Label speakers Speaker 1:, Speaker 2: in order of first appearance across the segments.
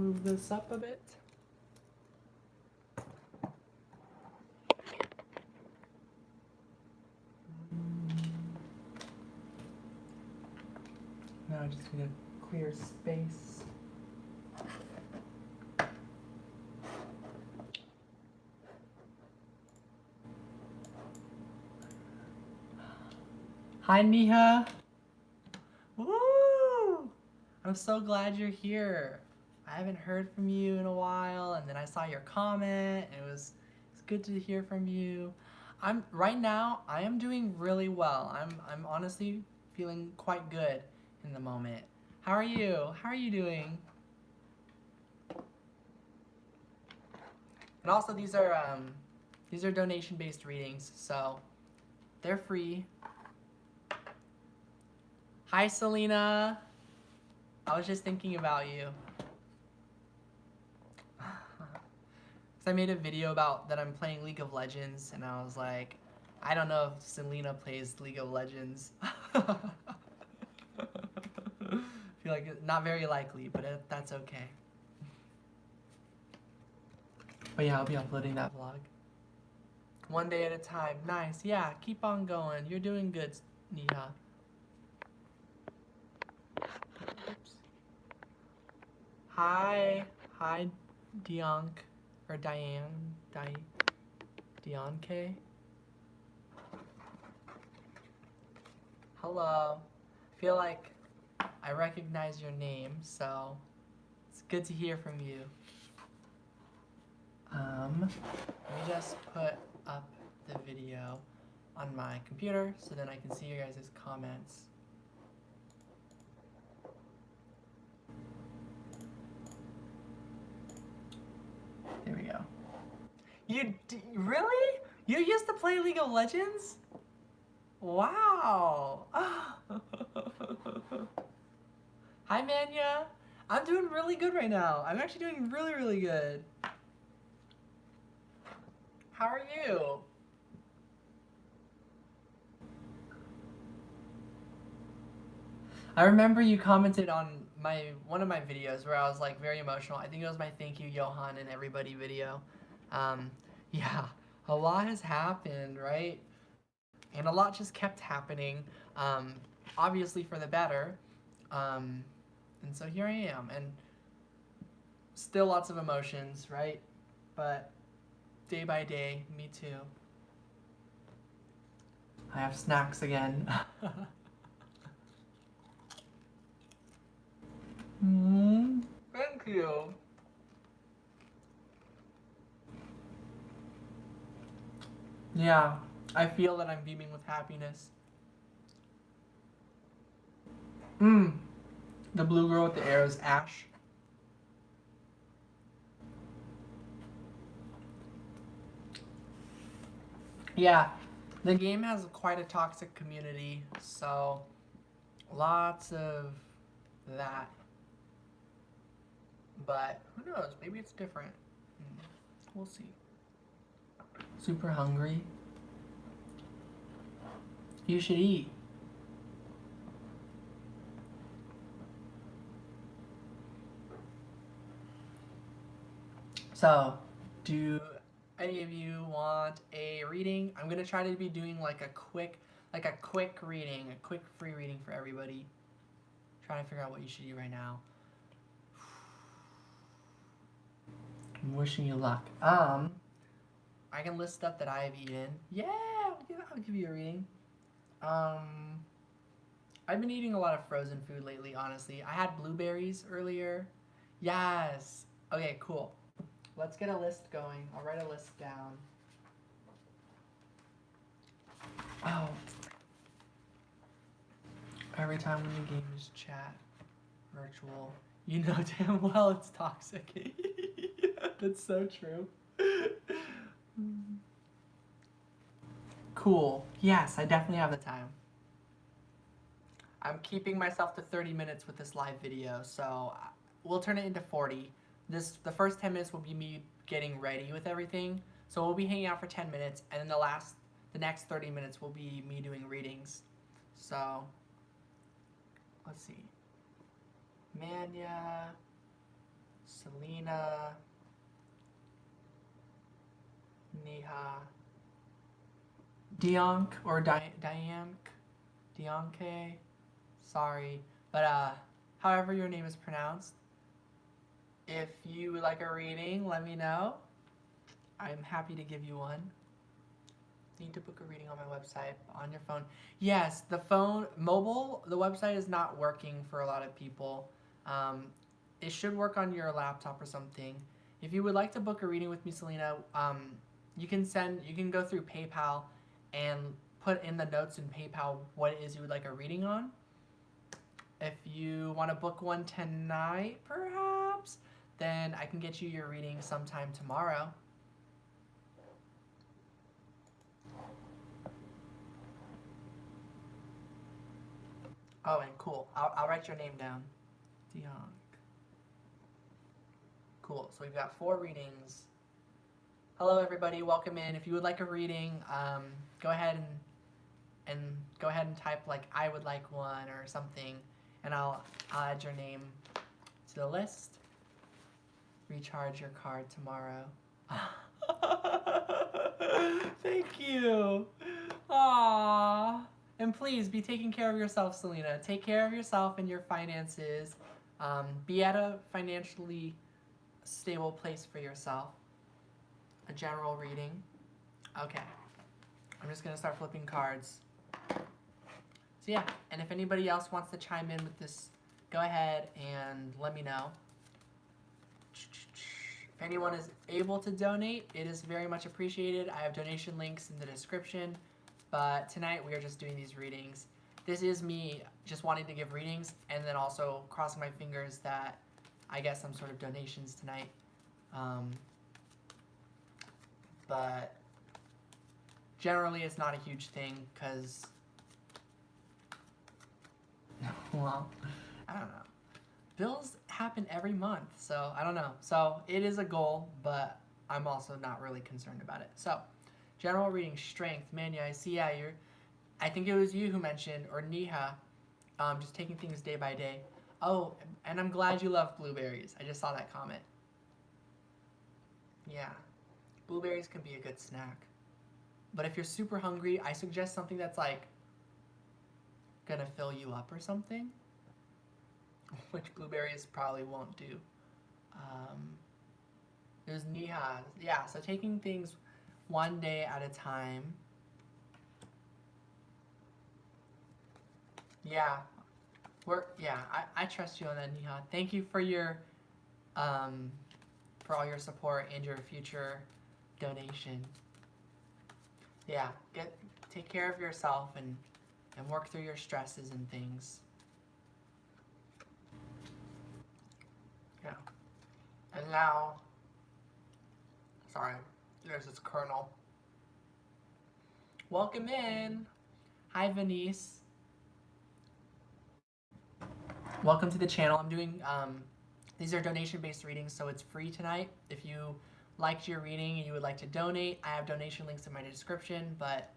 Speaker 1: move this up a bit. Now I just need to clear space. Hi, Neha. Woo! I'm so glad you're here. I haven't heard from you in a while, and then I saw your comment. And it's good to hear from you. Right now. I am doing really well. I'm honestly feeling quite good in the moment. How are you? How are you doing? And also, these are donation-based readings, so they're free. Hi, Selena. I was just thinking about you. Cause I made a video about that I'm playing League of Legends, and I was like, I don't know if Selena plays League of Legends. Feel like it's not very likely, but that's okay. But yeah, I'll be uploading that vlog. One day at a time. Nice. Yeah, keep on going. You're doing good, Neha. Oops. Hi. Hi, Dionk. Or Diane. Dionke. Hello. Feel like I recognize your name, so it's good to hear from you. Let me just put up the video on my computer so then I can see your guys' comments. There we go. Really? You used to play League of Legends? Wow. Hi, Manya. I'm doing really good right now. I'm actually doing really, really good. How are you? I remember you commented on one of my videos where I was like very emotional. I think it was my thank you Johan and everybody video. Yeah, a lot has happened, right? And a lot just kept happening, obviously for the better. And so here I am, and still lots of emotions, right? But day by day, me too. I have snacks again. Thank you. Yeah, I feel that I'm beaming with happiness. The blue girl with the arrows, Ash. Yeah, the game has quite a toxic community, so lots of that. But who knows? Maybe it's different. We'll see. Super hungry. You should eat. So, do any of you want a reading? I'm gonna try to be doing like a quick reading, a quick free reading for everybody. Trying to figure out what you should eat right now. I'm wishing you luck. I can list stuff that I have eaten. Yeah, I'll give you a reading. I've been eating a lot of frozen food lately, honestly. I had blueberries earlier. Yes. Okay, cool. Let's get a list going. I'll write a list down. Oh. Every time when the game is chat, virtual, you know damn well it's toxic. That's so true. Cool. Yes, I definitely have the time. I'm keeping myself to 30 minutes with this live video, so we'll turn it into 40. The first 10 minutes will be me getting ready with everything. So we'll be hanging out for 10 minutes, and then the next 30 minutes will be me doing readings. So, let's see. Manya, Selena, Neha, Dionk or Dionke. Sorry, but however your name is pronounced. If you would like a reading, let me know. I'm happy to give you one. Need to book a reading on my website on your phone. Yes, the phone, mobile, the website is not working for a lot of people. It should work on your laptop or something. If you would like to book a reading with me, Selena, you can go through PayPal and put in the notes in PayPal what it is you would like a reading on. If you want to book one tonight, perhaps, then I can get you your reading sometime tomorrow. Oh, and cool. I'll write your name down. Dion. Cool. So we've got 4 readings. Hello, everybody. Welcome in. If you would like a reading, go ahead and type like I would like one or something, and I'll add your name to the list. Recharge your card tomorrow. Thank you. Aww. And please be taking care of yourself, Selena. Take care of yourself and your finances. Be at a financially stable place for yourself. A general reading. Okay. I'm just going to start flipping cards. So yeah, and if anybody else wants to chime in with this, go ahead and let me know. If anyone is able to donate, it is very much appreciated. I have donation links in the description. But tonight we are just doing these readings. This is me just wanting to give readings and then also crossing my fingers that I get some sort of donations tonight. But generally it's not a huge thing because, well, I don't know. Bills happen every month, so I don't know. So it is a goal, but I'm also not really concerned about it. So general reading, strength. Manya, I see, yeah, I think it was you who mentioned, or Neha, just taking things day by day. Oh, and I'm glad you love blueberries. I just saw that comment. Yeah, blueberries can be a good snack. But if you're super hungry, I suggest something that's like gonna fill you up or something, which blueberries probably won't do. There's Neha. Yeah, so taking things one day at a time. Yeah, I trust you on that, Neha. Thank you for your for all your support and your future donation. Yeah, take care of yourself and work through your stresses and things. Yeah. And now, sorry, there's this kernel. Welcome in. Hi, Venice. Welcome to the channel. I'm doing, these are donation-based readings, so it's free tonight. If you liked your reading and you would like to donate, I have donation links in my description, but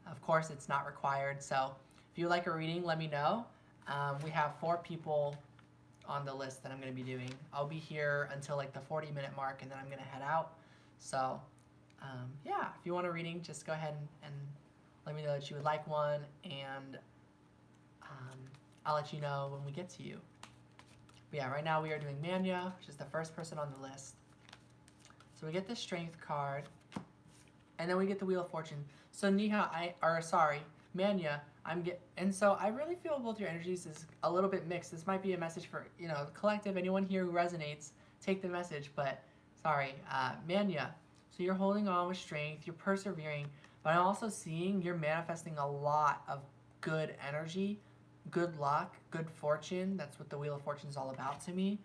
Speaker 1: of course it's not required. So if you would like a reading, let me know. We have 4 people on the list that I'm going to be doing. I'll be here until like the 40-minute mark, and then I'm going to head out. So yeah, if you want a reading, just go ahead and let me know that you would like one, and I'll let you know when we get to you. But yeah, right now we are doing Manya, which is the first person on the list. So we get the Strength card, and then we get the Wheel of Fortune. So Neha, Manya, and so I really feel both your energies is a little bit mixed. This might be a message for, the collective, anyone here who resonates, take the message, but sorry, Manya. So you're holding on with strength, you're persevering, but I'm also seeing you're manifesting a lot of good energy, good luck, good fortune. That's what the Wheel of Fortune is all about to me.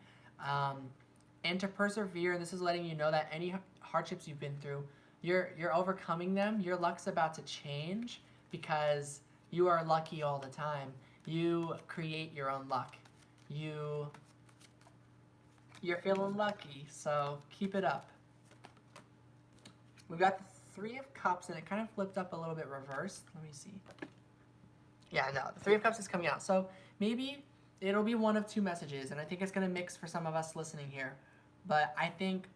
Speaker 1: And to persevere, and this is letting you know that any hardships you've been through, you're overcoming them. Your luck's about to change because you are lucky all the time. You create your own luck. You're feeling lucky, so keep it up. We've got the 3 of Cups, and it kind of flipped up a little bit reversed. Let me see. Yeah, no, the 3 of Cups is coming out. So maybe it'll be one of 2 messages, and I think it's going to mix for some of us listening here. But I think,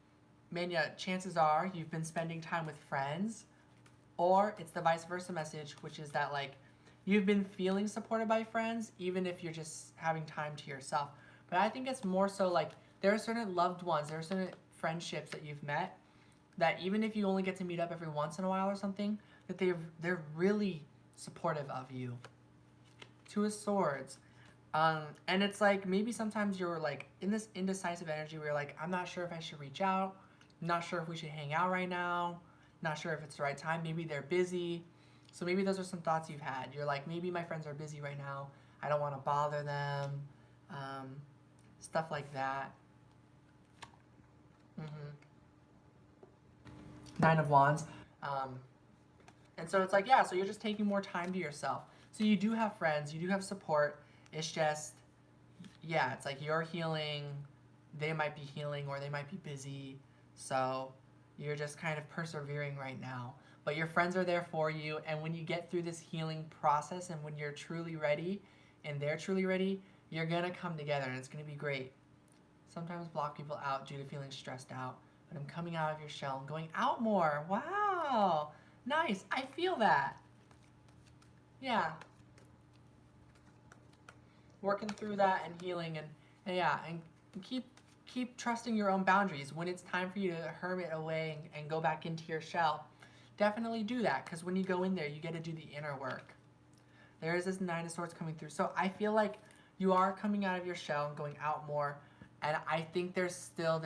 Speaker 1: man, yeah, chances are you've been spending time with friends, or it's the vice versa message, which is that like you've been feeling supported by friends, even if you're just having time to yourself. But I think it's more so like there are certain loved ones, there are certain friendships that you've met that even if you only get to meet up every once in a while or something, that they're really supportive of you. Two of Swords. And it's like maybe sometimes you're like in this indecisive energy where you're like, I'm not sure if I should reach out. I'm not sure if we should hang out right now. Not sure if it's the right time. Maybe they're busy. So maybe those are some thoughts you've had. You're like, maybe my friends are busy right now. I don't want to bother them. Um, Stuff like that. Mm-hmm. Nine of Wands. Um, and so it's like, yeah, so you're just taking more time to yourself. So you do have friends, you do have support. It's just, yeah, it's like you're healing, they might be healing, or they might be busy. So you're just kind of persevering right now. But your friends are there for you, and when you get through this healing process and when you're truly ready and they're truly ready, you're gonna come together and it's gonna be great. Sometimes block people out due to feeling stressed out, but I'm coming out of your shell and going out more. Wow, nice. I feel that. Yeah, working through that and healing and yeah, and keep trusting your own boundaries. When it's time for you to hermit away and go back into your shell, definitely do that, because when you go in there, you get to do the inner work. There is this Nine of Swords coming through. So I feel like you are coming out of your shell and going out more. And I think there's still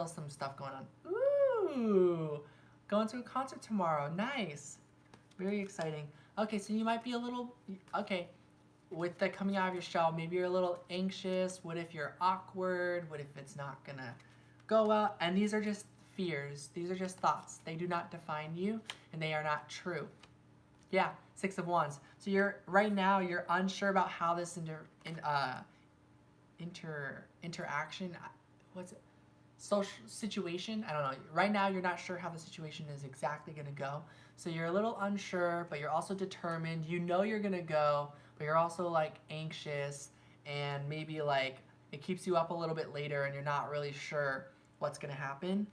Speaker 1: some stuff going on. Ooh, going to a concert tomorrow. Nice. Very exciting. Okay, so you might be a little, okay, with the coming out of your shell, maybe you're a little anxious. What if you're awkward? What if it's not gonna go well? And these are just fears. These are just thoughts. They do not define you, and they are not true. Yeah, Six of Wands. So you're right now you're unsure about how this interaction, what's it? Social situation. I don't know. Right now you're not sure how the situation is exactly gonna go. So you're a little unsure, but you're also determined. You know you're gonna go, but you're also like anxious and maybe like it keeps you up a little bit later and you're not really sure what's gonna happen.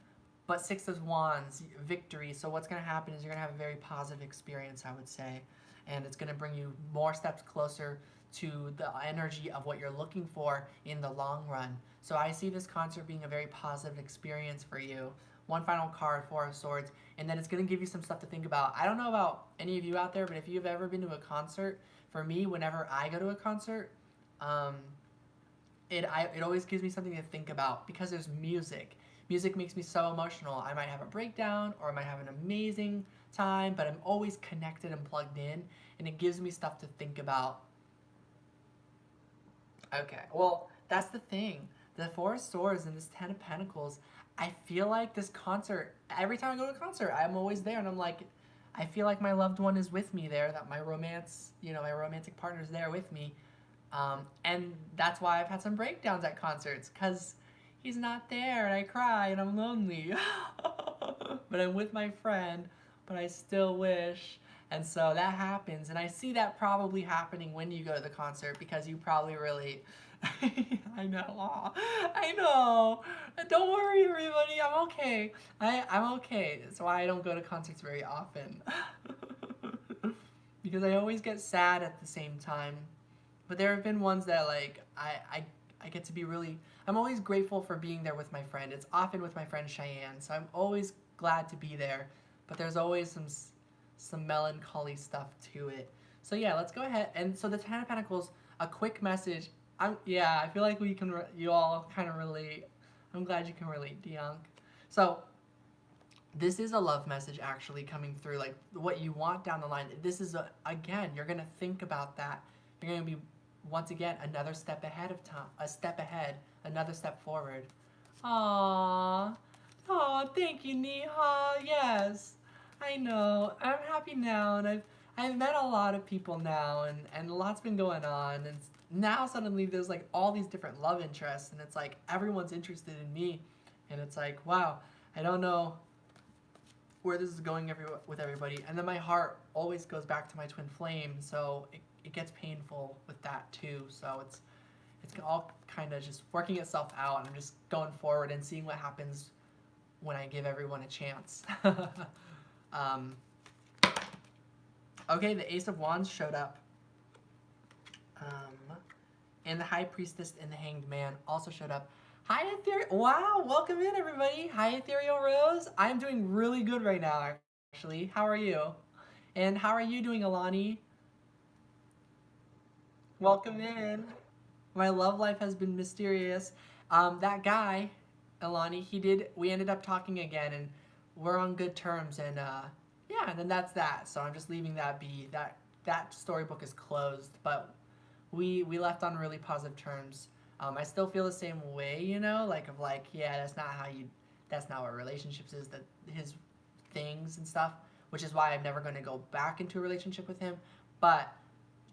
Speaker 1: But Six of Wands, victory. So what's going to happen is you're going to have a very positive experience, I would say. And it's going to bring you more steps closer to the energy of what you're looking for in the long run. So I see this concert being a very positive experience for you. One final card, Four of Swords. And then it's going to give you some stuff to think about. I don't know about any of you out there, but if you've ever been to a concert, for me, whenever I go to a concert, um, it always gives me something to think about because there's music. Music makes me so emotional. I might have a breakdown or I might have an amazing time, but I'm always connected and plugged in, and it gives me stuff to think about. Okay, well, that's the thing. The Four of Swords and this Ten of Pentacles, I feel like this concert, every time I go to a concert, I'm always there, and I'm like, I feel like my loved one is with me there, that my romance, my romantic partner is there with me. And that's why I've had some breakdowns at concerts, because he's not there and I cry and I'm lonely. But I'm with my friend, but I still wish. And so that happens. And I see that probably happening when you go to the concert because you probably really. I know. Aw, I know. Don't worry, everybody. I'm okay. I'm okay. That's why I don't go to concerts very often. Because I always get sad at the same time. But there have been ones that like I get to be really, I'm always grateful for being there with my friend. It's often with my friend Cheyenne, so I'm always glad to be there. But there's always some melancholy stuff to it. So yeah, let's go ahead. And so the Ten of Pentacles, a quick message. Yeah, I feel like you all kind of relate. I'm glad you can relate, Dianc. So this is a love message actually coming through, like what you want down the line. This is again, you're gonna think about that. You're gonna be once again another step ahead of time, a step ahead, another step forward. Aww, oh, thank you, Neha. Yes, I know. I'm happy now, and I've met a lot of people now, and a lot's been going on, and now suddenly there's like all these different love interests, and it's like everyone's interested in me, and it's like wow, I don't know where this is going with everybody, and then my heart always goes back to my twin flame, so it gets painful with that too. So it's it's all kind of just working itself out. I'm just going forward and seeing what happens when I give everyone a chance. um, okay, the Ace of Wands showed up. And the High Priestess and the Hanged Man also showed up. Hi, Ethereal. Wow, welcome in, everybody. Hi, Ethereal Rose. I'm doing really good right now, actually. How are you? And how are you doing, Alani? Welcome in. My love life has been mysterious. That guy, Alani, we ended up talking again, and we're on good terms, and yeah, and then that's that. So I'm just leaving that be. That storybook is closed, but we left on really positive terms. I still feel the same way, yeah, that's not what relationships is, that his things and stuff, which is why I'm never going to go back into a relationship with him. But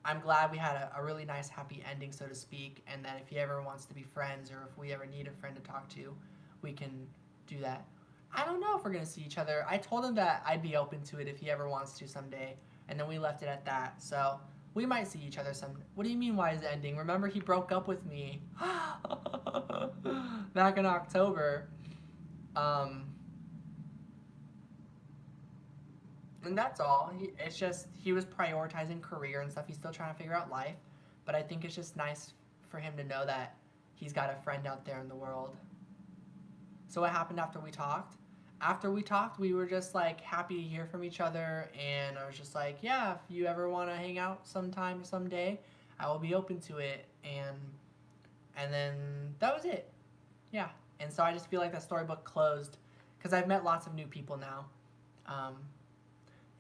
Speaker 1: I'm glad we had a really nice, happy ending, so to speak, and that if he ever wants to be friends or if we ever need a friend to talk to, we can do that. I don't know if we're going to see each other. I told him that I'd be open to it if he ever wants to someday, and then we left it at that. So we might see each other some. What do you mean, why is it ending? Remember, he broke up with me back in October. Um, And that's all. It's just he was prioritizing career and stuff. He's still trying to figure out life. But I think it's just nice for him to know that he's got a friend out there in the world. So what happened after we talked? After we talked, we were just like happy to hear from each other. And I was just like, yeah, if you ever want to hang out sometime, someday, I will be open to it. And then that was it. Yeah. And so I just feel like that storybook closed because I've met lots of new people now.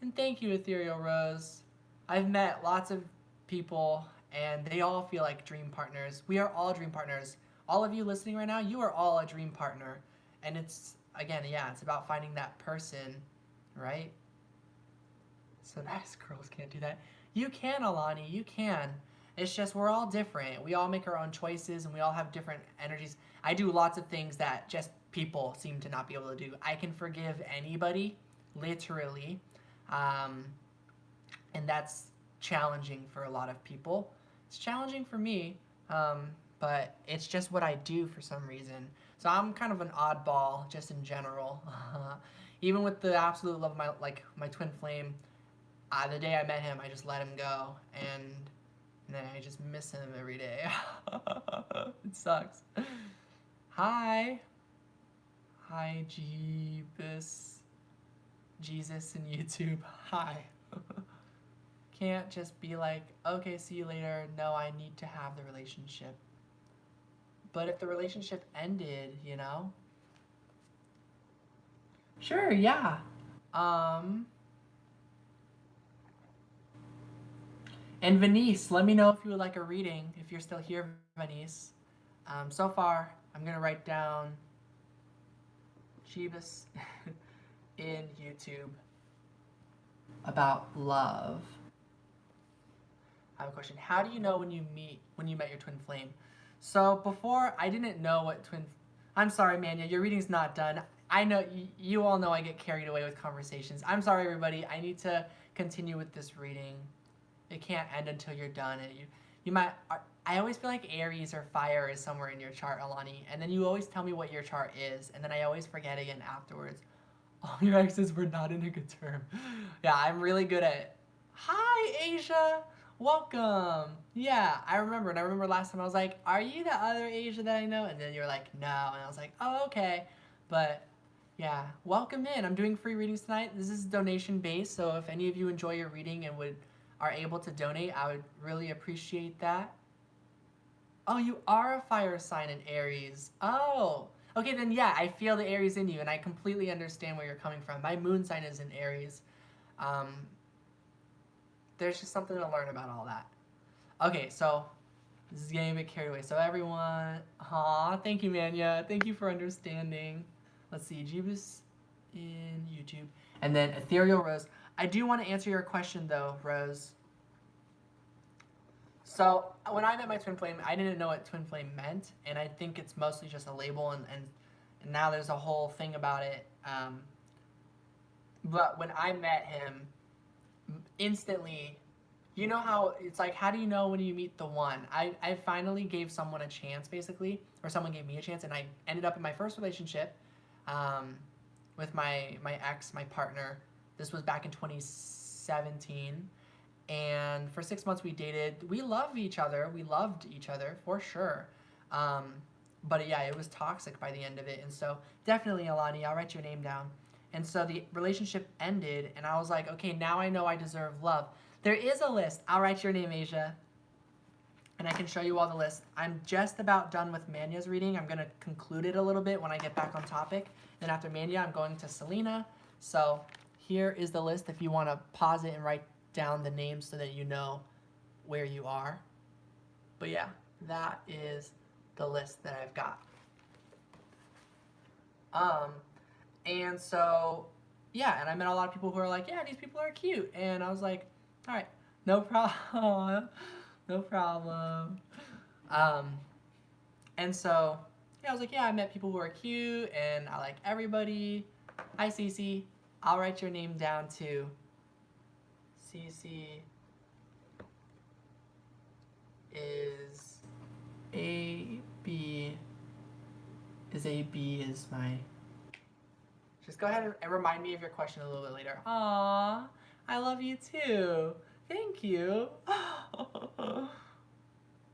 Speaker 1: And thank you, Ethereal Rose. I've met lots of people, and they all feel like dream partners. We are all dream partners. All of you listening right now, you are all a dream partner. And it's, again, yeah, it's about finding that person, right? So nice girls can't do that. You can, Alani, you can. It's just we're all different. We all make our own choices, and we all have different energies. I do lots of things that just people seem to not be able to do. I can forgive anybody, literally. And that's challenging for a lot of people. It's challenging for me, but it's just what I do for some reason. So I'm kind of an oddball just in general. Even with the absolute love of my twin flame, the day I met him, I just let him go, and then I just miss him every day. It sucks. Hi, Jeebus. Jesus and YouTube. Hi. Can't just be like, okay, see you later. No, I need to have the relationship. But if the relationship ended, Sure, yeah. Um, and Venice, let me know if you would like a reading, if you're still here, Venice. So far, I'm gonna write down Jeebus in YouTube about love. I have a question. How do you know when you met your twin flame? So before, I didn't know what twin. I'm sorry, Mania. Your reading's not done. I know you all know I get carried away with conversations. I'm sorry, everybody. I need to continue with this reading. It can't end until you're done. And you might. I always feel like Aries or fire is somewhere in your chart, Alani, and then you always tell me what your chart is, and then I always forget again afterwards. All your exes were not in a good term. Yeah, I'm really good at. Hi, Asia. Welcome. Yeah, I remember. And I remember last time I was like, are you the other Asia that I know? And then you're like, no. And I was like, oh, okay. But yeah, welcome in. I'm doing free readings tonight. This is donation based. So if any of you enjoy your reading and are able to donate, I would really appreciate that. Oh, you are a fire sign in Aries. Oh. Okay, then yeah, I feel the Aries in you, and I completely understand where you're coming from. My moon sign is in Aries. There's just something to learn about all that. Okay, so this is getting a bit carried away. So everyone, thank you, Mania. Thank you for understanding. Let's see, Jeebus in YouTube. And then Ethereal Rose. I do want to answer your question, though, Rose. So when I met my twin flame, I didn't know what twin flame meant, and I think it's mostly just a label, and now there's a whole thing about it. But when I met him, instantly, you know how it's like, how do you know when you meet the one? I finally gave someone a chance, basically, or someone gave me a chance, and I ended up in my first relationship um, with my ex, my partner. This was back in 2017. And for 6 months we dated. We loved each other. We loved each other for sure. Um, but yeah, it was toxic by the end of it. And so definitely, Alani, I'll write your name down. And so the relationship ended, and I was like, okay, now I know I deserve love. There is a list. I'll write your name, Asia, and I can show you all the lists. I'm just about done with Manya's reading. I'm going to conclude it a little bit when I get back on topic. Then after Manya, I'm going to Selena. So here is the list if you want to pause it and write down the names so that you know where you are. But yeah, that is the list that I've got. And so, yeah, and I met a lot of people who are like, yeah, these people are cute. And I was like, all right, no problem. No problem. And so, yeah, I was like, yeah, I met people who are cute and I like everybody. Hi, Cece. I'll write your name down too. Cece is AB. Is my... Just go ahead and remind me of your question a little bit later. Aww, I love you too. Thank you.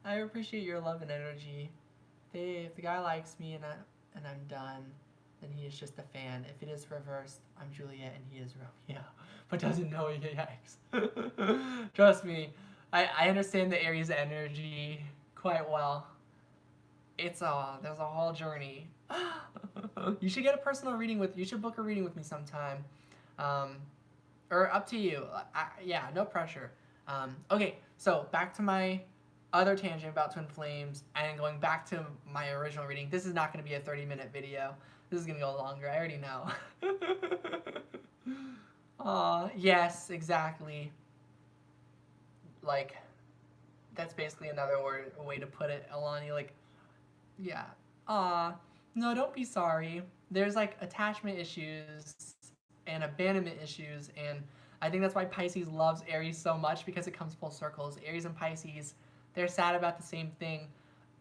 Speaker 1: I appreciate your love and energy. If the guy likes me and I'm done, then he is just a fan. If it is reversed, I'm Juliet and he is Romeo, but doesn't know it yet. Trust me, I understand the Aries energy quite well. There's a whole journey. You should get a personal reading you should book a reading with me sometime. Or up to you. Yeah, no pressure. Okay, so back to my other tangent about twin flames and going back to my original reading. This is not going to be a 30-minute video. This is going to go longer. I already know. Aw, yes, exactly. Like, that's basically another way to put it, Alani. Like, yeah. Aw, no, don't be sorry. There's like attachment issues and abandonment issues, and I think that's why Pisces loves Aries so much, because it comes full circles. Aries and Pisces, they're sad about the same thing.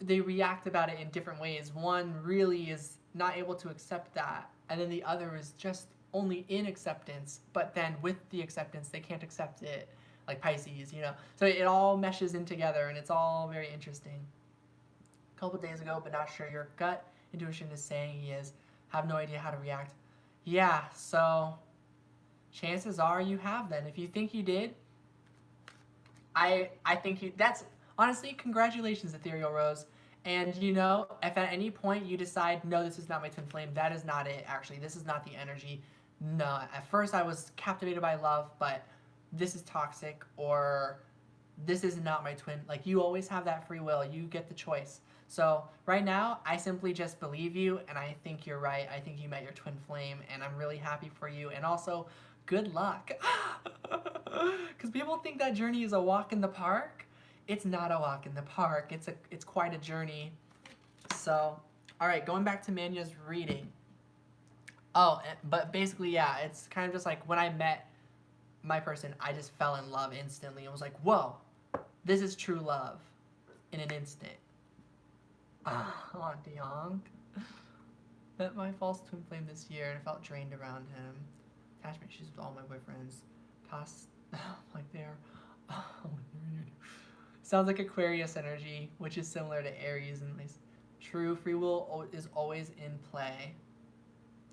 Speaker 1: They react about it in different ways. One really is not able to accept that, and then the other is just only in acceptance, but then with the acceptance, they can't accept it, like Pisces, you know? So it all meshes in together, and it's all very interesting. A couple days ago, but not sure. Your gut intuition is saying he is. Have no idea how to react. Yeah, so chances are you have then. If you think you did, I think you, that's, honestly, congratulations, Ethereal Rose. And you know, if at any point you decide, no, this is not my twin flame, that is not it, actually. This is not the energy. No, at first I was captivated by love, but this is toxic, or this is not my twin. Like, you always have that free will. You get the choice. So right now, I simply just believe you, and I think you're right. I think you met your twin flame, and I'm really happy for you. And also, good luck. Because people think that journey is a walk in the park. It's not a walk in the park. It's quite a journey. So, all right, going back to Manya's reading. Oh, but basically, yeah, it's kind of just like when I met my person, I just fell in love instantly and was like, whoa, this is true love in an instant. Auntie Honk. Met my false twin flame this year and felt drained around him. Attachment issues with all my boyfriends. Like they're... Sounds like Aquarius energy, which is similar to Aries in least. True, free will is always in play.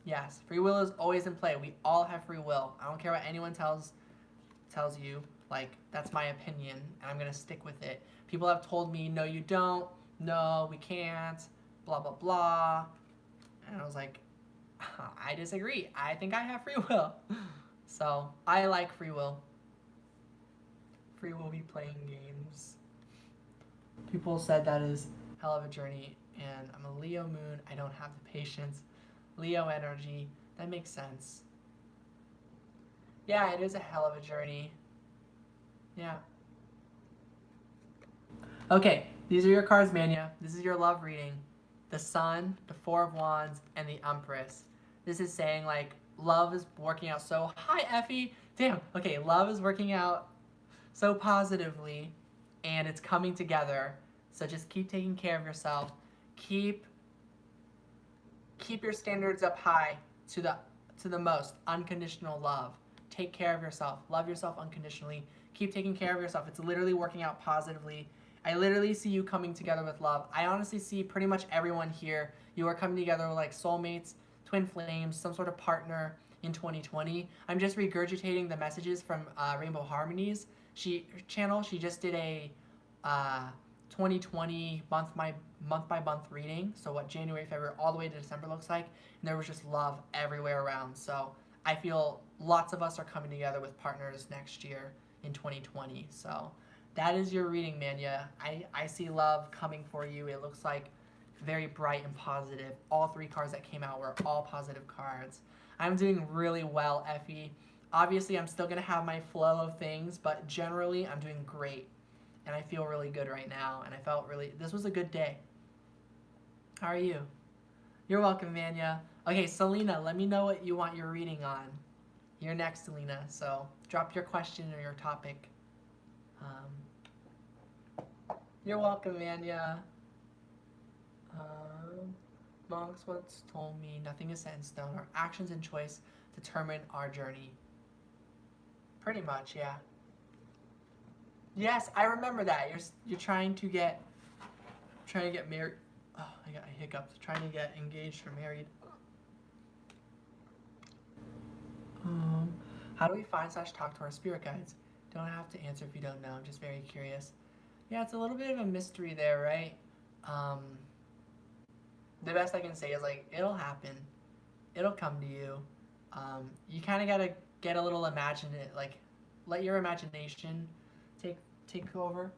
Speaker 1: Yes, free will is always in play. We all have free will. I don't care what anyone tells you. Like, that's my opinion, and I'm gonna stick with it. People have told me, no, you don't. No, we can't. Blah, blah, blah. And I was like, I disagree. I think I have free will. So, I like free will. Free will be playing games. People said that is hell of a journey, and I'm a Leo moon. I don't have the patience. Leo energy. That makes sense. Yeah, it is a hell of a journey. Yeah. Okay, these are your cards, Mania. This is your love reading. The Sun, the Four of Wands, and the Empress. This is saying, like, love is working out so... Hi, Effie! Damn, okay, love is working out so positively, and it's coming together. So just keep taking care of yourself. Keep your standards up high to the most. Unconditional love. Take care of yourself. Love yourself unconditionally. Keep taking care of yourself. It's literally working out positively. I literally see you coming together with love. I honestly see pretty much everyone here. You are coming together with like soulmates, twin flames, some sort of partner in 2020. I'm just regurgitating the messages from Rainbow Harmonies channel. She just did a 2020 month by month reading. So what January, February, all the way to December looks like. And there was just love everywhere around. So I feel lots of us are coming together with partners next year in 2020. So that is your reading, Manya. I see love coming for you. It looks like very bright and positive. All three cards that came out were all positive cards. I'm doing really well, Effie. Obviously, I'm still going to have my flow of things, but generally, I'm doing great. And I feel really good right now. And I felt really, this was a good day. How are you? You're welcome, Manya. Okay, Selena, let me know what you want your reading on. You're next, Selena. So drop your question or your topic. You're welcome, Manya. Monks once told me nothing is set in stone. Our actions and choice determine our journey. Pretty much, yeah. Yes, I remember that. You're trying to get married. Oh, I got hiccups. Trying to get engaged or married. How do we find / talk to our spirit guides? Don't have to answer if you don't know. I'm just very curious. Yeah, it's a little bit of a mystery there, right? The best I can say is like it'll happen. It'll come to you. You kind of gotta get a little imaginative, like let your imagination take over.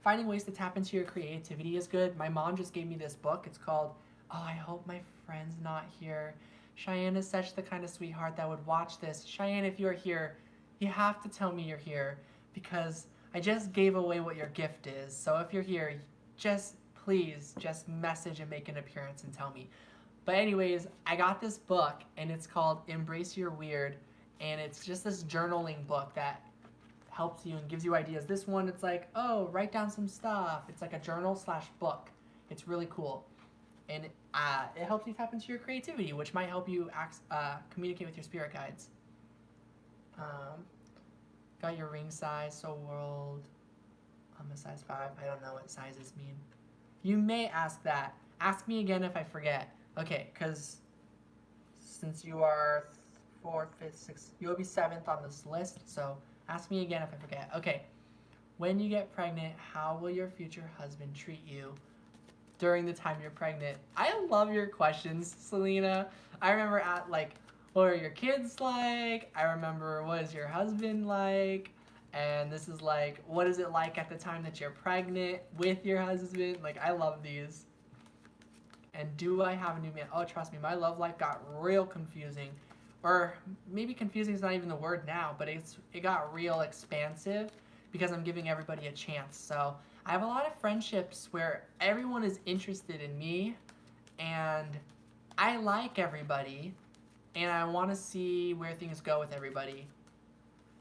Speaker 1: Finding ways to tap into your creativity is good. My mom just gave me this book. It's called "Oh, I Hope My Friend's Not Here." Cheyenne is such the kind of sweetheart that would watch this. Cheyenne, if you're here, you have to tell me you're here because I just gave away what your gift is. So if you're here, please just message and make an appearance and tell me. But anyways, I got this book and it's called Embrace Your Weird, and it's just this journaling book that helps you and gives you ideas. This one, it's like, oh, write down some stuff. It's like a journal / book. It's really cool. And it helps you tap into your creativity, which might help you communicate with your spirit guides. Got your ring size, Soul World. I'm a size 5. I don't know what sizes mean. You may ask that. Ask me again if I forget. Okay, because since you are 4th, 5th, 6th, you'll be 7th on this list, so ask me again if I forget. Okay, when you get pregnant, how will your future husband treat you during the time you're pregnant? I love your questions, Selena. I remember what are your kids like? I remember, what is your husband like? And this is like, what is it like at the time that you're pregnant with your husband? Like, I love these. And do I have a new man? Oh, trust me, my love life got real confusing. Or maybe confusing is not even the word now, but it got real expansive because I'm giving everybody a chance. So I have a lot of friendships where everyone is interested in me and I like everybody and I want to see where things go with everybody.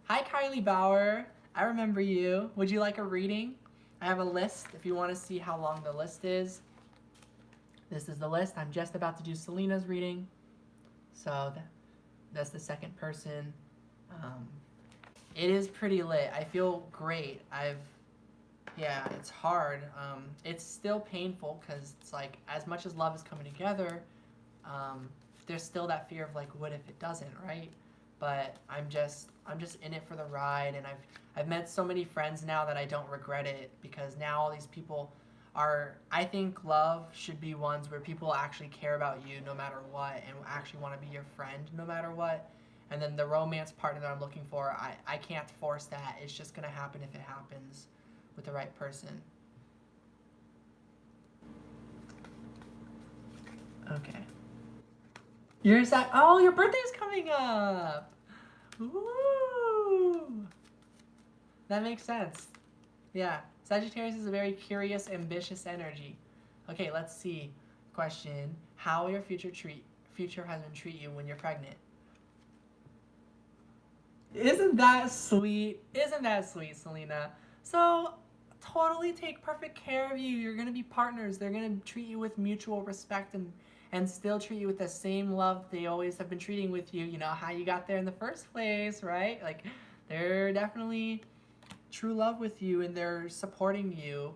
Speaker 1: Hi, Kylie Bauer. I remember you. Would you like a reading? I have a list if you want to see how long the list is. This is the list. I'm just about to do Selena's reading. So that's the second person. It is pretty lit. I feel great. Yeah, it's hard. It's still painful because it's like as much as love is coming together, there's still that fear of like, what if it doesn't, right? But I'm just in it for the ride, and I've met so many friends now that I don't regret it because now all these people I think love should be ones where people actually care about you no matter what and actually want to be your friend no matter what. And then the romance partner that I'm looking for, I can't force that. It's just going to happen if it happens with the right person. Okay. Your birthday's coming up! Ooh! That makes sense. Yeah. Sagittarius is a very curious, ambitious energy. Okay, let's see. Question: how will your future husband treat you when you're pregnant? Isn't that sweet? Isn't that sweet, Selena? So, totally take perfect care of you. You're gonna be partners. They're gonna treat you with mutual respect and still treat you with the same love they always have been treating with you. You know how you got there in the first place, right? Like, they're definitely true love with you, and they're supporting you,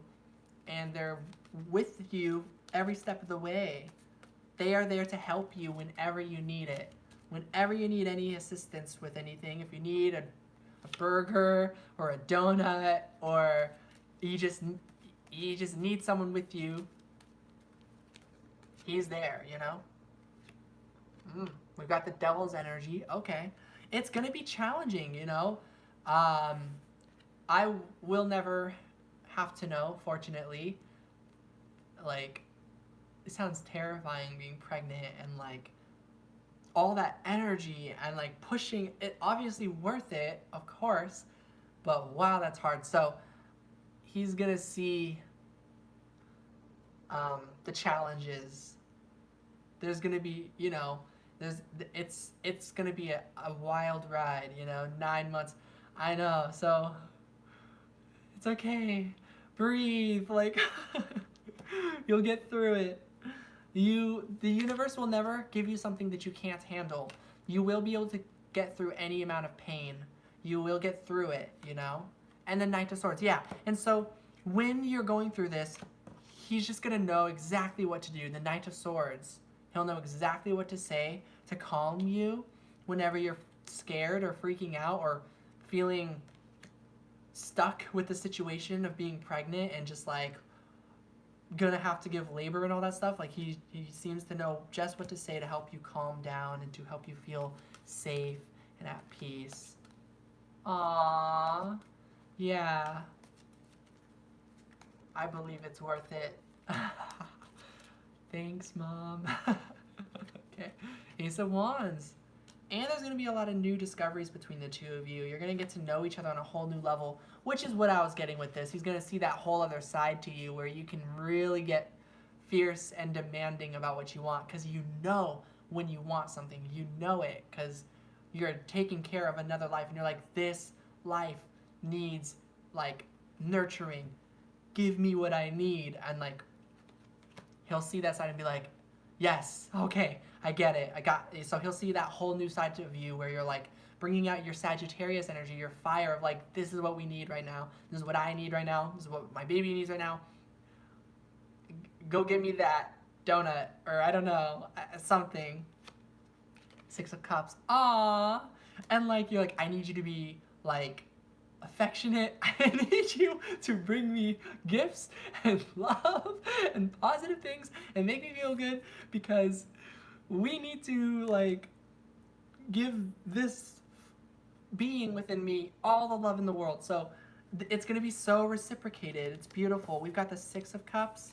Speaker 1: and they're with you every step of the way. They are there to help you whenever you need it. Whenever you need any assistance with anything, if you need a burger or a donut, or you just you just need someone with you, he's there, you know? We've got the devil's energy. Okay. It's going to be challenging, you know? Um, I will never have to know, fortunately. Like, it sounds terrifying being pregnant and like all that energy and like pushing it, obviously worth it, of course, but wow, that's hard. So he's gonna see the challenges. There's gonna be, you know, there's it's gonna be a wild ride, you know, 9 months. I know, so it's okay. Breathe, like you'll get through it. The universe will never give you something that you can't handle. You will be able to get through any amount of pain. You will get through it, you know? And the Knight of Swords, yeah. And so when you're going through this, he's just gonna know exactly what to do. The Knight of Swords, he'll know exactly what to say to calm you whenever you're scared or freaking out or feeling stuck with the situation of being pregnant and just like gonna have to give labor and all that stuff. Like he seems to know just what to say to help you calm down and to help you feel safe and at peace. Aww. Yeah. I believe it's worth it. Thanks, Mom. Okay. Ace of Wands. And there's going to be a lot of new discoveries between the two of you. You're going to get to know each other on a whole new level, which is what I was getting with this. He's going to see that whole other side to you where you can really get fierce and demanding about what you want, because you know when you want something. You know it because you're taking care of another life, and you're like, this life needs like nurturing. Give me what I need. And like he'll see that side and be like, yes, okay, I get it. I got it. So he'll see that whole new side of you where you're like bringing out your Sagittarius energy, your fire of like, this is what we need right now. This is what I need right now. This is what my baby needs right now. Go get me that donut, or I don't know, something. Six of Cups. Aww. And like, you're like, I need you to be like affectionate. I need you to bring me gifts and love and positive things and make me feel good, because we need to like give this being within me all the love in the world. So it's going to be so reciprocated. It's beautiful. We've got the Six of Cups.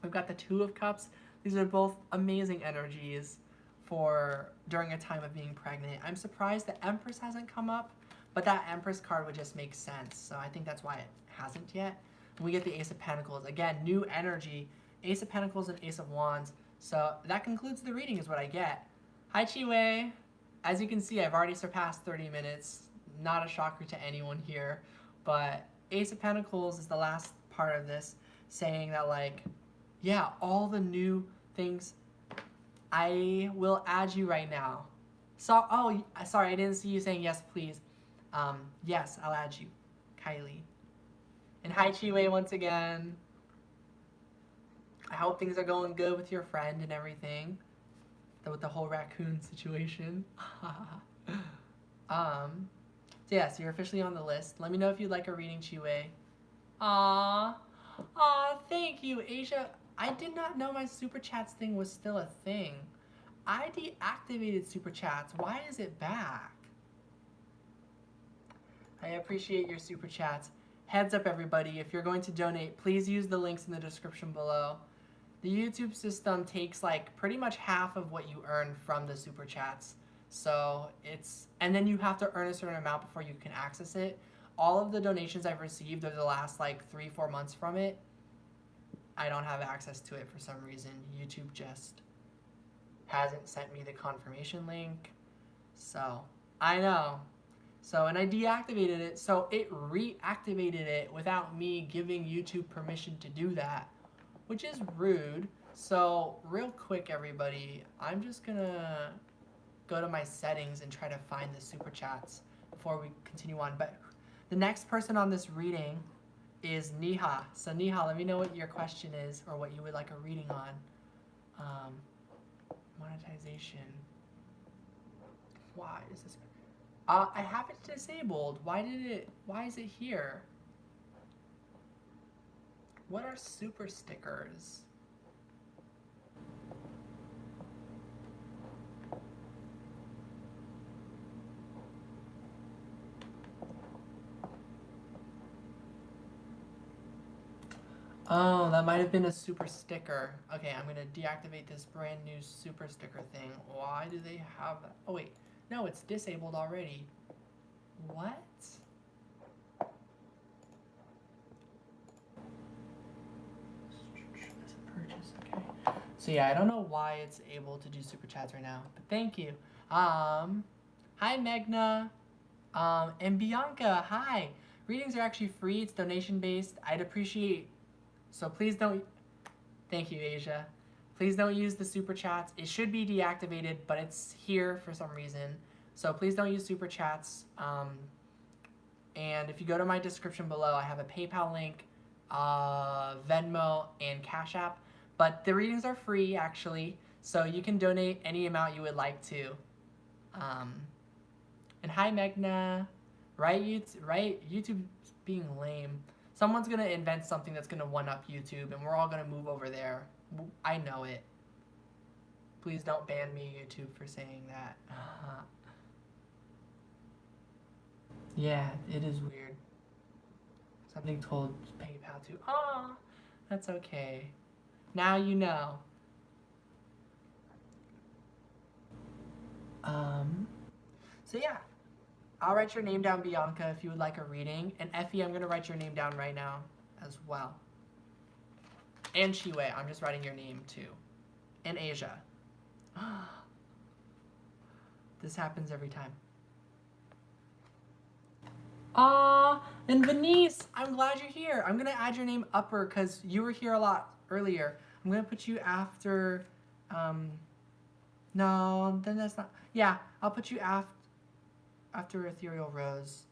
Speaker 1: We've got the Two of Cups. These are both amazing energies for during a time of being pregnant. I'm surprised the Empress hasn't come up, but that Empress card would just make sense. So I think that's why it hasn't yet. And we get the Ace of Pentacles. Again, new energy. Ace of Pentacles and Ace of Wands. So that concludes the reading is what I get. Hi, Chiwei. As you can see, I've already surpassed 30 minutes. Not a shocker to anyone here. But Ace of Pentacles is the last part of this, saying that like, yeah, all the new things, I will add you right now. So, oh, sorry, I didn't see you saying yes, please. Yes, I'll add you, Kylie. And hi, Chiwei, once again. I hope things are going good with your friend and everything. With the whole raccoon situation. So yes, you're officially on the list. Let me know if you'd like a reading, Chiwei. Aww. Aw, thank you, Asia. I did not know my Super Chats thing was still a thing. I deactivated Super Chats. Why is it back? I appreciate your Super Chats. Heads up, everybody. If you're going to donate, please use the links in the description below. The YouTube system takes like pretty much half of what you earn from the Super Chats. So it's, and then you have to earn a certain amount before you can access it. All of the donations I've received over the last like 3-4 months from it, I don't have access to it for some reason. YouTube just hasn't sent me the confirmation link. So I know So, and I deactivated it, so it reactivated it without me giving YouTube permission to do that, which is rude. So, real quick, everybody, I'm just gonna go to my settings and try to find the super chats before we continue on. But the next person on this reading is Neha. So, Neha, let me know what your question is or what you would like a reading on. Monetization. Why is this? I have it disabled. Why is it here? What are super stickers? Oh, that might have been a super sticker. Okay, I'm gonna deactivate this brand new super sticker thing. Why do they have that? Oh wait, no, it's disabled already. What? As a purchase, okay. So yeah, I don't know why it's able to do super chats right now, but thank you. Hi Megna, and Bianca, hi. Readings are actually free, it's donation based. I'd appreciate, so please don't, thank you Asia. Please don't use the super chats. It should be deactivated, but it's here for some reason. So please don't use super chats. And if you go to my description below, I have a PayPal link, Venmo, and Cashapp. But the readings are free, actually, so you can donate any amount you would like to. And hi, Megna. Right, YouTube's being lame. Someone's gonna invent something that's gonna one-up YouTube, and we're all gonna move over there. I know it. Please don't ban me, YouTube, for saying that. Yeah, it is weird. Something told PayPal to. Oh, that's okay. Now you know. So yeah, I'll write your name down, Bianca, if you would like a reading. And Effie, I'm gonna write your name down right now as well. And Chiwei, I'm just writing your name too. And Asia. This happens every time. And Venice, I'm glad you're here. I'm gonna add your name upper because you were here a lot earlier. I'm gonna put you after, no, then that's not, yeah, I'll put you after Ethereal Rose.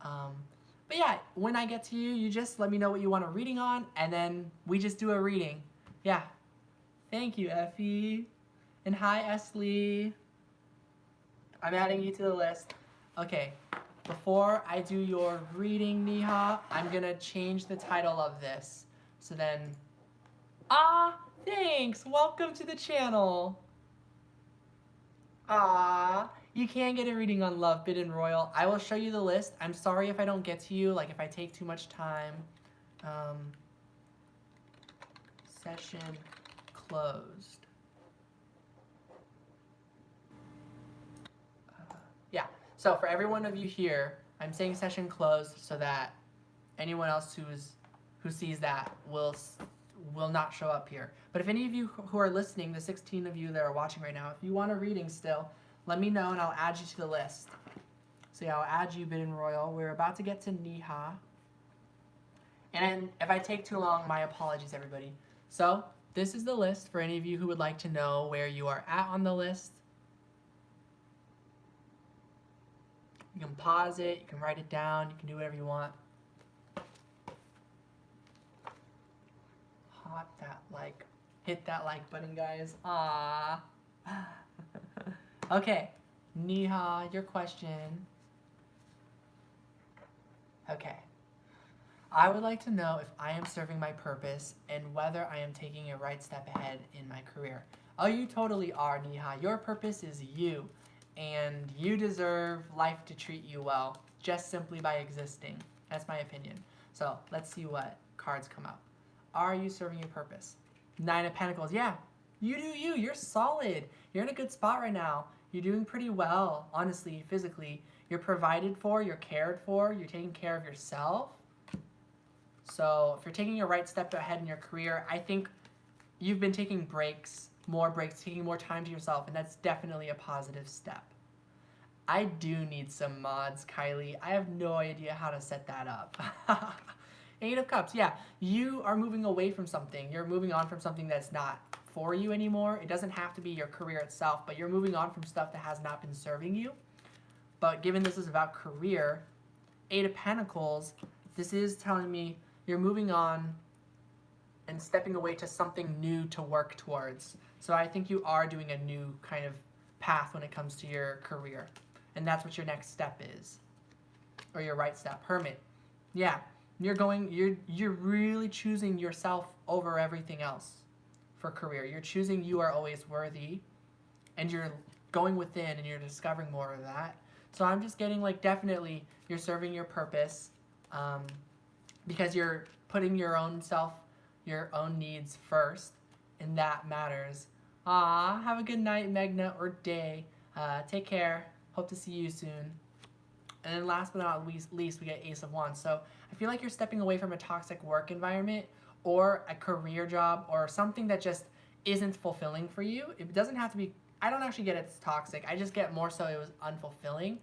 Speaker 1: But yeah, when I get to you, you just let me know what you want a reading on, and then we just do a reading. Yeah. Thank you, Effie. And hi, Esley. I'm adding you to the list. Okay, before I do your reading, Neha, I'm gonna change the title of this. So then, thanks, welcome to the channel. You can get a reading on Love, Bid and Royal. I will show you the list. I'm sorry if I don't get to you, like if I take too much time. Session closed. Yeah, so for every one of you here, I'm saying session closed so that anyone else who sees that will not show up here. But if any of you who are listening, the 16 of you that are watching right now, if you want a reading still, let me know and I'll add you to the list. So yeah, I'll add you, Bid and Royal. We're about to get to Neha. And if I take too long, my apologies, everybody. So this is the list for any of you who would like to know where you are at on the list. You can pause it, you can write it down, you can do whatever you want. Hit that like button, guys. Okay, Neha, your question. Okay. I would like to know if I am serving my purpose and whether I am taking a right step ahead in my career. Oh, you totally are, Neha. Your purpose is you, and you deserve life to treat you well, just simply by existing. That's my opinion. So let's see what cards come up. Are you serving your purpose? 9 of Pentacles. Yeah, you do you. You're solid. You're in a good spot right now. You're doing pretty well, honestly, physically. You're provided for, you're cared for, you're taking care of yourself. So if you're taking a right step ahead in your career, I think you've been taking breaks, taking more time to yourself, and that's definitely a positive step. I do need some mods, Kylie. I have no idea how to set that up. Eight of Cups, yeah. You are moving away from something. You're moving on from something that's not for you anymore. It doesn't have to be your career itself, but you're moving on from stuff that has not been serving you. But given this is about career, Eight of Pentacles, this is telling me you're moving on and stepping away to something new to work towards. So I think you are doing a new kind of path when it comes to your career. And that's what your next step is. Or your right step. Hermit. Yeah. You're really choosing yourself over everything else for career. You're choosing you are always worthy, and you're going within and you're discovering more of that. So I'm just getting like definitely you're serving your purpose, because you're putting your own self, your own needs first, and that matters. Have a good night, Megna, or day. Take care. Hope to see you soon. And then last but not least, we get Ace of Wands. So I feel like you're stepping away from a toxic work environment or a career job or something that just isn't fulfilling for you. It doesn't have to be, I don't actually get it's toxic. I just get more so it was unfulfilling.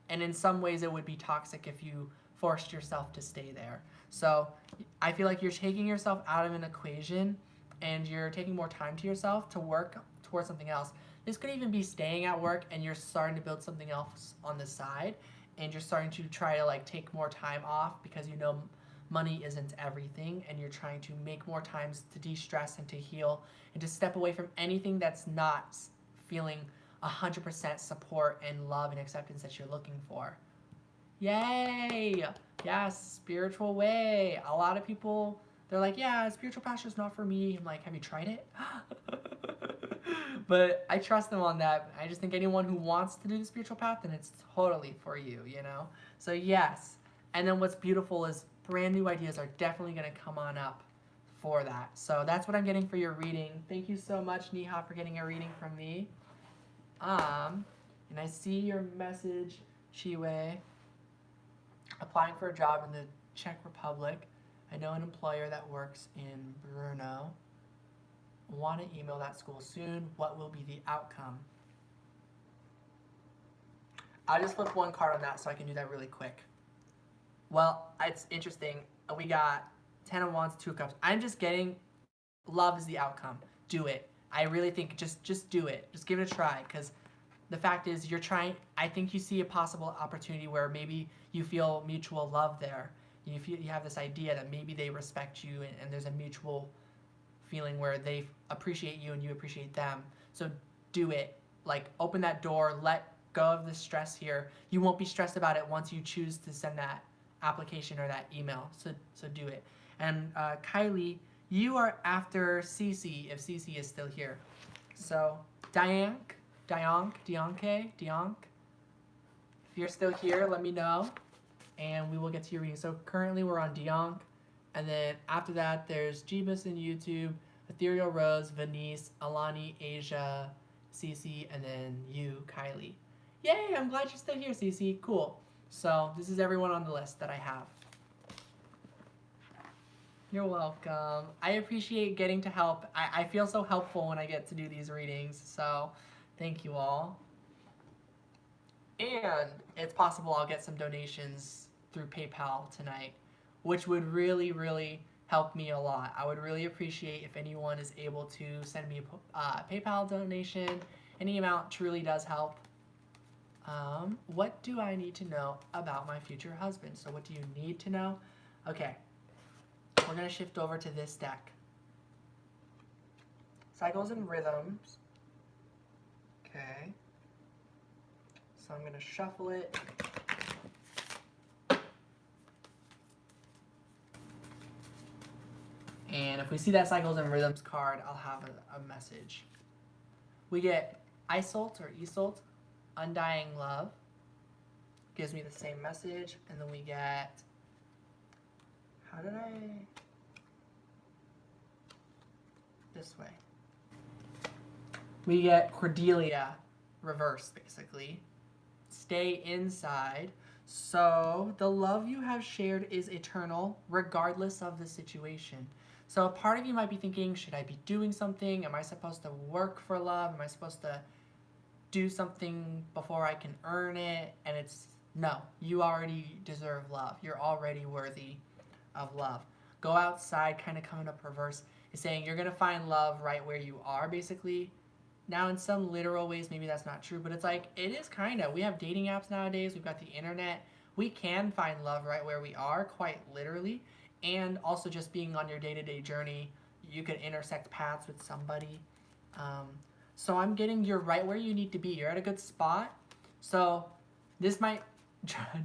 Speaker 1: And in some ways it would be toxic if you forced yourself to stay there. So I feel like you're taking yourself out of an equation and you're taking more time to yourself to work towards something else. This could even be staying at work and you're starting to build something else on the side. And you're starting to try to like take more time off because you know money isn't everything, and you're trying to make more times to de-stress and to heal and to step away from anything that's not feeling 100% support and love and acceptance that you're looking for. Yay! Yes, spiritual way. A lot of people, they're like, yeah, spiritual path is not for me. I'm like, have you tried it? But I trust them on that. I just think anyone who wants to do the spiritual path, then it's totally for you, you know? So yes. And then what's beautiful is brand new ideas are definitely going to come on up for that. So that's what I'm getting for your reading. Thank you so much, Neha, for getting a reading from me. And I see your message, Chiwe. Applying for a job in the Czech Republic. I know an employer that works in Brno. Want to email that school soon. What will be the outcome? I'll just flip one card on that so I can do that really quick. Well, it's interesting. We got 10 of Wands, 2 of Cups. I'm just getting love is the outcome. Do it. I really think just do it. Just give it a try, because the fact is you're trying. I think you see a possible opportunity where maybe you feel mutual love there. You have this idea that maybe they respect you and there's a mutual feeling where they appreciate you and you appreciate them. So do it. Like, open that door, let go of the stress here. You won't be stressed about it once you choose to send that application or that email. So do it. And Kylie, you are after Cece, if Cece is still here. So Dianke, if you're still here, let me know and we will get to your reading. So currently we're on Dianke. And then after that, there's Jeebus in YouTube, Ethereal Rose, Venice, Alani, Asia, Cece, and then you, Kylie. Yay, I'm glad you're still here, Cece. Cool. So this is everyone on the list that I have. You're welcome. I appreciate getting to help. I feel so helpful when I get to do these readings. So thank you all. And it's possible I'll get some donations through PayPal tonight, which would really, really help me a lot. I would really appreciate if anyone is able to send me a PayPal donation. Any amount truly does help. What do I need to know about my future husband? So what do you need to know? Okay, we're going to shift over to this deck. Cycles and Rhythms. Okay. So I'm going to shuffle it. And if we see that Cycles and Rhythms card, I'll have a message. We get Isolt or Isolt, Undying Love. Gives me the same message. And then we get, this way. We get Cordelia, reverse, basically. Stay inside. So the love you have shared is eternal, regardless of the situation. So a part of you might be thinking, should I be doing something? Am I supposed to work for love? Am I supposed to do something before I can earn it. And it's no, you already deserve love. You're already worthy of love. Go outside, kind of coming up reverse, is saying you're going to find love right where you are, basically. Now, in some literal ways, maybe that's not true, but it's like, it is kind of. We have dating apps nowadays, we've got the internet. We can find love right where we are, quite literally. And also, just being on your day to day journey, you could intersect paths with somebody. Um, so, I'm getting you're right where you need to be. You're at a good spot. So, this might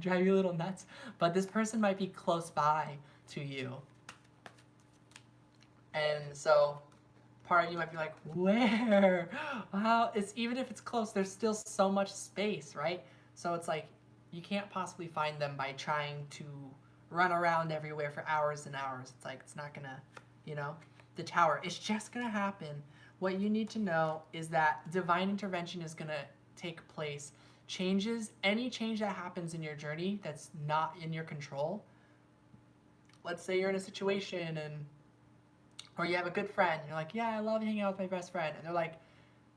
Speaker 1: drive you a little nuts, but this person might be close by to you. And so part of you might be like, where? Wow, it's even if it's close, there's still so much space, right? So it's like you can't possibly find them by trying to run around everywhere for hours and hours. It's like it's not gonna, you know, the tower. It's just gonna happen. What you need to know is that divine intervention is gonna take place. Any change that happens in your journey that's not in your control. Let's say you're in a situation and or you have a good friend, and you're like, yeah, I love hanging out with my best friend. And they're like,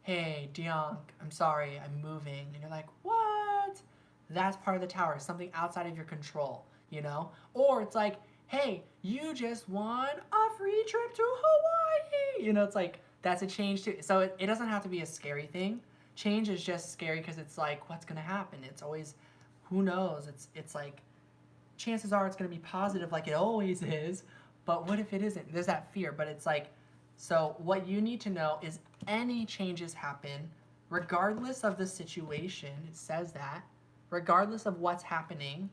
Speaker 1: hey, Dion, I'm sorry, I'm moving. And you're like, what? That's part of the tower, something outside of your control, you know? Or it's like, hey, you just won a free trip to Hawaii. You know, it's like, that's a change too. So it doesn't have to be a scary thing. Change is just scary because it's like, what's going to happen? It's always, who knows? It's like, chances are it's going to be positive like it always is. But what if it isn't? There's that fear, but it's like, so what you need to know is any changes happen, regardless of the situation, it says that, regardless of what's happening,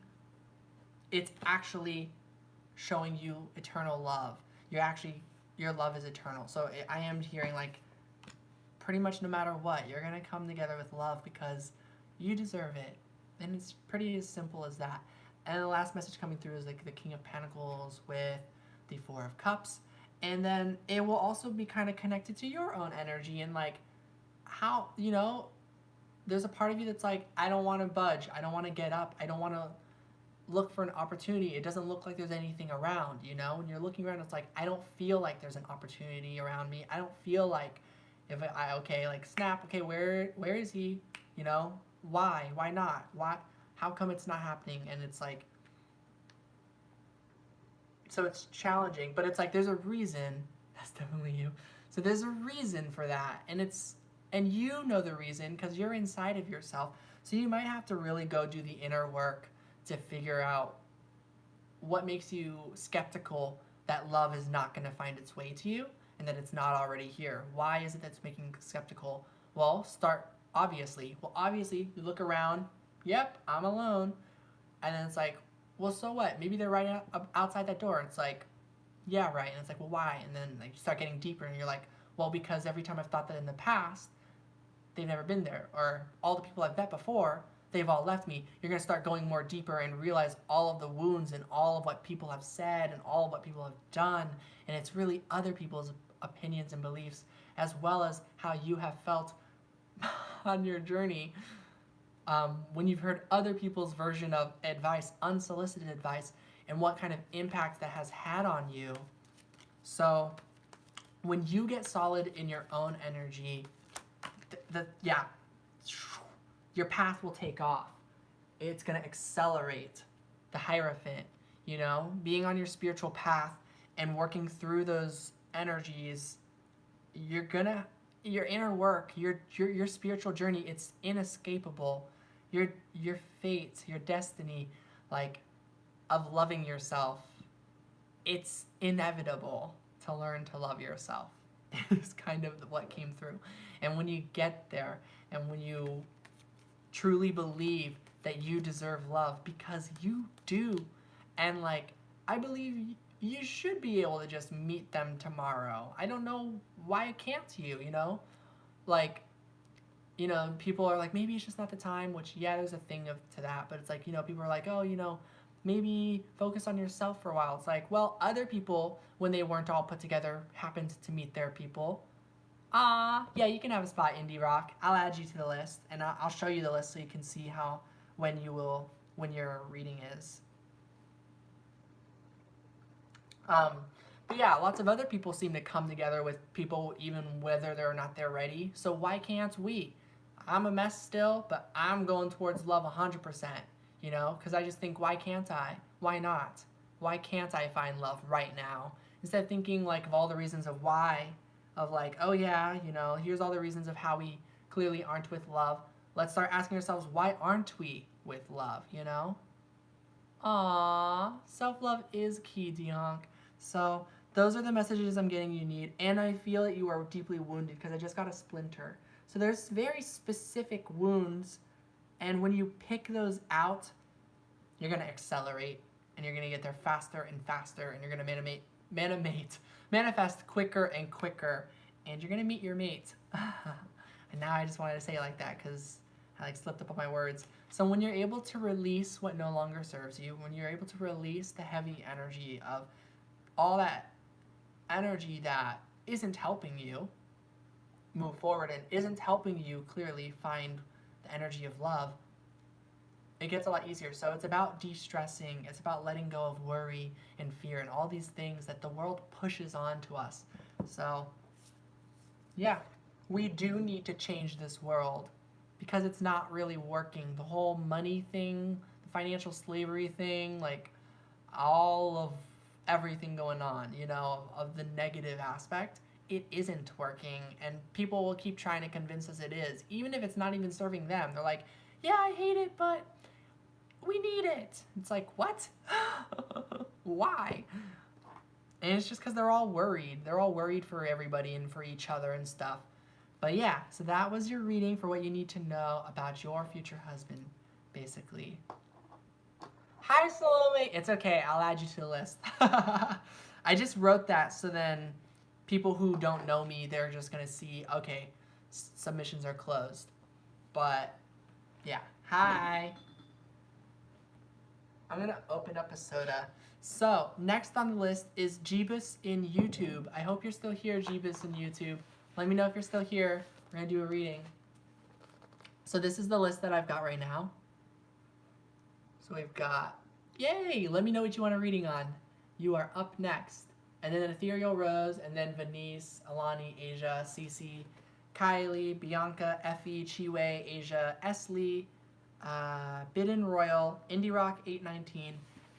Speaker 1: it's actually showing you eternal love. Your love is eternal. So I am hearing like, pretty much no matter what, you're going to come together with love because you deserve it. And it's pretty as simple as that. And the last message coming through is like the King of Pentacles with the Four of Cups. And then it will also be kind of connected to your own energy and like how, you know, there's a part of you that's like, I don't want to budge. I don't want to get up. I don't want to look for an opportunity. It doesn't look like there's anything around, you know? When you're looking around, it's like, I don't feel like there's an opportunity around me. I don't feel like like snap, okay, where is he? You know, why? Why not? How come it's not happening? And it's like, so it's challenging, but it's like there's a reason. That's definitely you. So there's a reason for that, and you know the reason because you're inside of yourself. So you might have to really go do the inner work to figure out what makes you skeptical that love is not going to find its way to you and that it's not already here. Why is it that's making you skeptical? Well, obviously, you look around. Yep, I'm alone, and then it's like, well, so what? Maybe they're right outside that door. It's like, yeah, right. And it's like, well, why? And then like you start getting deeper, and you're like, well, because every time I've thought that in the past, they've never been there, or all the people I've met before, they've all left me. You're gonna start going more deeper and realize all of the wounds and all of what people have said and all of what people have done, and it's really other people's opinions and beliefs, as well as how you have felt on your journey. When you've heard other people's version of advice, unsolicited advice, and what kind of impact that has had on you. So when you get solid in your own energy, your path will take off. It's going to accelerate. The Hierophant, you know, being on your spiritual path and working through those energies, your inner work, your spiritual journey, it's inescapable. Your fate, your destiny, like, of loving yourself, it's inevitable to learn to love yourself. It's kind of what came through. And when you get there, and when you truly believe that you deserve love, because you do, and like, I believe you should be able to just meet them tomorrow. I don't know why can't you, you know? Like, you know, people are like, maybe it's just not the time, which, yeah, there's a thing to that, but it's like, you know, people are like, oh, you know, maybe focus on yourself for a while. It's like, well, other people, when they weren't all put together, happened to meet their people. Yeah, you can have a spot, Indie Rock. I'll add you to the list, and I'll show you the list so you can see when your reading is. But yeah, lots of other people seem to come together with people even whether they're not they're ready. So why can't we? I'm a mess still, but I'm going towards love 100%, you know, because I just think, why can't I? Why not? Why can't I find love right now? Instead of thinking like of all the reasons of why, of like, oh yeah, you know, here's all the reasons of how we clearly aren't with love. Let's start asking ourselves, why aren't we with love, you know? Aww, self-love is key, Dionk. So those are the messages I'm getting you need, and I feel that you are deeply wounded because I just got a splinter. So there's very specific wounds, and when you pick those out, you're gonna accelerate, and you're gonna get there faster and faster, and you're gonna manifest quicker and quicker, and you're gonna meet your mate. And now I just wanted to say it like that because I like slipped up on my words. So when you're able to release what no longer serves you, when you're able to release the heavy energy of all that energy that isn't helping you move forward and isn't helping you clearly find the energy of love, it gets a lot easier. So it's about de-stressing, it's about letting go of worry and fear and all these things that the world pushes on to us. So yeah, we do need to change this world because it's not really working. The whole money thing, the financial slavery thing, like all of everything going on, you know, of the negative aspect, it isn't working, and people will keep trying to convince us it is, even if it's not even serving them. They're like, yeah, I hate it, but we need it. It's like, what? Why? And it's just because they're all worried. They're all worried for everybody and for each other and stuff. But yeah, so that was your reading for what you need to know about your future husband, basically. Hi, Salome. It's okay. I'll add you to the list. I just wrote that so then people who don't know me, they're just going to see, okay, submissions are closed. But yeah, hi. I'm going to open up a soda. So next on the list is Jeebus in YouTube. I hope you're still here, Jeebus in YouTube. Let me know if you're still here. We're going to do a reading. So this is the list that I've got right now. So we've got, yay, let me know what you want a reading on. You are up next. And then Ethereal Rose, and then Venice, Alani, Asia, Cece, Kylie, Bianca, Effie, Chiwei, Asia, Esli, Bidden Royal, Indie Rock 819,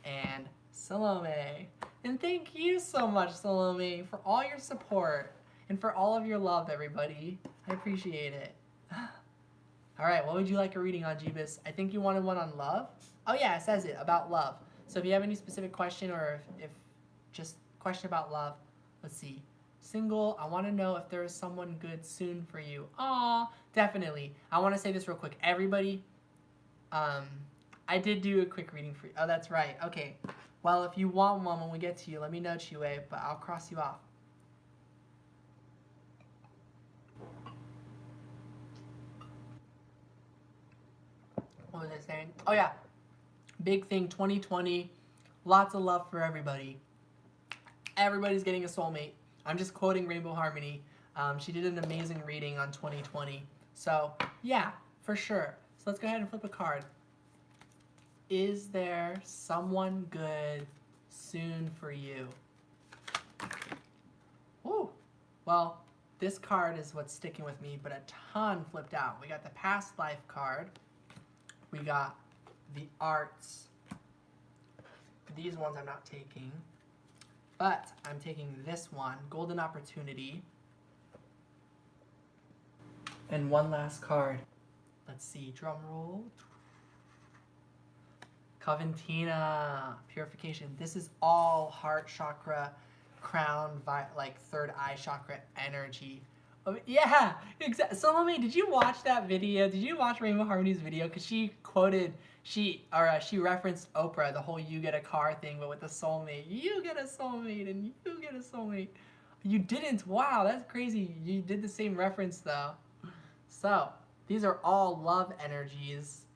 Speaker 1: and Salome. And thank you so much, Salome, for all your support and for all of your love, everybody. I appreciate it. All right, what would you like a reading on, Jeebus? I think you wanted one on love. Oh yeah, it says it, about love. So if you have any specific question or if just question about love, let's see. Single, I want to know if there is someone good soon for you. Aw, definitely. I want to say this real quick. Everybody, I did do a quick reading for you. Oh, that's right. Okay. Well, if you want one when we get to you, let me know, Chiwei, but I'll cross you off. What was I saying? Oh yeah, big thing 2020, lots of love for everybody. Everybody's getting a soulmate. I'm just quoting Rainbow Harmony. She did an amazing reading on 2020. So yeah, for sure. So let's go ahead and flip a card. Is there someone good soon for you? Woo. Well, this card is what's sticking with me, but a ton flipped out. We got the past life card. We got the arts. These ones I'm not taking. But I'm taking this one, Golden Opportunity. And one last card. Let's see, drum roll. Coventina, Purification. This is all heart chakra, crown, like third eye chakra energy. Oh, yeah, exactly. Salome, did you watch that video? Did you watch Rainbow Harmony's video? Because she quoted, she referenced Oprah, the whole you get a car thing, but with the soulmate. You get a soulmate and you get a soulmate. You didn't? Wow, that's crazy. You did the same reference though. So, these are all love energies,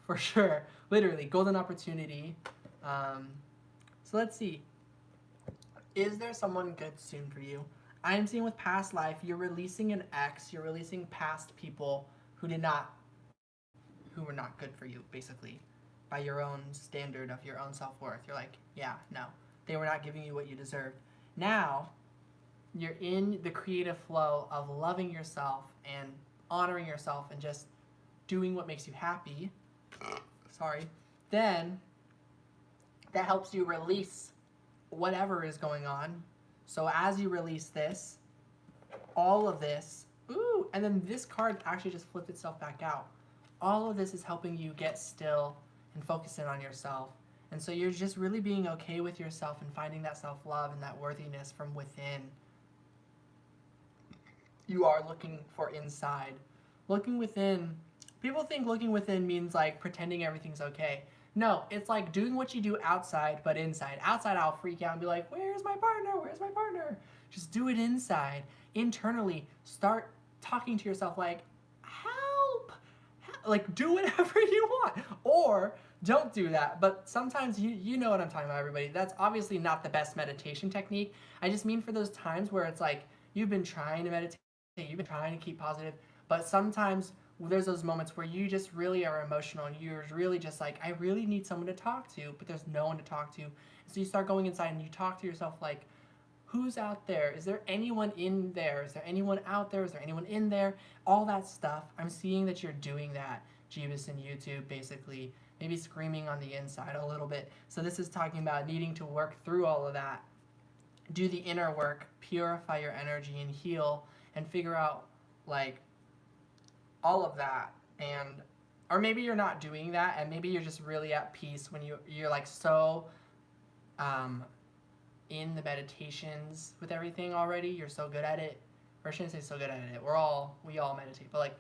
Speaker 1: for sure. Literally, Golden Opportunity. So let's see. Is there someone good soon for you? I am seeing with past life, you're releasing an ex, you're releasing past people who were not good for you, basically, by your own standard of your own self-worth. You're like, yeah, no, they were not giving you what you deserved. Now, you're in the creative flow of loving yourself and honoring yourself and just doing what makes you happy, then that helps you release whatever is going on. So as you release this, all of this, and then this card actually just flipped itself back out. All of this is helping you get still and focus in on yourself. And so you're just really being okay with yourself and finding that self-love and that worthiness from within. You are looking for inside. Looking within, people think looking within means like pretending everything's okay. No, it's like doing what you do outside, but inside. Outside, I'll freak out and be like, where's my partner? Where's my partner? Just do it inside. Internally, start talking to yourself like, help! Like, do whatever you want. Or don't do that. But sometimes, you know what I'm talking about, everybody. That's obviously not the best meditation technique. I just mean for those times where it's like, you've been trying to meditate, you've been trying to keep positive, but sometimes there's those moments where you just really are emotional and you're really just like, I really need someone to talk to, but there's no one to talk to. So you start going inside and you talk to yourself like, who's out there? Is there anyone in there? Is there anyone out there? Is there anyone in there? All that stuff. I'm seeing that you're doing that, Jeebus and YouTube, basically. Maybe screaming on the inside a little bit. So this is talking about needing to work through all of that. Do the inner work, purify your energy and heal and figure out like all of that. And or maybe you're not doing that and maybe you're just really at peace when you're like so in the meditations with everything already. You're so good at it. Or I shouldn't say so good at it. We all meditate, but like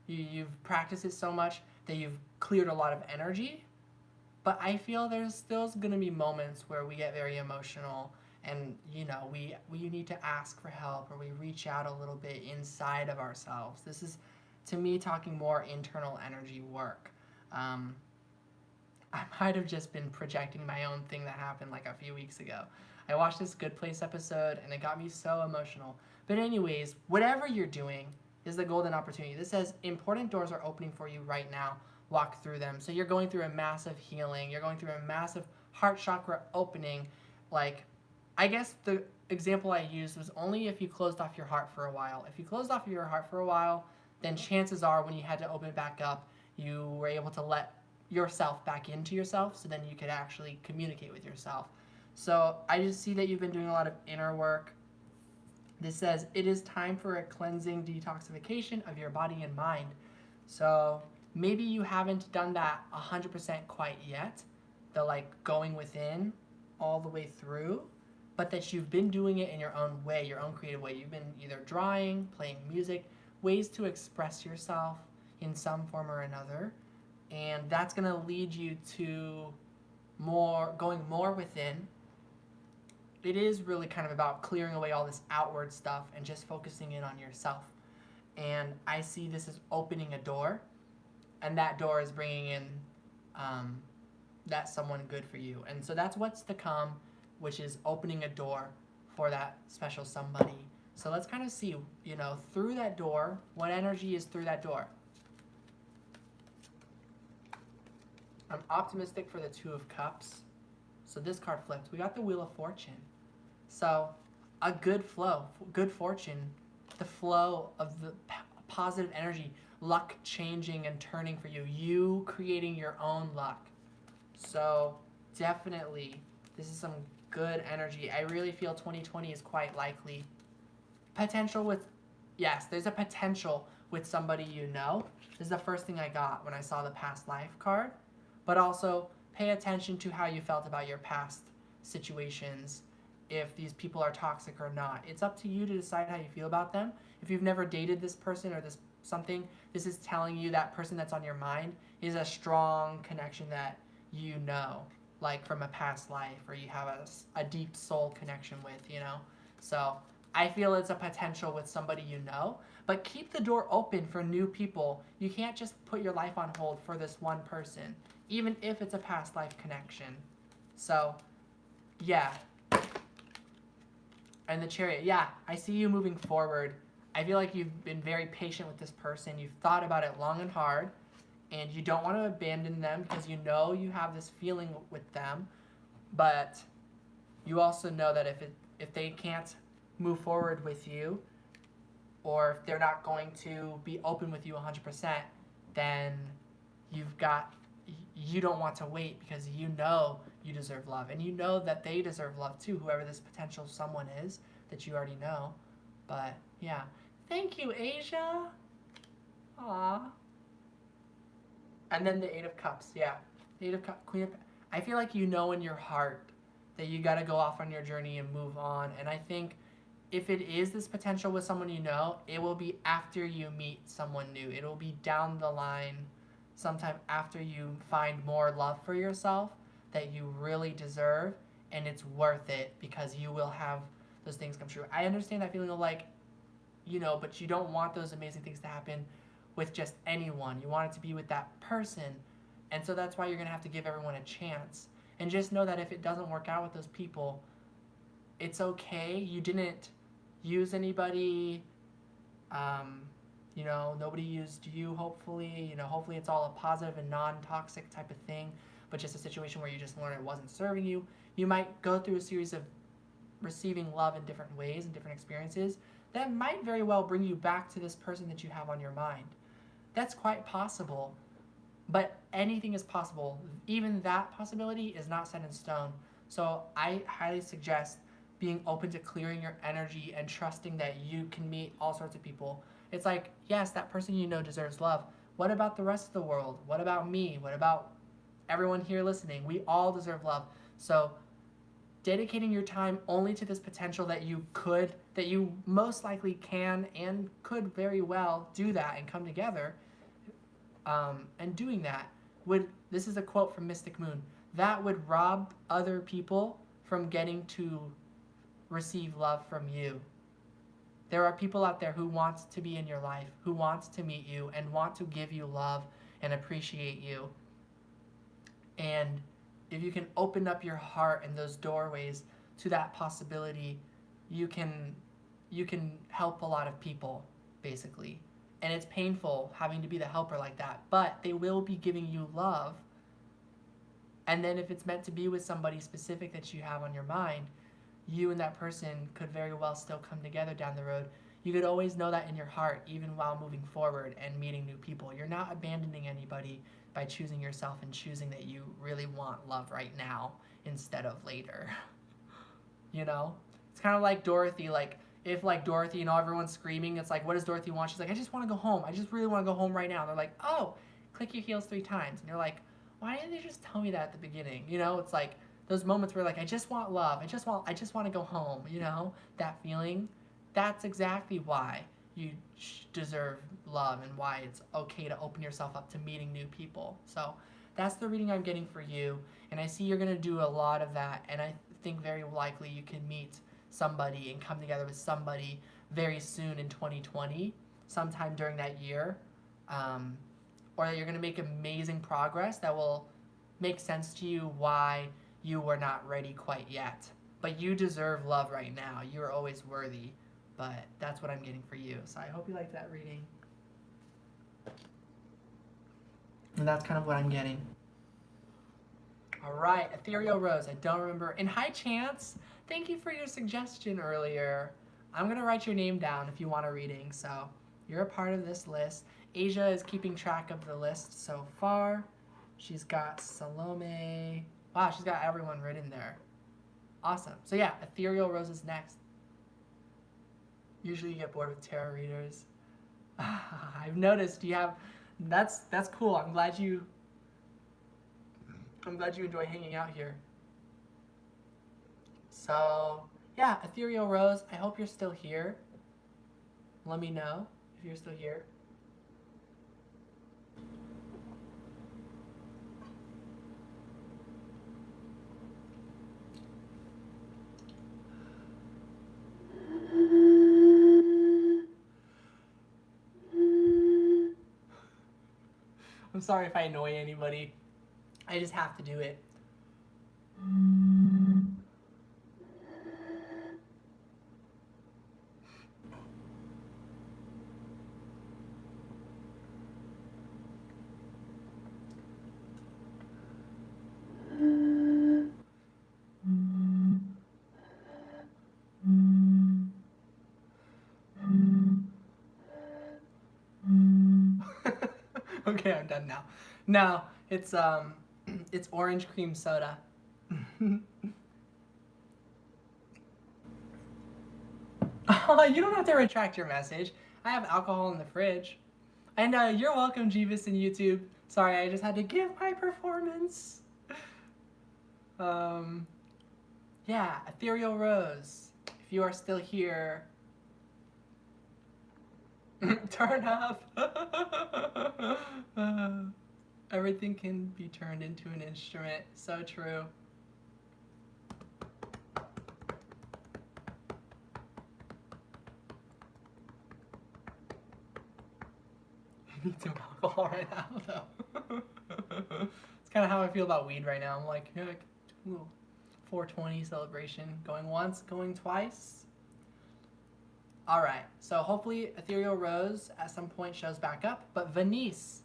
Speaker 1: you've practiced it so much that you've cleared a lot of energy. But I feel there's still going to be moments where we get very emotional and, you know, we need to ask for help or we reach out a little bit inside of ourselves. This is, to me, talking more internal energy work. I might have just been projecting my own thing that happened like a few weeks ago. I watched this Good Place episode and it got me so emotional. But anyways, whatever you're doing is the golden opportunity. This says important doors are opening for you right now. Walk through them. So you're going through a massive healing. You're going through a massive heart chakra opening. Like, I guess the example I used was only if you closed off your heart for a while. If you closed off your heart for a while, then chances are when you had to open it back up, you were able to let yourself back into yourself, so then you could actually communicate with yourself. So I just see that you've been doing a lot of inner work. This says, it is time for a cleansing detoxification of your body and mind. So maybe you haven't done that 100% quite yet, the like going within all the way through, but that you've been doing it in your own way, your own creative way. You've been either drawing, playing music, ways to express yourself in some form or another. And that's going to lead you to going more within. It is really kind of about clearing away all this outward stuff and just focusing in on yourself. And I see this as opening a door, and that door is bringing in that someone good for you. And so that's what's to come, which is opening a door for that special somebody. So let's kind of see, you know, through that door, what energy is through that door. I'm optimistic for the Two of Cups. So this card flipped. We got the Wheel of Fortune. So a good flow, good fortune, the flow of the positive energy, luck changing and turning for you, you creating your own luck. So definitely, this is some good energy. I really feel 2020 is quite likely. Potential with, yes, there's a potential with somebody you know. This is the first thing I got when I saw the past life card. But also, pay attention to how you felt about your past situations, if these people are toxic or not. It's up to you to decide how you feel about them. If you've never dated this person or this something, this is telling you that person that's on your mind is a strong connection that you know, like from a past life, or you have a deep soul connection with, you know? So I feel it's a potential with somebody you know, but keep the door open for new people. You can't just put your life on hold for this one person, even if it's a past life connection. So, yeah. And the Chariot, yeah, I see you moving forward. I feel like you've been very patient with this person. You've thought about it long and hard, and you don't want to abandon them because you know you have this feeling with them, but you also know that if they can't move forward with you, or if they're not going to be open with you 100%, then you've got, you don't want to wait because you know you deserve love, and you know that they deserve love too, whoever this potential someone is that you already know. But yeah, thank you, Asia. Aww. And then the Eight of Cups, yeah. The Eight of Cups, Queen of, I feel like you know in your heart that you got to go off on your journey and move on. And I think if it is this potential with someone you know, it will be after you meet someone new. It'll be down the line, sometime after you find more love for yourself that you really deserve, and it's worth it because you will have those things come true. I understand that feeling of like, you know, but you don't want those amazing things to happen with just anyone. You want it to be with that person. And so that's why you're going to have to give everyone a chance. And just know that if it doesn't work out with those people, it's okay. You didn't use anybody. You know, nobody used you, hopefully. You know, hopefully it's all a positive and non-toxic type of thing, but just a situation where you just learned it wasn't serving you. You might go through a series of receiving love in different ways and different experiences that might very well bring you back to this person that you have on your mind. That's quite possible, but anything is possible. Even that possibility is not set in stone. So I highly suggest being open to clearing your energy and trusting that you can meet all sorts of people. It's like, yes, that person you know deserves love. What about the rest of the world? What about me? What about everyone here listening? We all deserve love. So dedicating your time only to this potential that you most likely can and could very well do that and come together, and doing that this is a quote from Mystic Moon, that would rob other people from getting to receive love from you. There are people out there who want to be in your life, who want to meet you and want to give you love and appreciate you. And if you can open up your heart and those doorways to that possibility, you can help a lot of people, basically. And it's painful having to be the helper like that, but they will be giving you love. And then if it's meant to be with somebody specific that you have on your mind, you and that person could very well still come together down the road. You could always know that in your heart, even while moving forward and meeting new people. You're not abandoning anybody by choosing yourself and choosing that you really want love right now instead of later. You know? It's kind of like Dorothy, like, if like Dorothy, you know, everyone's screaming, it's like, what does Dorothy want? She's like, I just want to go home. I just really want to go home right now. They're like, oh, click your heels 3 times. And you're like, why didn't they just tell me that at the beginning? You know, it's like those moments where like, I just want love. I just want to go home, you know, that feeling. That's exactly why you deserve love and why it's okay to open yourself up to meeting new people. So that's the reading I'm getting for you. And I see you're going to do a lot of that. And I think very likely you can meet somebody and come together with somebody very soon in 2020, sometime during that year. Or that you're going to make amazing progress that will make sense to you why you were not ready quite yet. But you deserve love right now. You're always worthy. But that's what I'm getting for you. So I hope you liked that reading. And that's kind of what I'm getting. All right, Ethereal Rose, I don't remember. And hi, Chance. Thank you for your suggestion earlier. I'm going to write your name down if you want a reading. So you're a part of this list. Asia is keeping track of the list so far. She's got Salome. Wow, she's got everyone written there. Awesome. So yeah, Ethereal Rose is next. Usually you get bored with tarot readers. I've noticed you have, that's cool. I'm glad you enjoy hanging out here. So yeah, Ethereal Rose, I hope you're still here. Let me know if you're still here. I'm sorry if I annoy anybody. I just have to do it. Okay, I'm done now. No, it's orange cream soda. Oh, you don't have to retract your message. I have alcohol in the fridge. And you're welcome, Jeeves and YouTube. Sorry, I just had to give my performance. Um, yeah, Ethereal Rose. If you are still here, turn up. Everything can be turned into an instrument. So true. I need some alcohol right now, though. It's kind of how I feel about weed right now. I'm like, yeah, 420 celebration. Going once, going twice. All right, so hopefully Ethereal Rose at some point shows back up. But Venice,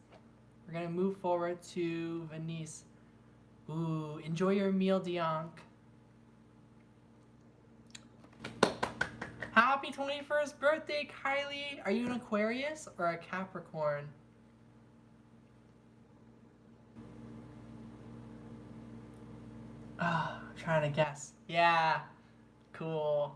Speaker 1: we're going to move forward to Venice. Ooh, enjoy your meal, Dionk. Happy 21st birthday, Kylie. Are you an Aquarius or a Capricorn? Ah, I'm trying to guess. Yeah, cool.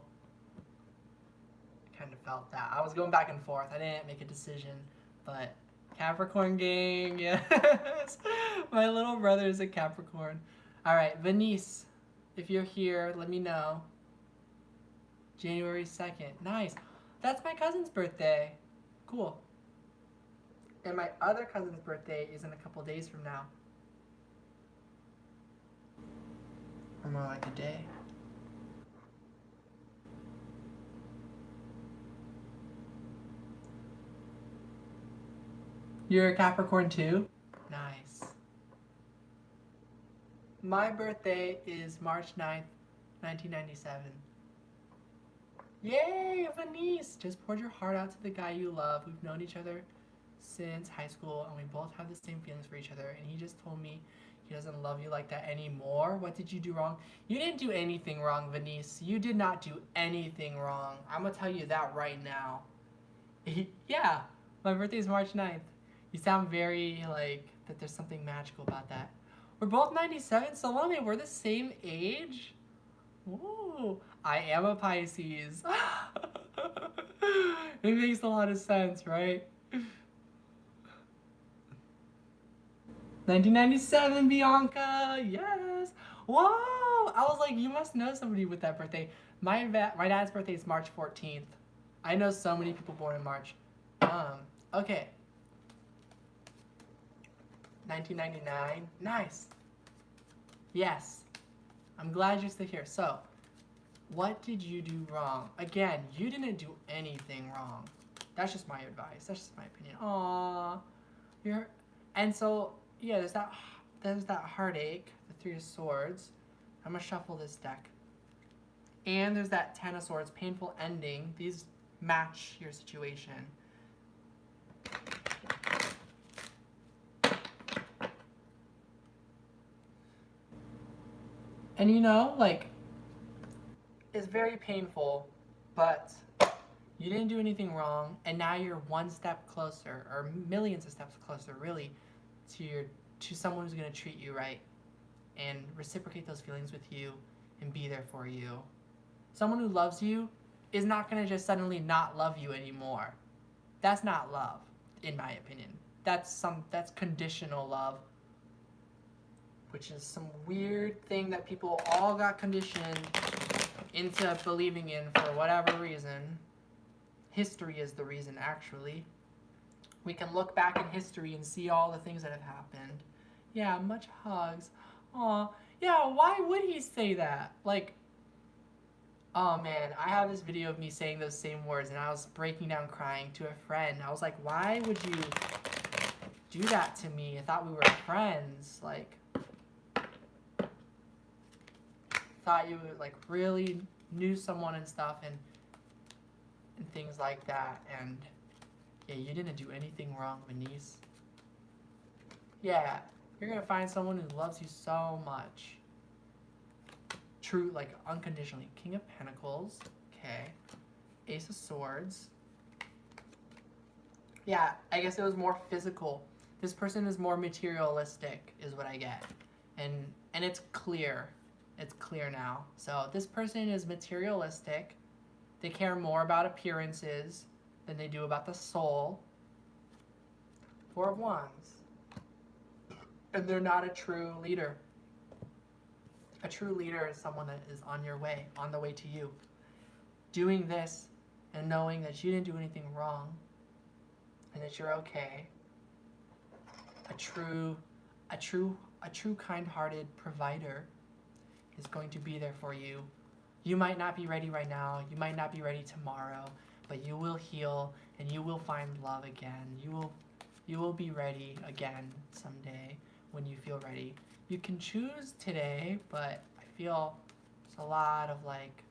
Speaker 1: Kind of felt that. I was going back and forth. I didn't make a decision, but Capricorn gang, yes. My little brother is a Capricorn. All right, Venice, if you're here, let me know. January 2nd. Nice. That's my cousin's birthday. Cool. And my other cousin's birthday is in a couple days from now. Or more like a day. You're a Capricorn too? Nice. My birthday is March 9th, 1997. Yay, Venice! Just poured your heart out to the guy you love. We've known each other since high school, and we both have the same feelings for each other. And he just told me he doesn't love you like that anymore. What did you do wrong? You didn't do anything wrong, Venice. You did not do anything wrong. I'm gonna tell you that right now. Yeah, my birthday is March 9th. You sound very like that there's something magical about that. We're both 97, Salome, we're the same age? Ooh, I am a Pisces. It makes a lot of sense, right? 1997, Bianca, yes. Whoa, I was like, you must know somebody with that birthday. My dad's birthday is March 14th. I know so many people born in March. Okay. 1999, nice. Yes, I'm glad you're still here. So, what did you do wrong? Again, you didn't do anything wrong. That's just my advice. That's just my opinion. Aww, and so yeah, there's that heartache, the Three of Swords. I'm gonna shuffle this deck. And there's that Ten of Swords, painful ending. These match your situation. And you know, like, it's very painful, but you didn't do anything wrong, and now you're one step closer, or millions of steps closer, really, to someone who's gonna treat you right, and reciprocate those feelings with you, and be there for you. Someone who loves you is not gonna just suddenly not love you anymore. That's not love, in my opinion. That's conditional love, which is some weird thing that people all got conditioned into believing in for whatever reason. History is the reason, actually. We can look back in history and see all the things that have happened. Yeah, much hugs. Aw, yeah, why would he say that? Like, oh man, I have this video of me saying those same words and I was breaking down crying to a friend. I was like, why would you do that to me? I thought we were friends. Like, thought you like really knew someone and stuff and things like that. And yeah, you didn't do anything wrong, Venice. Yeah, you're gonna find someone who loves you so much. True, like unconditionally. King of Pentacles. Okay. Ace of Swords. Yeah, I guess it was more physical This person is more materialistic, is what I get. And it's clear. It's clear now. So this person is materialistic. They care more about appearances than they do about the soul. Four of Wands. And they're not a true leader. A true leader is someone that is on your way, on the way to you. Doing this and knowing that you didn't do anything wrong and that you're okay. A true kind-hearted provider is going to be there for you. You might not be ready right now. You might not be ready tomorrow, but you will heal and you will find love again. You will be ready again someday when you feel ready. You can choose today, but I feel it's a lot of like,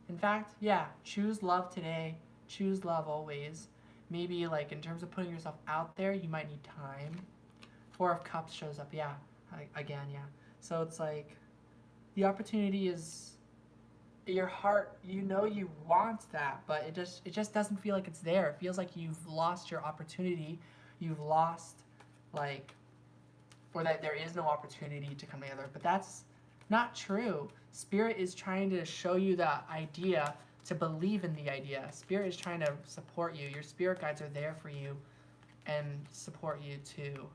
Speaker 1: in fact, yeah, choose love today. Choose love always. Maybe like in terms of putting yourself out there, you might need time. Four of Cups shows up, yeah, again, yeah. So it's like, the opportunity is, your heart, you know you want that, but it just doesn't feel like it's there. It feels like you've lost your opportunity. You've lost, like, or that there is no opportunity to come together. But that's not true. Spirit is trying to show you the idea, to believe in the idea. Spirit is trying to support you. Your spirit guides are there for you and support you too.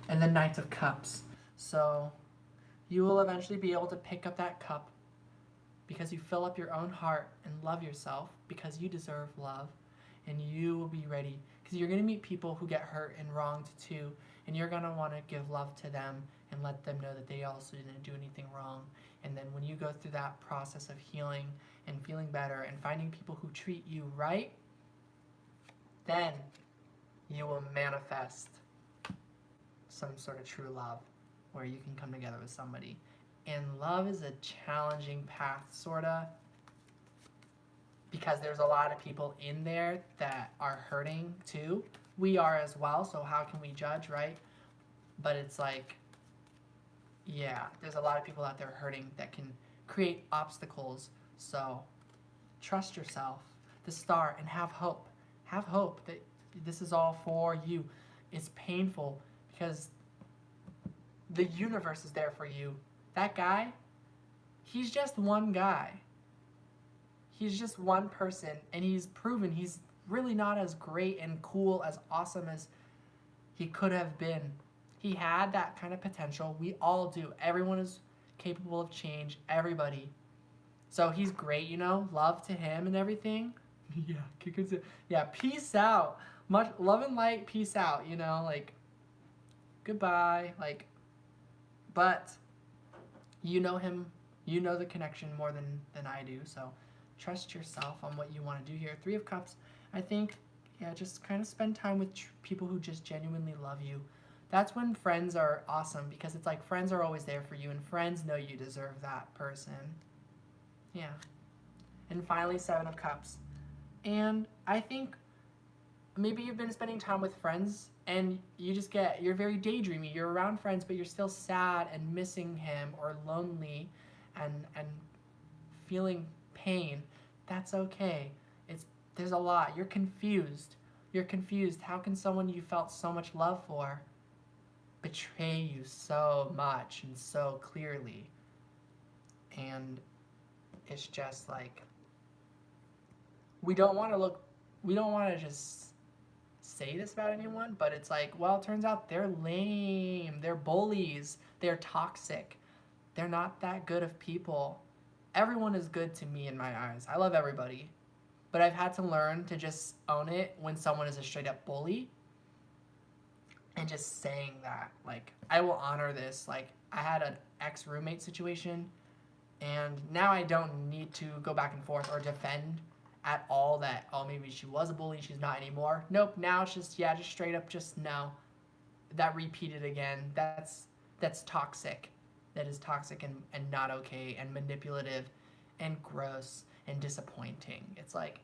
Speaker 1: And the Knight of Cups. So you will eventually be able to pick up that cup because you fill up your own heart and love yourself because you deserve love, and you will be ready because you're going to meet people who get hurt and wronged too, and you're going to want to give love to them and let them know that they also didn't do anything wrong. And then when you go through that process of healing and feeling better and finding people who treat you right, then you will manifest some sort of true love where you can come together with somebody. And love is a challenging path, sorta, because there's a lot of people in there that are hurting too. We are as well, so how can we judge, right? But it's like, yeah, there's a lot of people out there hurting that can create obstacles. So trust yourself, the star, and have hope. Have hope that this is all for you. It's painful because the universe is there for you. That guy, he's just one guy. He's just one person, and he's proven he's really not as great and cool, as awesome as he could have been. He had that kind of potential. We all do. Everyone is capable of change. Everybody. So he's great, you know? Love to him and everything. Yeah, peace out. Much love and light, peace out, you know? Like, goodbye. Like, but you know him. You know the connection more than I do. So trust yourself on what you want to do here. Three of Cups. I think, yeah, just kind of spend time with people who just genuinely love you. That's when friends are awesome, because it's like friends are always there for you, and friends know you deserve that person. Yeah. And finally, Seven of Cups. And I think maybe you've been spending time with friends and you're very daydreamy. You're around friends, but you're still sad and missing him, or lonely and feeling pain. That's okay. There's a lot. You're confused. You're confused. How can someone you felt so much love for betray you so much and so clearly? And it's just like, we don't want to just say this about anyone, but it's like, well, it turns out they're lame, they're bullies, they're toxic, they're not that good of people. Everyone is good to me in my eyes. I love everybody, but I've had to learn to just own it when someone is a straight up bully, and just saying that, like, I will honor this. Like, I had an ex-roommate situation, and now I don't need to go back and forth or defend at all that, oh, maybe she was a bully, she's not anymore. Nope, now it's just, yeah, just straight up, just no. That repeated again, that's toxic. That is toxic and not okay and manipulative and gross and disappointing. It's like,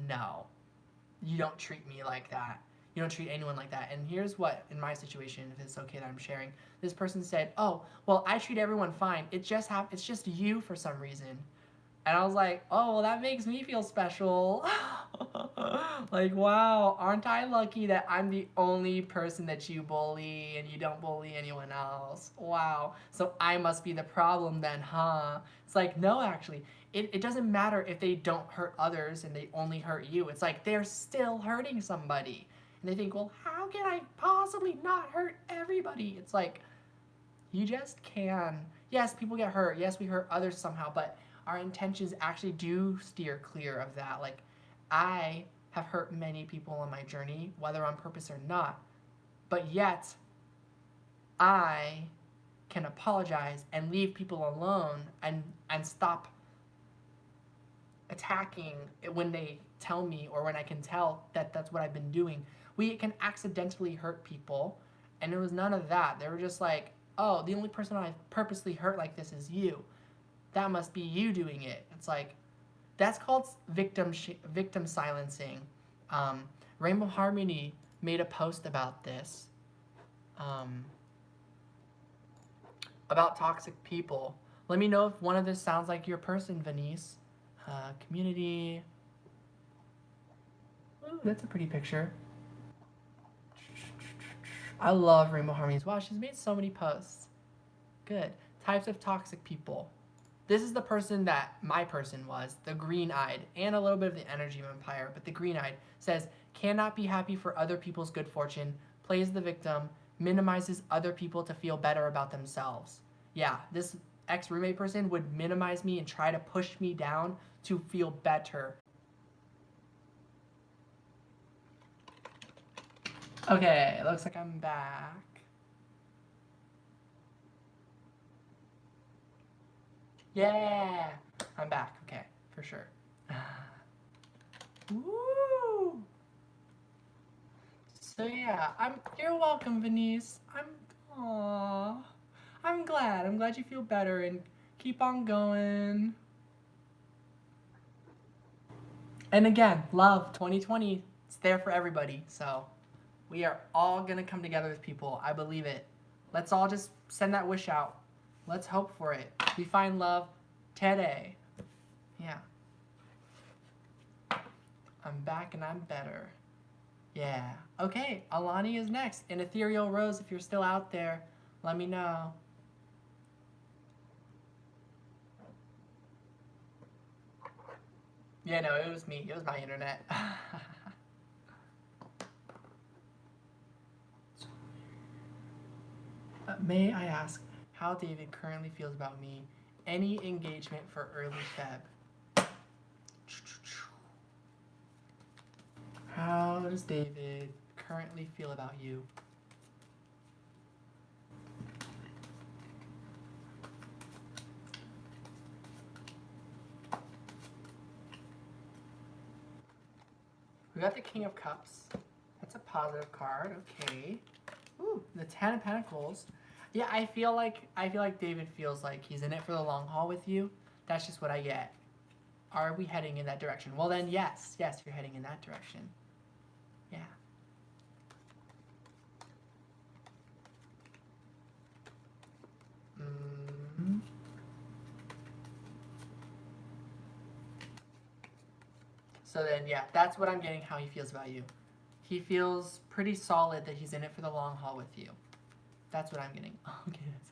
Speaker 1: no, you don't treat me like that. You don't treat anyone like that. And here's what, in my situation, if it's okay that I'm sharing, this person said, oh, well, I treat everyone fine. It's just you for some reason. And I was like, oh, well, that makes me feel special. Like, wow, aren't I lucky that I'm the only person that you bully and you don't bully anyone else? Wow. So I must be the problem then, huh? It's like, no, actually. It doesn't matter if they don't hurt others and they only hurt you. It's like they're still hurting somebody. And they think, well, how can I possibly not hurt everybody? It's like, you just can. Yes, people get hurt. Yes, we hurt others somehow, but our intentions actually do steer clear of that. Like, I have hurt many people on my journey, whether on purpose or not, but yet I can apologize and leave people alone and stop attacking when they tell me or when I can tell that that's what I've been doing. We can accidentally hurt people, and it was none of that. They were just like, oh, the only person I've purposely hurt like this is you. That must be you doing it. It's like, that's called victim silencing. Um, Rainbow Harmony made a post about this, um, about toxic people. Let me know if one of this sounds like your person, Venice. Community. Ooh, that's a pretty picture. I love Rainbow Harmonies. Wow, she's made so many posts. Good. Types of toxic people. This is the person that my person was, the green-eyed, and a little bit of the energy vampire, but the green-eyed says, cannot be happy for other people's good fortune, plays the victim, minimizes other people to feel better about themselves. Yeah, this ex-roommate person would minimize me and try to push me down to feel better. Okay, it looks like I'm back. Yeah, I'm back. Okay, for sure. Woo! So yeah, you're welcome, Venice. Aw, I'm glad. I'm glad you feel better and keep on going. And again, love 2020. It's there for everybody. So we are all gonna come together with people. I believe it. Let's all just send that wish out. Let's hope for it. We find love today. Yeah. I'm back and I'm better. Yeah. Okay, Alani is next. And Ethereal Rose, if you're still out there, let me know. Yeah, no, it was me. It was my internet. May I ask how David currently feels about me? Any engagement for early Feb? How does David currently feel about you? We got the King of Cups. That's a positive card. Okay. Ooh, the Ten of Pentacles. Yeah, I feel like David feels like he's in it for the long haul with you. That's just what I get. Are we heading in that direction? Well then, yes, you're heading in that direction. Yeah. Mm-hmm. So then, yeah, that's what I'm getting. How he feels about you. He feels pretty solid that he's in it for the long haul with you. That's what I'm getting. Okay, that's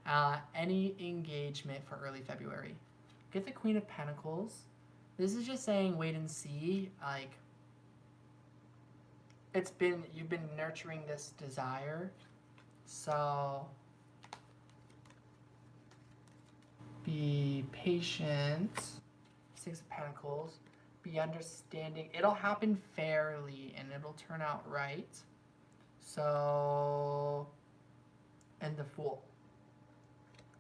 Speaker 1: all. Any engagement for early February? Get the Queen of Pentacles. This is just saying wait and see. Like, you've been nurturing this desire. So be patient. Six of Pentacles. Be understanding. It'll happen fairly and it'll turn out right. So, and the Fool.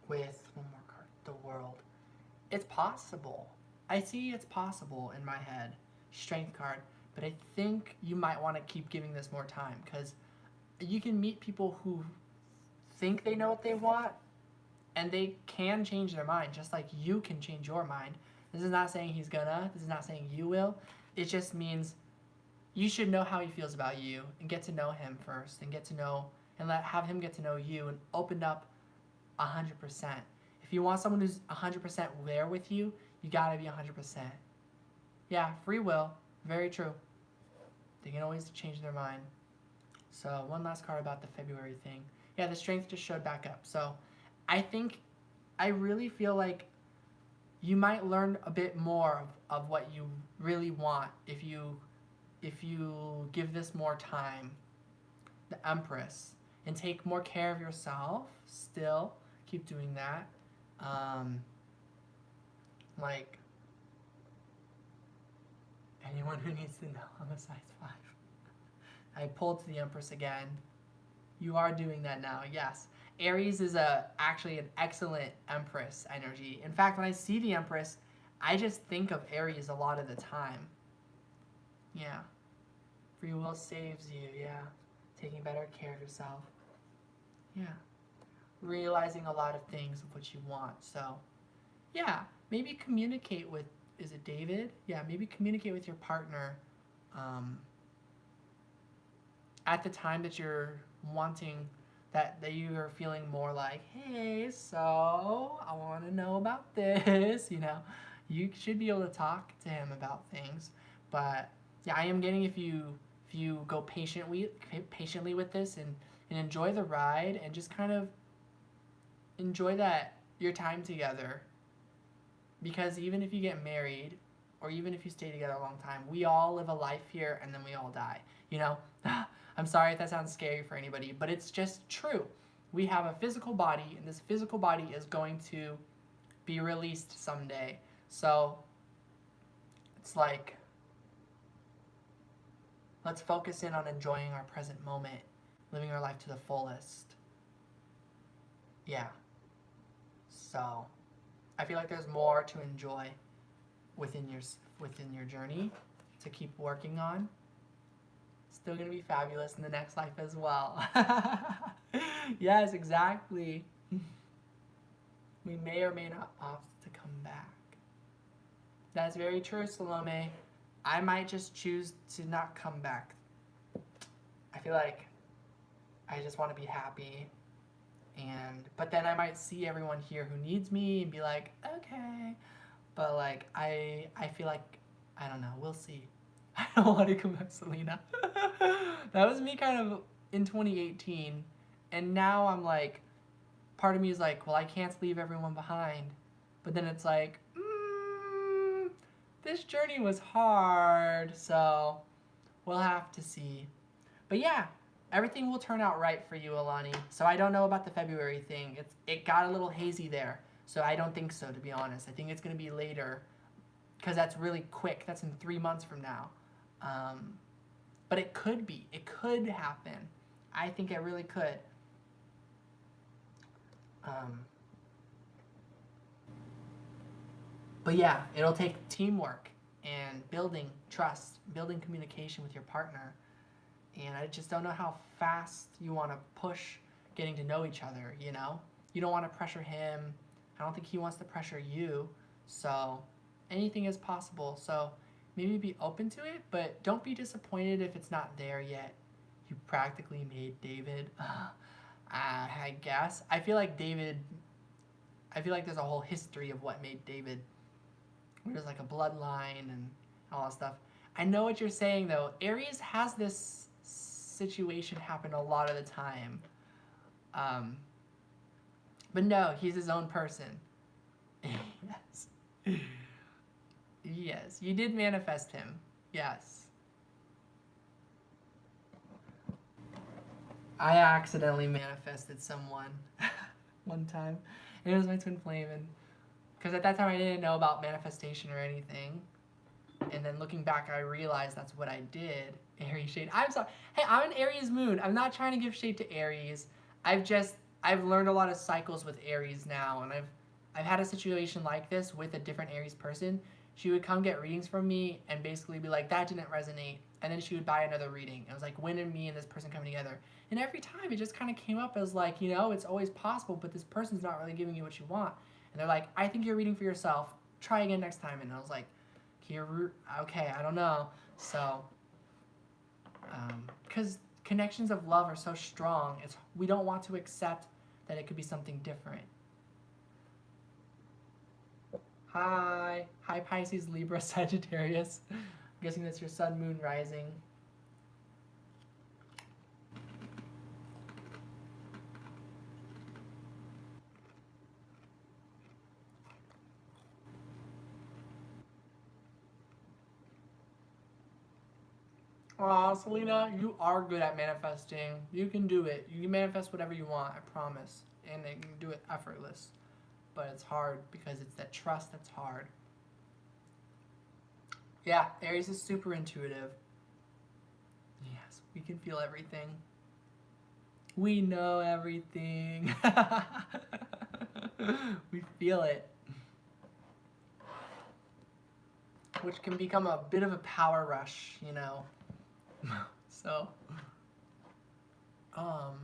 Speaker 1: With one more card, the World. It's possible. I see it's possible in my head. Strength card. But I think you might want to keep giving this more time because you can meet people who think they know what they want and they can change their mind just like you can change your mind. This is not saying he's gonna. This is not saying you will. It just means you should know how he feels about you and get to know him first and get to know and have him get to know you and open up 100%. If you want someone who's 100% there with you, You gotta be 100%. Yeah, free will. Very true. They can always change their mind. So one last card about the February thing. Yeah, the strength just showed back up. So I really feel like you might learn a bit more of what you really want if you give this more time. The Empress. And take more care of yourself still. Keep doing that. Like, anyone who needs to know, I'm a size 5. I pulled to the Empress again. You are doing that now, yes. Aries is actually an excellent Empress energy. In fact, when I see the Empress, I just think of Aries a lot of the time. Yeah. Free will saves you, yeah. Taking better care of yourself. Yeah. Realizing a lot of things of what you want. So, yeah, maybe communicate with, is it David? Yeah, maybe communicate with your partner at the time that you're wanting, that you are feeling more like, hey, so I want to know about this, you know. You should be able to talk to him about things. But yeah, I am getting if you go patiently with this and enjoy the ride and just kind of enjoy that your time together. Because even if you get married or even if you stay together a long time, we all live a life here and then we all die, you know. I'm sorry if that sounds scary for anybody, but it's just true. We have a physical body, and this physical body is going to be released someday. So it's like, let's focus in on enjoying our present moment, living our life to the fullest. Yeah. So I feel like there's more to enjoy within your journey to keep working on. Still gonna be fabulous in the next life as well. Yes, exactly. We may or may not opt to come back. That's very true, Salome. I might just choose to not come back. I feel like I just want to be happy. But then I might see everyone here who needs me and be like, okay. But like, I feel like, I don't know, we'll see. I don't want to come back, Selena. That was me kind of in 2018. And now I'm like, part of me is like, well, I can't leave everyone behind. But then it's like, this journey was hard. So we'll have to see. But yeah, everything will turn out right for you, Alani. So I don't know about the February thing. It got a little hazy there. So I don't think so, to be honest. I think it's going to be later. Because that's really quick. That's in 3 months from now. But it could be. It could happen. I think it really could. But yeah, it'll take teamwork and building trust, building communication with your partner. And I just don't know how fast you want to push getting to know each other, you know? You don't want to pressure him. I don't think he wants to pressure you. So anything is possible. So maybe be open to it, but don't be disappointed if it's not there yet. You practically made David. I guess. I feel like there's a whole history of what made David. There's like a bloodline and all that stuff. I know what you're saying though. Aries has this situation happen a lot of the time. But no, he's his own person. Yes. Yes, you did manifest him. Yes. I accidentally manifested someone one time. And it was my twin flame. And because at that time I didn't know about manifestation or anything. And then looking back, I realized that's what I did. Aries shade. I'm sorry. Hey, I'm an Aries moon. I'm not trying to give shade to Aries. I've learned a lot of cycles with Aries now, and I've had a situation like this with a different Aries person. She would come get readings from me and basically be like, that didn't resonate. And then she would buy another reading. It was like, when are me and this person coming together? And every time it just kind of came up as like, you know, it's always possible, but this person's not really giving you what you want. And they're like, I think you're reading for yourself. Try again next time. And I was like, okay, I don't know. So, because connections of love are so strong, we don't want to accept that it could be something different. Hi. Hi, Pisces, Libra, Sagittarius. I'm guessing that's your sun, moon, rising. Aw, Selena, you are good at manifesting. You can do it. You can manifest whatever you want, I promise. And you can do it effortless. But it's hard because it's that trust that's hard. Yeah, Aries is super intuitive. Yes, we can feel everything. We know everything. We feel it. Which can become a bit of a power rush, you know. So, I'm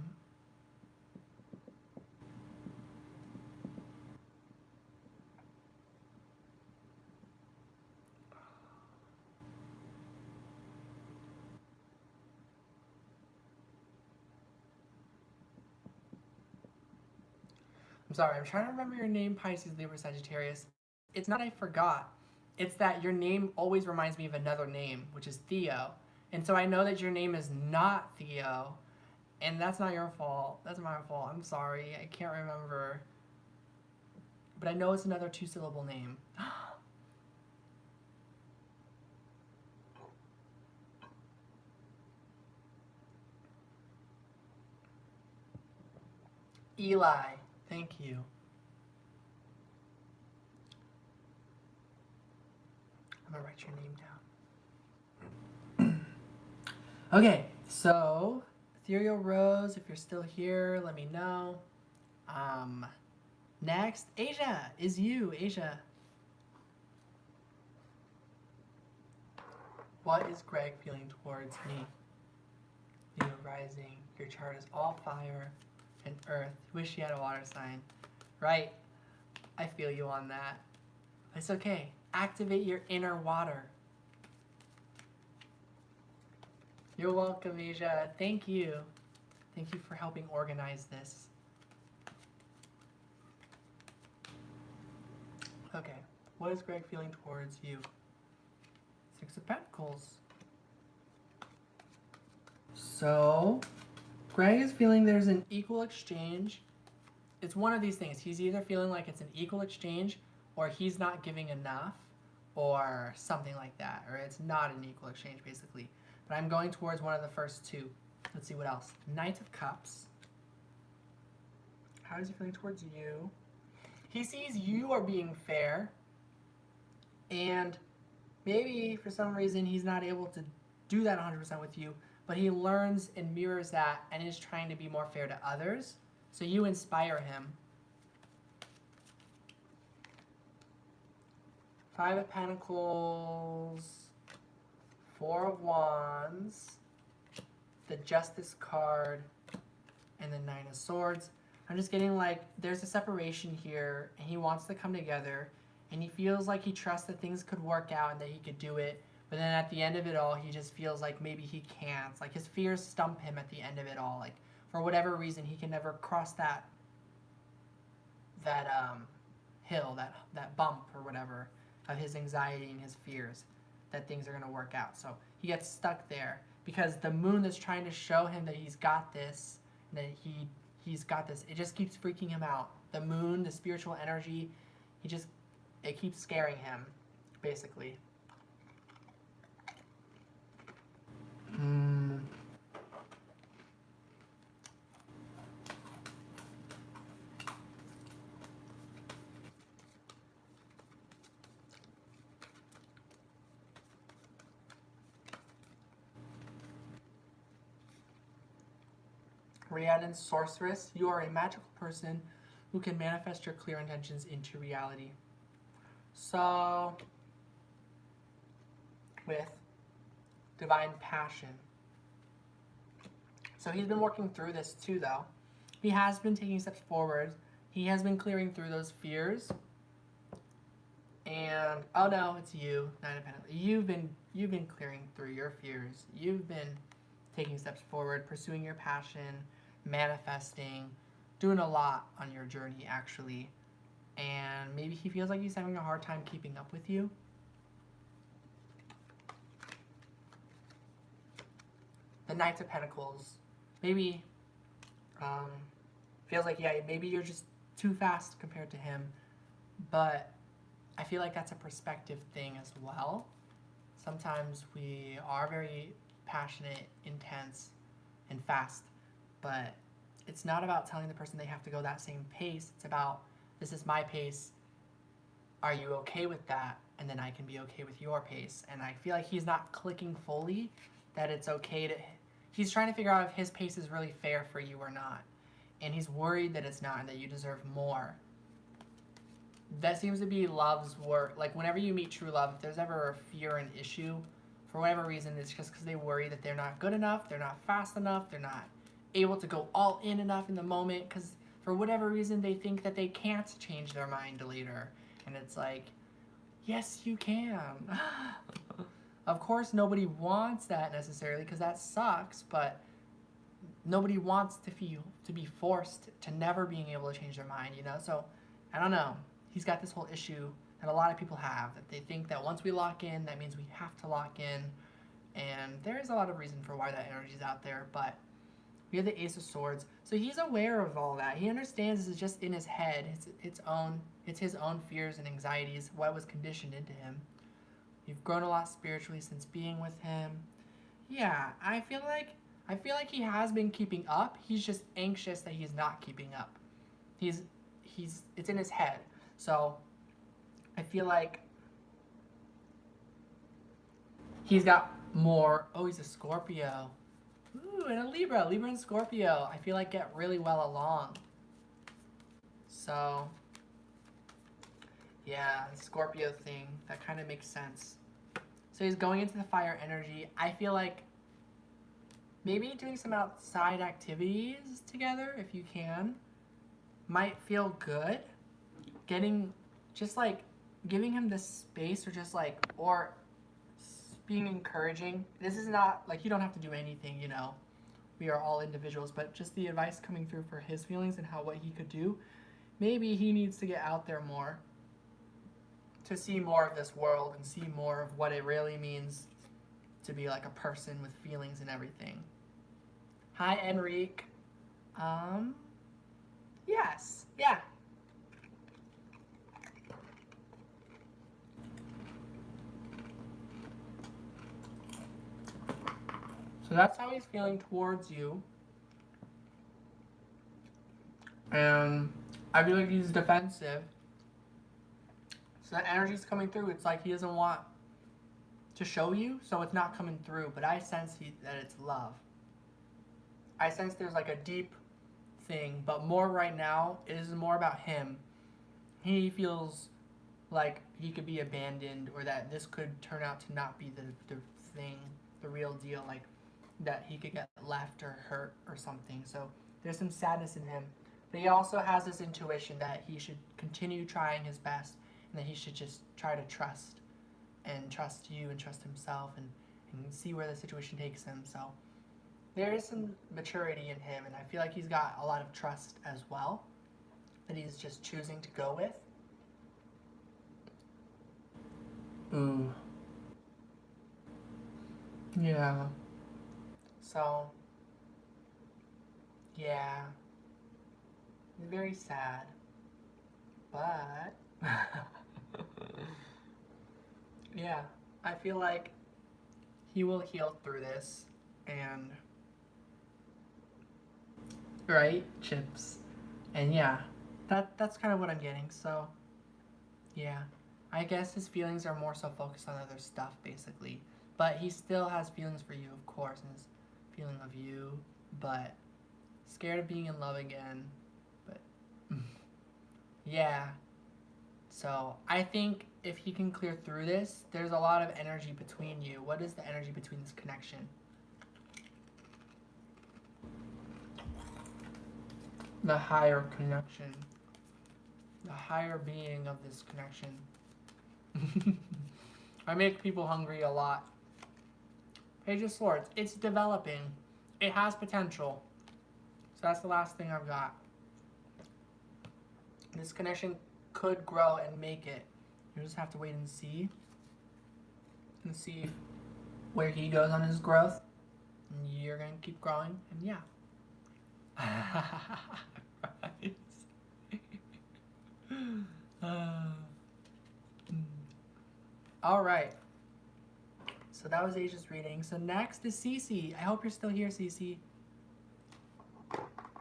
Speaker 1: sorry, I'm trying to remember your name, Pisces, Libra, Sagittarius. It's not that I forgot. It's that your name always reminds me of another name, which is Theo. And so I know that your name is not Theo, and that's not your fault. That's my fault. I'm sorry. I can't remember. But I know it's another two-syllable name. Eli. Thank you. I'm gonna write your name down. Okay, so Ethereal Rose, if you're still here, let me know. Next, Asia is you, Asia. What is Greg feeling towards me? Leo rising. Your chart is all fire and earth. Wish you had a water sign. Right. I feel you on that. It's okay. Activate your inner water. You're welcome, Asia. Thank you. Thank you for helping organize this. Okay. What is Greg feeling towards you? Six of Pentacles. So, Greg is feeling there's an equal exchange. It's one of these things. He's either feeling like it's an equal exchange, or he's not giving enough, or something like that. Or it's not an equal exchange, basically. But I'm going towards one of the first two. Let's see what else. Knight of Cups. How is he feeling towards you? He sees you are being fair, and maybe for some reason he's not able to do that 100% with you, but he learns and mirrors that and is trying to be more fair to others. So you inspire him. Five of Pentacles, Four of Wands, the Justice card, and the Nine of Swords. I'm just getting like there's a separation here, and he wants to come together, and he feels like he trusts that things could work out and that he could do it. But then at the end of it all, he just feels like maybe he can't. Like his fears stump him at the end of it all. Like for whatever reason, he can never cross that hill, that bump or whatever of his anxiety and his fears that things are going to work out. So he gets stuck there because the moon that's trying to show him that he's got this, that he's got this, it just keeps freaking him out. The moon, the spiritual energy, it keeps scaring him, basically. Rhiannon, Sorceress, you are a magical person who can manifest your clear intentions into reality. So, with Divine Passion. So he's been working through this too, though. He has been taking steps forward. He has been clearing through those fears. And, oh no, it's you, Nine of Pentacles. You've been clearing through your fears. You've been taking steps forward, pursuing your passion, manifesting, doing a lot on your journey, actually. and maybe he feels like he's having a hard time keeping up with you. The Knights of Pentacles. Maybe feels like, yeah, maybe you're just too fast compared to him, but I feel like that's a perspective thing as well. Sometimes we are very passionate, intense, and fast, but it's not about telling the person they have to go that same pace. It's about, this is my pace. Are you okay with that? And then I can be okay with your pace. And I feel like he's not clicking fully that it's okay to, he's trying to figure out if his pace is really fair for you or not. And he's worried that it's not and that you deserve more. That seems to be love's work. Like whenever you meet true love, if there's ever a fear and issue, for whatever reason, it's just because they worry that they're not good enough, they're not fast enough, they're not able to go all in enough in the moment, because for whatever reason they think that they can't change their mind later. And it's like, yes, you can. Of course, nobody wants that necessarily, because that sucks, but nobody wants to be forced to never being able to change their mind, you know? So, I don't know. He's got this whole issue that a lot of people have, that they think that once we lock in, that means we have to lock in. And there is a lot of reason for why that energy is out there, but we have the Ace of Swords. So he's aware of all that. He understands this is just in his head. It's his own fears and anxieties, what was conditioned into him. You've grown a lot spiritually since being with him. Yeah, I feel like he has been keeping up. He's just anxious that he's not keeping up. It's in his head. So I feel like he's got more. Oh, he's a Scorpio. Ooh, and a Libra. Libra and Scorpio, I feel like get really well along. So yeah, the Scorpio thing, that kind of makes sense. So he's going into the fire energy. I feel like maybe doing some outside activities together, if you can, might feel good. Just like giving him this space, or just like, or being encouraging. This is not, like, you don't have to do anything, you know. We are all individuals, but just the advice coming through for his feelings and what he could do. Maybe he needs to get out there more to see more of this world and see more of what it really means to be like a person with feelings and everything. Hi, Enrique. Yes, yeah. So that's how he's feeling towards you. And I feel like he's defensive. So that energy's coming through. It's like he doesn't want to show you, so it's not coming through. But I sense that it's love. I sense there's like a deep thing, but more right now, it is more about him. He feels like he could be abandoned, or that this could turn out to not be the thing, the real deal, like that he could get left or hurt or something. So there's some sadness in him. But he also has this intuition that he should continue trying his best, and that he should just try to trust you and trust himself, and see where the situation takes him. So there is some maturity in him, and I feel like he's got a lot of trust as well that he's just choosing to go with. Ooh. Yeah. So, yeah. It's very sad. But, yeah, I feel like he will heal through this, and, right, chips. And yeah, that's kind of what I'm getting. So, yeah, I guess his feelings are more so focused on other stuff, basically. But he still has feelings for you, of course, and his feeling of you, but scared of being in love again. But, yeah. So, I think if he can clear through this, there's a lot of energy between you. What is the energy between this connection? The higher connection. The higher being of this connection. I make people hungry a lot. Page of Swords. It's developing. It has potential. So that's the last thing I've got. This connection could grow and make it. You just have to wait and see where he goes on his growth. And you're gonna keep growing, and yeah. All right. So that was Asia's reading. So next is Cece. I hope you're still here, Cece.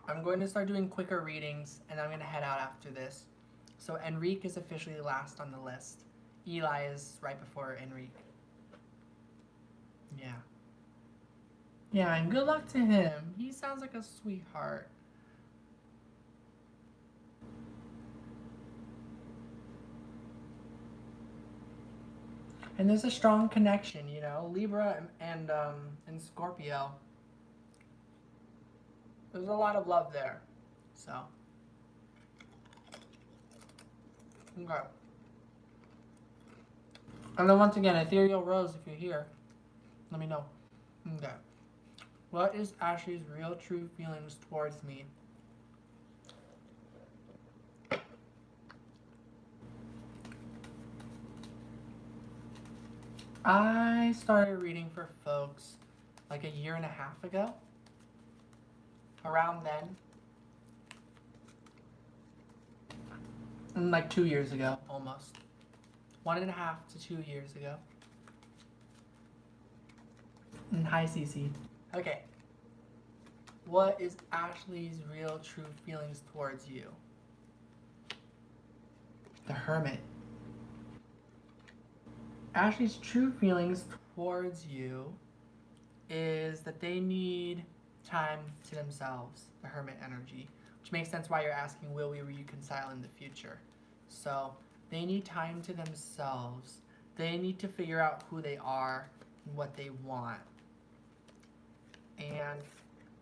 Speaker 1: I'm going to start doing quicker readings, and I'm going to head out after this. So Enrique is officially last on the list. Eli is right before Enrique. Yeah. Yeah, and good luck to him. He sounds like a sweetheart. And there's a strong connection, you know, Libra and Scorpio. There's a lot of love there. So. Okay. And then once again, Ethereal Rose, if you're here, let me know. Okay. What is Ashley's real true feelings towards me? I started reading for folks like a year and a half ago. Around then. And like 2 years ago, almost. 1.5 to 2 years ago. And hi, Cece. Okay. What is Ashley's real true feelings towards you? The Hermit. Ashley's true feelings towards you is that they need time to themselves, the Hermit energy, which makes sense why you're asking, will we reconcile in the future? So they need time to themselves. They need to figure out who they are and what they want. And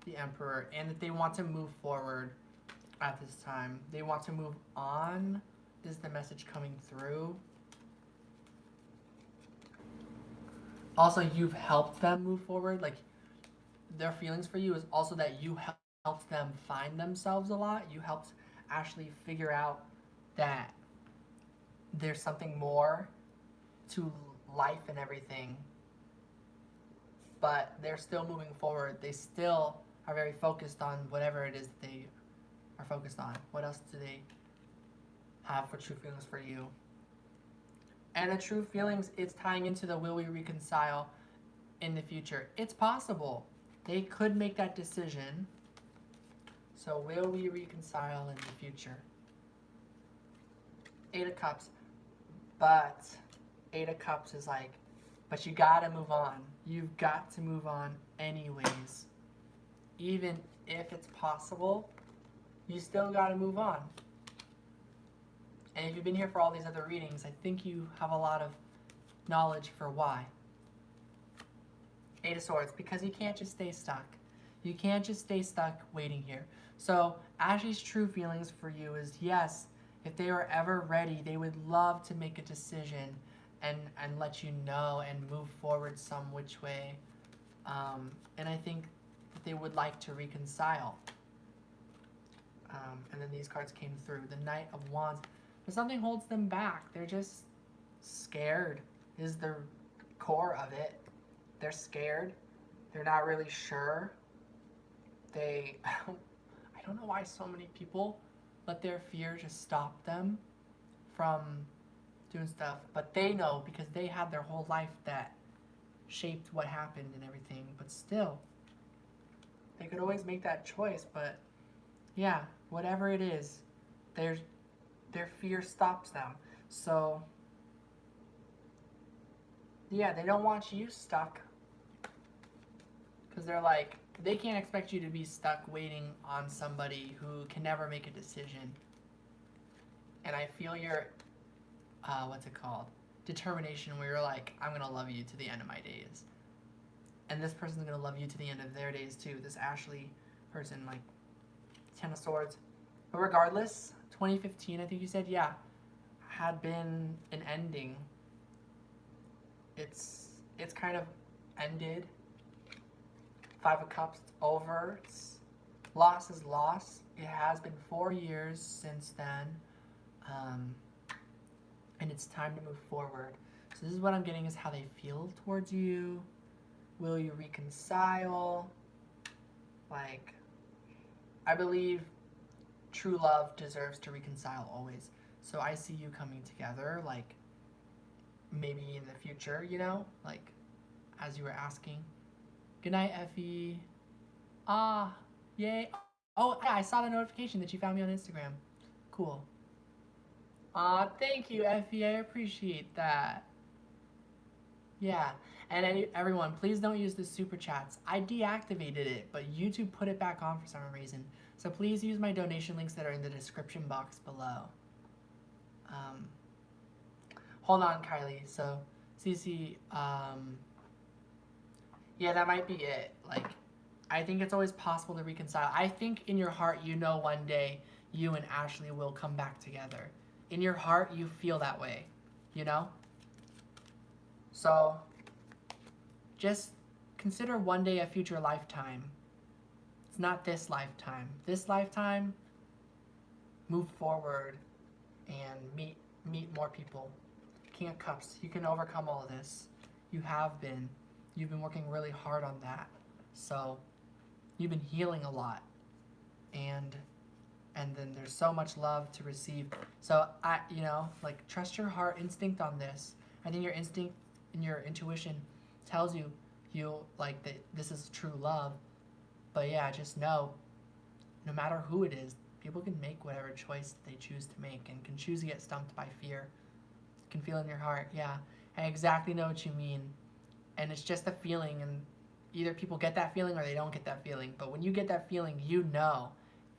Speaker 1: the Emperor, and that they want to move forward at this time. They want to move on, is the message coming through. Also, you've helped them move forward. Like, their feelings for you is also that you helped them find themselves a lot. You helped Ashley figure out that there's something more to life and everything. But they're still moving forward. They still are very focused on whatever it is they are focused on. What else do they have for true feelings for you? And the true feelings, it's tying into the will we reconcile in the future. It's possible. They could make that decision. So will we reconcile in the future? 8 of Cups. But 8 of Cups is like, but you gotta move on. You've got to move on anyways. Even if it's possible, you still gotta move on. And if you've been here for all these other readings, I think you have a lot of knowledge for why. 8 of Swords, because you can't just stay stuck. You can't just stay stuck waiting here. So Ashley's true feelings for you is, yes, if they were ever ready, they would love to make a decision and let you know and move forward some which way. And I think that they would like to reconcile. And then these cards came through. The Knight of Wands. But something holds them back. They're just scared is the core of it. They're scared. They're not really sure. I don't know why so many people let their fear just stop them from doing stuff. But they know because they had their whole life that shaped what happened and everything. But still, they could always make that choice. But yeah, whatever it is, their fear stops them. So yeah, they don't want you stuck. Because they're like, they can't expect you to be stuck waiting on somebody who can never make a decision. And I feel your, what's it called? Determination, where you're like, I'm going to love you to the end of my days. And this person's going to love you to the end of their days too. This Ashley person, like, 10 of Swords. But regardless, 2015, I think you said, yeah, had been an ending. It's kind of ended. 5 of Cups, it's over. Loss is loss. It has been 4 years since then. Um, and it's time to move forward. So this is what I'm getting is how they feel towards you. Will you reconcile? Like, I believe true love deserves to reconcile always. So I see you coming together, like, maybe in the future, you know? Like, as you were asking. Good night, Effie. Ah, yay. Oh, yeah, I saw the notification that you found me on Instagram. Cool. Thank you, Effie. I appreciate that. Yeah, and everyone, please don't use the super chats. I deactivated it, but YouTube put it back on for some reason. So please use my donation links that are in the description box below. Um, hold on, Kylie. So, Cece, yeah, that might be it. Like, I think it's always possible to reconcile. I think in your heart, you know one day you and Ashley will come back together. In your heart, you feel that way, you know? So, just consider one day a future lifetime. It's not this lifetime. This lifetime, move forward and meet more people. King of Cups, you can overcome all of this. You have been. You've been working really hard on that. So, you've been healing a lot. And then there's so much love to receive. So like, trust your heart instinct on this. I think your instinct and your intuition tells you like that this is true love. But yeah, just know, no matter who it is, people can make whatever choice they choose to make and can choose to get stumped by fear. You can feel in your heart, yeah. I exactly know what you mean. And it's just a feeling, and either people get that feeling or they don't get that feeling. But when you get that feeling, you know.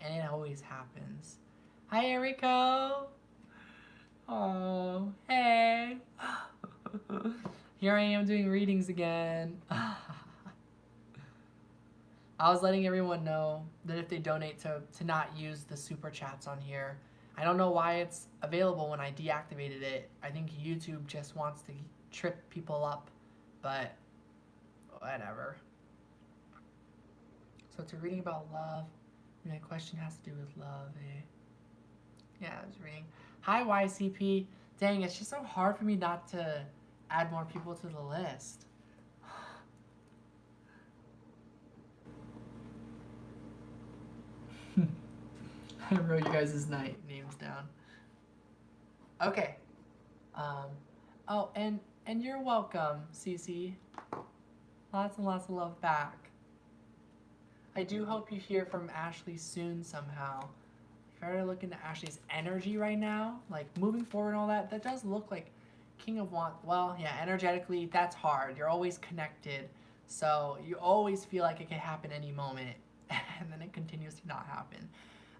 Speaker 1: And it always happens. Hi, Eriko. Oh, hey. Here I am doing readings again. I was letting everyone know that if they donate to not use the super chats on here. I don't know why it's available when I deactivated it. I think YouTube just wants to trip people up, but whatever. So it's a reading about love. My question has to do with love, eh? Yeah, I was reading. Hi, YCP. Dang, it's just so hard for me not to add more people to the list. I wrote you guys' names down. Okay. Oh, and you're welcome, Cece. Lots and lots of love back. I do hope you hear from Ashley soon somehow. If I were to look into Ashley's energy right now, like moving forward and all that, that does look like King of Wands. Well, yeah, energetically, that's hard. You're always connected. So you always feel like it could happen any moment. And then it continues to not happen.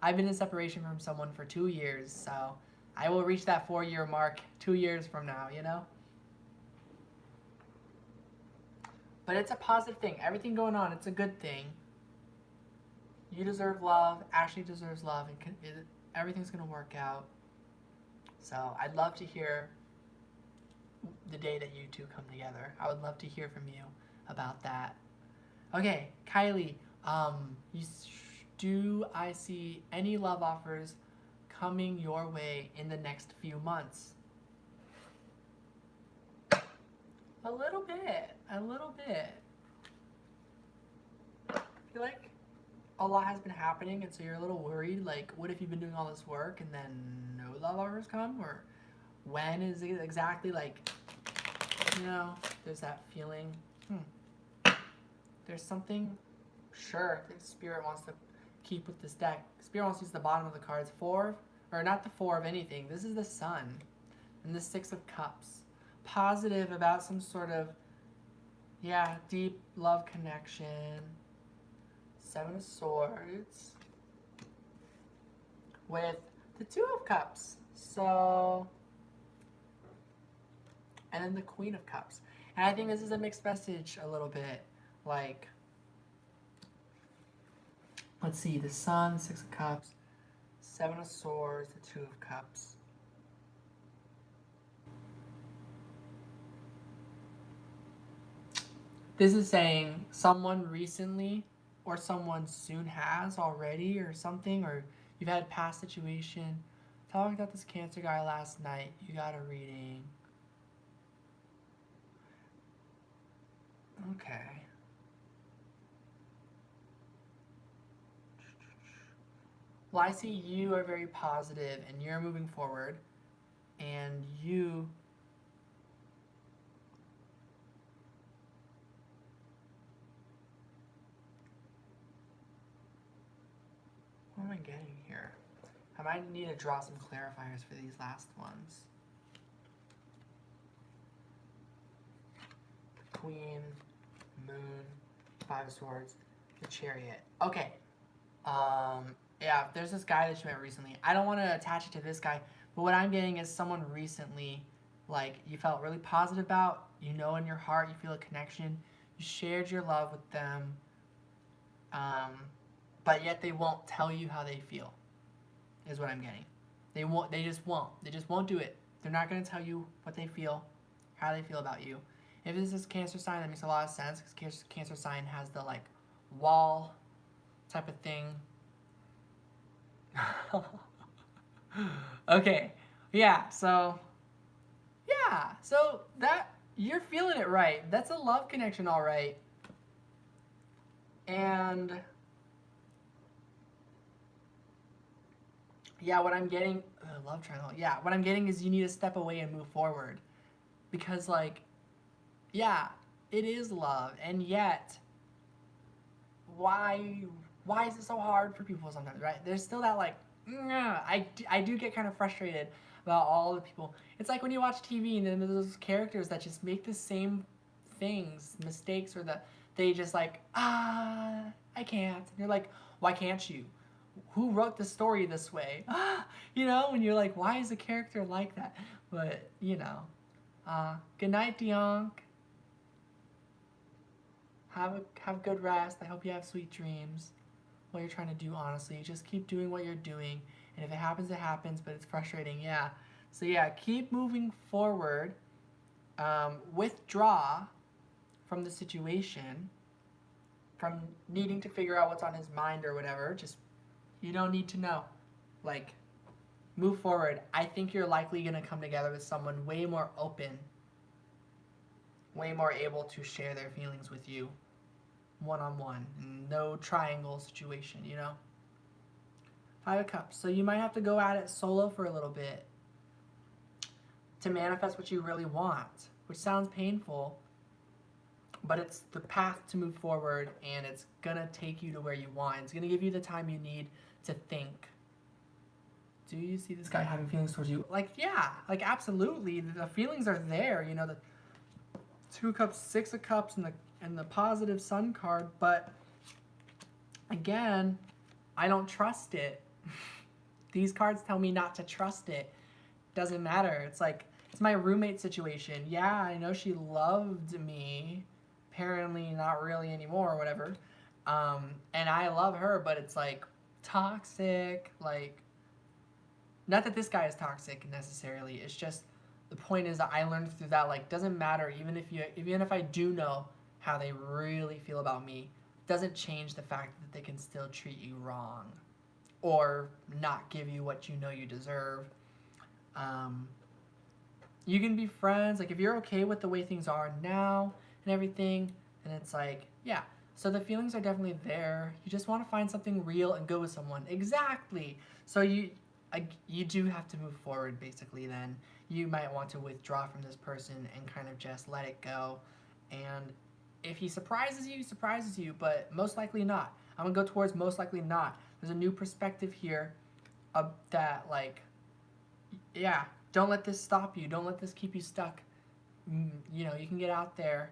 Speaker 1: I've been in separation from someone for 2 years, so I will reach that 4-year mark 2 years from now, you know? But it's a positive thing. Everything going on, it's a good thing. You deserve love. Ashley deserves love. Everything's going to work out. So I'd love to hear the day that you two come together. I would love to hear from you about that. Okay, Kylie, do I see any love offers coming your way in the next few months? A little bit. I feel like a lot has been happening, and so you're a little worried, like, what if you've been doing all this work and then no love offers come? Or when is it exactly, like, there's that feeling. There's something, sure, I think Spirit wants to keep with this deck. Spirit wants to use the bottom of the cards. Not the 4 of anything. This is the Sun and the 6 of Cups. Positive about some sort of, deep love connection. 7 of Swords with the 2 of Cups. So, and then the Queen of Cups. And I think this is a mixed message a little bit. Like, let's see, the Sun, 6 of Cups, 7 of Swords, the 2 of Cups. This is saying someone recently or someone soon has already or something, or you've had past situation Talked about this Cancer guy last night. You got a reading. Okay. Well, I see you are very positive and you're moving forward. And you... What am I getting here? I might need to draw some clarifiers for these last ones. Queen, Moon, Five of Swords, the Chariot. Okay. Yeah, there's this guy that you met recently. I don't want to attach it to this guy, but what I'm getting is someone recently, like, you felt really positive about, you know in your heart, you feel a connection, you shared your love with them, but yet they won't tell you how they feel, is what I'm getting. They just won't do it. They're not going to tell you what they feel, how they feel about you. If this is Cancer sign, that makes a lot of sense, because Cancer sign has the, like, wall type of thing. Okay, yeah, so that, you're feeling it right. That's a love connection, all right. And yeah, what I'm getting, love triangle. Yeah, what I'm getting is you need to step away and move forward, because, like, yeah, it is love, and yet why is it so hard for people sometimes, right? There's still that, like, I do get kind of frustrated about all the people. It's like when you watch TV and then there's those characters that just make the same things, mistakes, or they just like, I can't. And you're like, why can't you? Who wrote the story this way? You know, and you're like, why is the character like that? But, you know, good night, Dionk. Have good rest. I hope you have sweet dreams. What you're trying to do, honestly, just keep doing what you're doing, and if it happens, it happens, but it's frustrating. Yeah, so yeah, keep moving forward. Withdraw from the situation, from needing to figure out what's on his mind or whatever. Just, you don't need to know. Like, move forward. I think you're likely going to come together with someone way more open, way more able to share their feelings with you one-on-one. No triangle situation, you know? Five of Cups. So you might have to go at it solo for a little bit to manifest what you really want, which sounds painful, but it's the path to move forward, and it's gonna take you to where you want. It's gonna give you the time you need to think. Do you see this guy having feelings towards you? Like, yeah, like, absolutely. The feelings are there, you know, the Two of Cups, Six of Cups, and the positive Sun card, but again, I don't trust it. These cards tell me not to trust it. Doesn't matter. It's like, it's my roommate situation. Yeah, I know she loved me. Apparently not really anymore or whatever. And I love her, but it's like toxic. Like, not that this guy is toxic necessarily. It's just, the point is that I learned through that, like, doesn't matter, even if I do know how they really feel about me, doesn't change the fact that they can still treat you wrong or not give you what you know you deserve. You can be friends, like, if you're okay with the way things are now and everything, and it's like, yeah, so the feelings are definitely there. You just want to find something real and go with someone. Exactly. So you do have to move forward, basically. Then you might want to withdraw from this person and kind of just let it go. And if he surprises you, but most likely not. I'm going to go towards most likely not. There's a new perspective here that, like, yeah, don't let this stop you. Don't let this keep you stuck. You know, you can get out there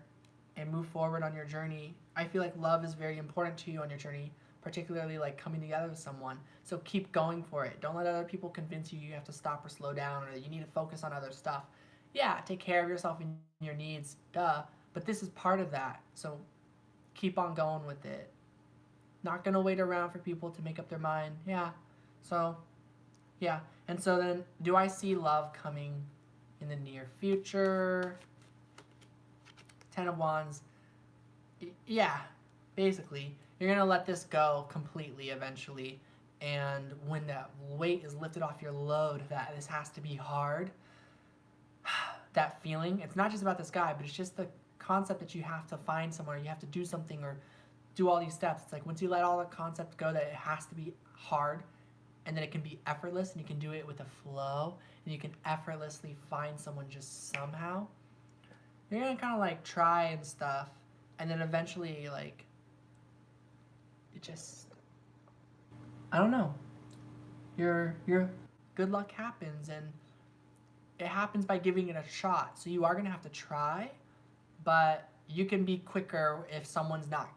Speaker 1: and move forward on your journey. I feel like love is very important to you on your journey, particularly, like, coming together with someone. So keep going for it. Don't let other people convince you have to stop or slow down, or that you need to focus on other stuff. Yeah, take care of yourself and your needs, duh. But this is part of that. So keep on going with it. Not gonna wait around for people to make up their mind. Yeah. So, yeah. And so then, do I see love coming in the near future? Ten of Wands. Yeah, basically. You're going to let this go completely eventually. And when that weight is lifted off your load, that this has to be hard, that feeling, it's not just about this guy, but it's just the concept that you have to find somewhere, you have to do something or do all these steps. It's like once you let all the concept go that it has to be hard, and then it can be effortless, and you can do it with a flow, and you can effortlessly find someone just somehow, you're gonna kind of like try and stuff, and then eventually like it just, I don't know, your good luck happens, and it happens by giving it a shot. So you are gonna have to try, but you can be quicker if someone's not.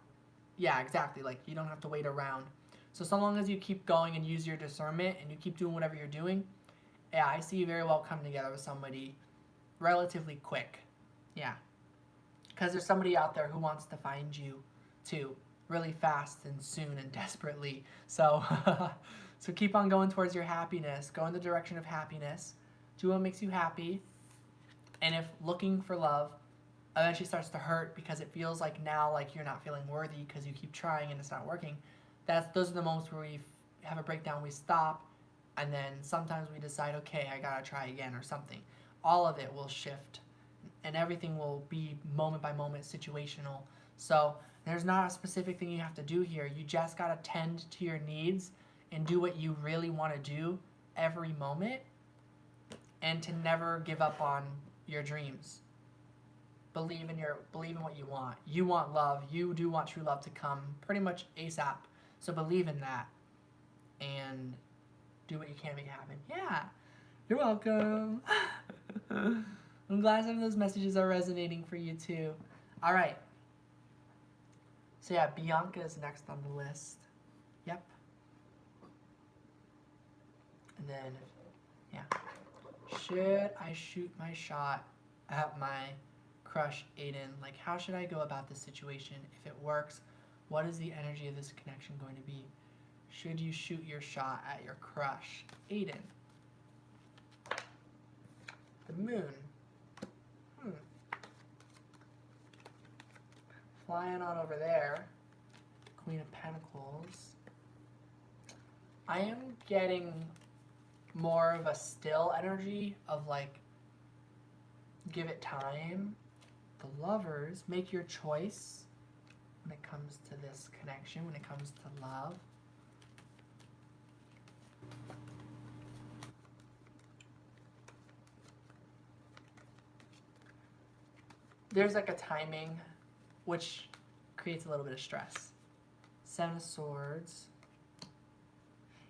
Speaker 1: Yeah, exactly. Like you don't have to wait around. So long as you keep going and use your discernment and you keep doing whatever you're doing, yeah, I see you very well coming together with somebody relatively quick. Yeah, because there's somebody out there who wants to find you too, really fast and soon and desperately. So so keep on going towards your happiness. Go in the direction of happiness. Do what makes you happy. And if looking for love eventually starts to hurt because it feels like now like you're not feeling worthy because you keep trying and it's not working, those are the moments where we have a breakdown, we stop, and then sometimes we decide, okay, I gotta try again or something. All of it will shift, and everything will be moment by moment situational. So there's not a specific thing you have to do here. You just gotta tend to your needs and do what you really want to do every moment, and to never give up on your dreams. Believe in what you want. You want love. You do want true love to come pretty much ASAP. So believe in that and do what you can to make it happen. Yeah, you're welcome. I'm glad some of those messages are resonating for you too. All right. So yeah, Bianca is next on the list. Yep. And then, yeah. Should I shoot my shot at my crush, Aiden? Like, how should I go about this situation? If it works, what is the energy of this connection going to be? Should you shoot your shot at your crush, Aiden? The moon. Flying on over there. Queen of Pentacles. I am getting more of a still energy of like, give it time. The Lovers, make your choice when it comes to this connection, when it comes to love. There's like a timing, which creates a little bit of stress. Seven of Swords.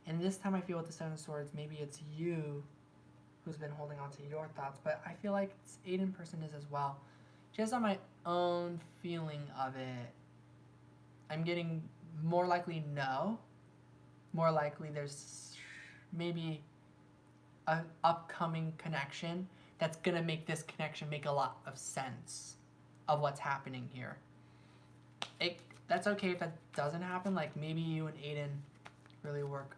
Speaker 1: And this time I feel with the Seven of Swords, maybe it's you who's been holding on to your thoughts, but I feel like this Aiden person is as well. Just on my own feeling of it, I'm getting more likely no. More likely there's maybe an upcoming connection that's going to make this connection make a lot of sense of what's happening here. That's okay if that doesn't happen. Like maybe you and Aiden really work.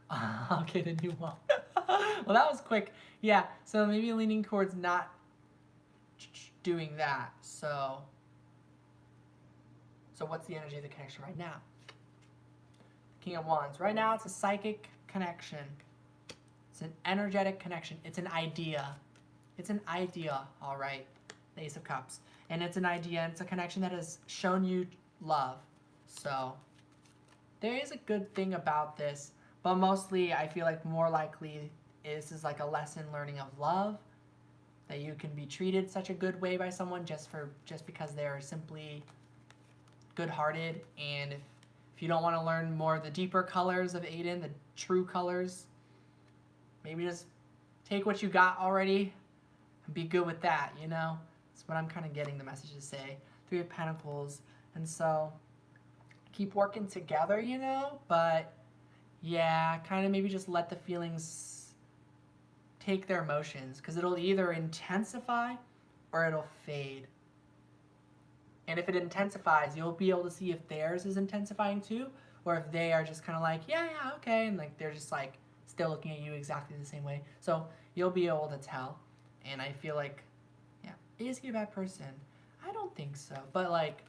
Speaker 1: Okay, then you won't. Well, that was quick. Yeah, so maybe leaning towards not doing that. So what's the energy of the connection right now? King of Wands. Right now it's a psychic connection. It's an energetic connection. It's an idea. It's an idea, all right. The Ace of Cups. And it's an idea. It's a connection that has shown you love. So there is a good thing about this, but mostly I feel like more likely this is like a lesson learning of love, that you can be treated such a good way by someone just because they're simply good-hearted. And if you don't want to learn more of the deeper colors of Aiden, the true colors, maybe just take what you got already and be good with that, you know? That's what I'm kind of getting the message to say. Three of Pentacles. And so keep working together, you know? But yeah, kind of maybe just let the feelings take their emotions, because it'll either intensify or it'll fade. And if it intensifies, you'll be able to see if theirs is intensifying too, or if they are just kind of like, yeah, okay, and like they're just like still looking at you exactly the same way. So you'll be able to tell. And I feel like, yeah, is he a bad person? I don't think so, but like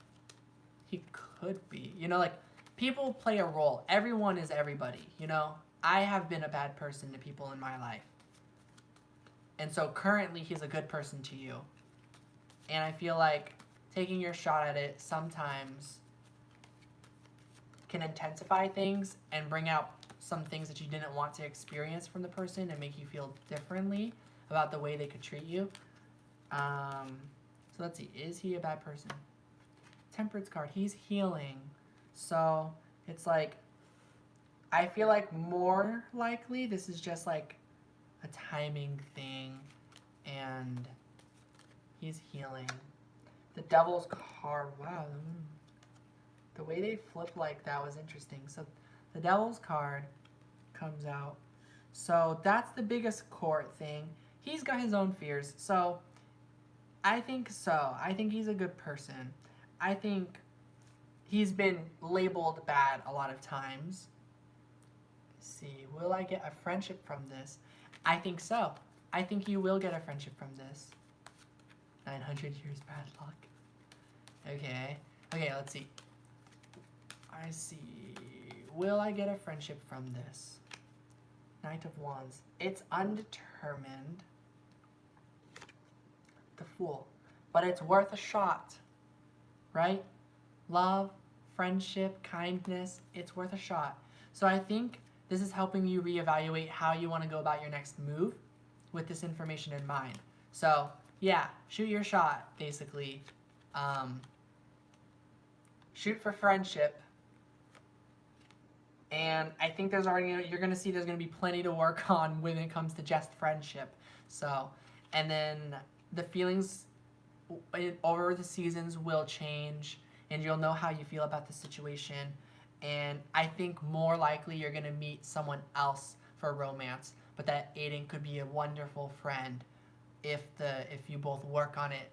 Speaker 1: he could be. You know, like people play a role. Everyone is everybody, you know? I have been a bad person to people in my life. And so currently he's a good person to you. And I feel like taking your shot at it sometimes can intensify things and bring out some things that you didn't want to experience from the person and make you feel differently about the way they could treat you. So let's see, is he a bad person? Temperance card, he's healing. So it's like, I feel like more likely this is just like a timing thing and he's healing. The Devil's card, wow. The way they flip like that was interesting. So the Devil's card comes out. So that's the biggest court thing. He's got his own fears. So I think so. I think he's a good person. I think he's been labeled bad a lot of times. Let's see, will I get a friendship from this? I think so. I think you will get a friendship from this. 900 years bad luck. Okay. Okay, let's see. I see. Will I get a friendship from this? Knight of Wands. It's undetermined. The Fool. But it's worth a shot. Right? Love, friendship, kindness. It's worth a shot. So I think this is helping you reevaluate how you want to go about your next move with this information in mind. So, yeah, shoot your shot, basically. Shoot for friendship. And I think there's already, you're going to see there's going to be plenty to work on when it comes to just friendship. So, and then the feelings over the seasons will change, and you'll know how you feel about the situation. And I think more likely you're going to meet someone else for romance, but that Aiden could be a wonderful friend if you both work on it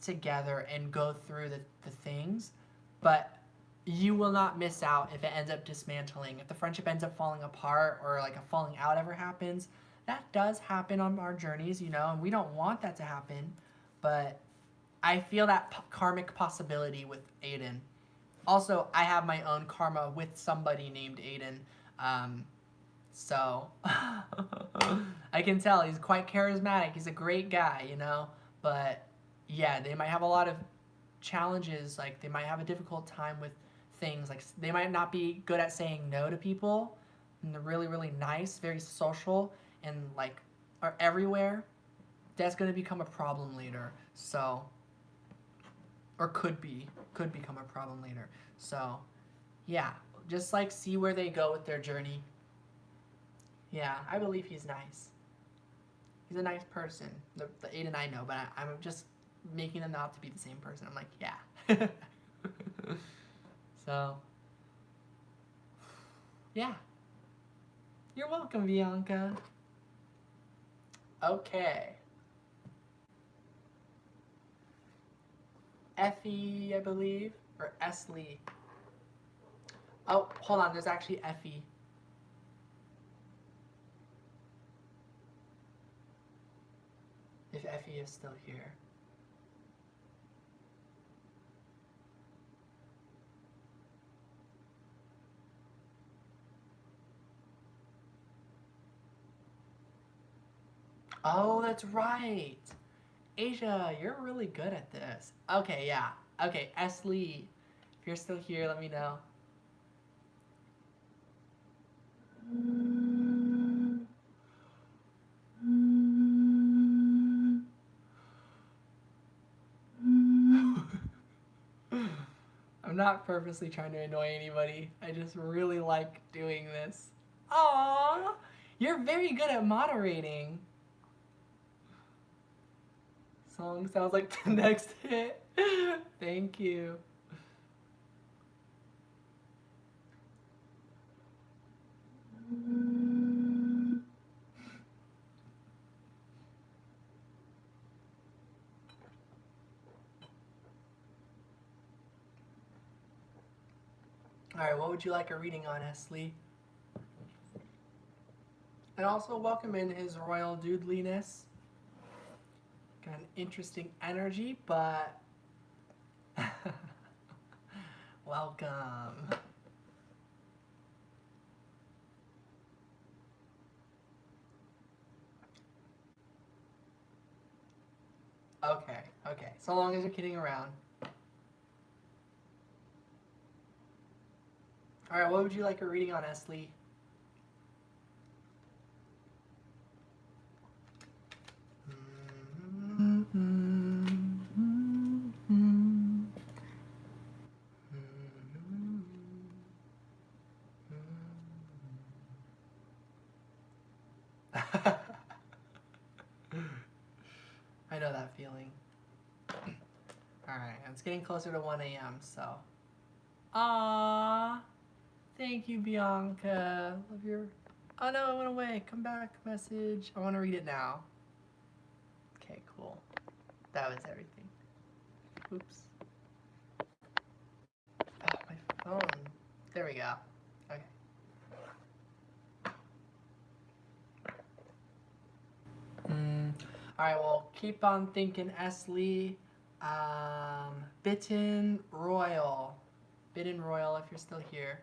Speaker 1: together and go through the things. But you will not miss out if it ends up dismantling. If the friendship ends up falling apart or like a falling out ever happens, that does happen on our journeys, you know, and we don't want that to happen. But I feel that karmic possibility with Aiden. Also, I have my own karma with somebody named Aiden. So I can tell he's quite charismatic. He's a great guy, you know. But yeah, they might have a lot of challenges. Like they might have a difficult time with things. Like they might not be good at saying no to people. And they're really, really nice, very social, and like are everywhere. That's going to become a problem later. So, or could become a problem later. So, yeah, just like see where they go with their journey. Yeah, I believe he's nice. He's a nice person. The Aiden I know, but I'm just making them out to be the same person. I'm like, yeah. So, yeah. You're welcome, Bianca. Okay. Effie, I believe, or Esley. Oh, hold on, there's actually Effie. If Effie is still here. Oh, that's right. Asia, you're really good at this. Okay, yeah. Okay, Esley, if you're still here, let me know. I'm not purposely trying to annoy anybody. I just really like doing this. Aww, you're very good at moderating. Song sounds like the next hit. Thank you. Alright, what would you like a reading on, Esley? And also welcome in his royal doodliness. Got an interesting energy, but welcome. Okay, okay. So long as you're kidding around. All right, what would you like a reading on, Esley? I know that feeling. Alright, it's getting closer to 1 a.m., so. Ah, thank you, Bianca. Love your. Oh no, it went away. Come back, message. I want to read it now. Okay, cool. That was everything. Oops. Oh, my phone. There we go. Okay. Alright, well, keep on thinking, Esley. Bitten Royal. Bitten Royal, if you're still here.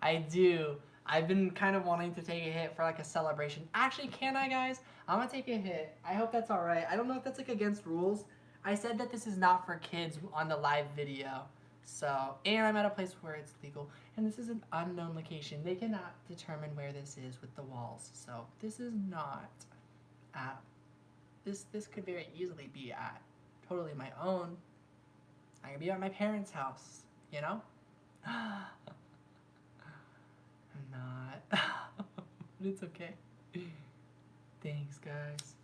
Speaker 1: I do. I've been kind of wanting to take a hit for like a celebration. Actually, can I, guys? I'm gonna take a hit. I hope that's all right. I don't know if that's like against rules. I said that this is not for kids on the live video. So, and I'm at a place where it's legal. And this is an unknown location. They cannot determine where this is with the walls. So, this is not at, this could very easily be at totally my own. I could be at my parents' house, you know? I'm not. But it's okay. Thanks, guys.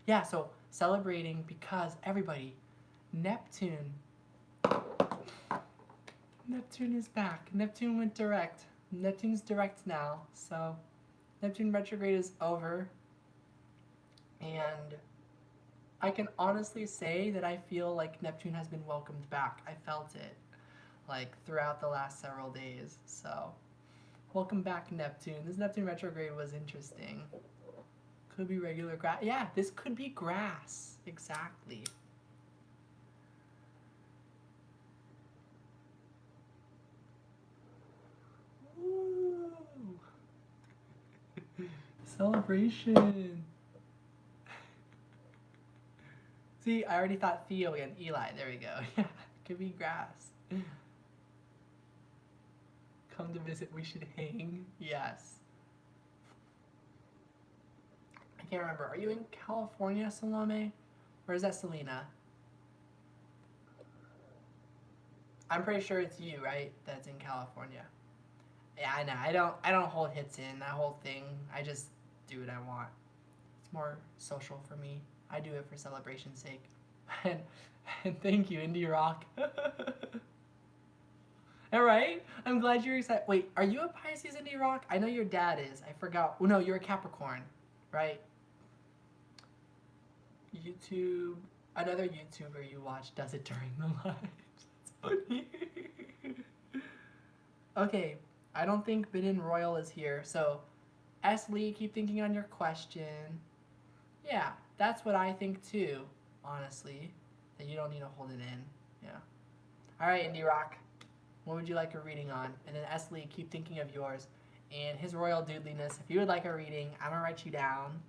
Speaker 1: Yeah, so celebrating because everybody, Neptune is back. Neptune went direct. Neptune's direct now, so Neptune retrograde is over. And I can honestly say that I feel like Neptune has been welcomed back. I felt it like throughout the last several days. So welcome back, Neptune. This Neptune retrograde was interesting. Could be regular grass. Yeah, this could be grass. Exactly. Woo. Celebration. See, I already thought Theo and Eli. There we go. Yeah, could be grass. Come to visit, we should hang. Yes. I can't remember. Are you in California, Salome? Or is that Selena? I'm pretty sure it's you, right? That's in California. Yeah, I know. I don't hold hits in that whole thing. I just do what I want. It's more social for me. I do it for celebration's sake. And thank you, Indie Rock. All right. I'm glad you're excited. Wait, are you a Pisces, Indie Rock? I know your dad is. I forgot. Oh no, you're a Capricorn, right? YouTube. Another YouTuber you watch does it during the lives. That's funny. Okay, I don't think Bidden Royal is here. So, S. Lee, keep thinking on your question. Yeah, that's what I think too, honestly. That you don't need to hold it in. Yeah. All right, Indie Rock. What would you like a reading on? And then S. Lee, keep thinking of yours. And his royal doodliness. If you would like a reading, I'm going to write you down.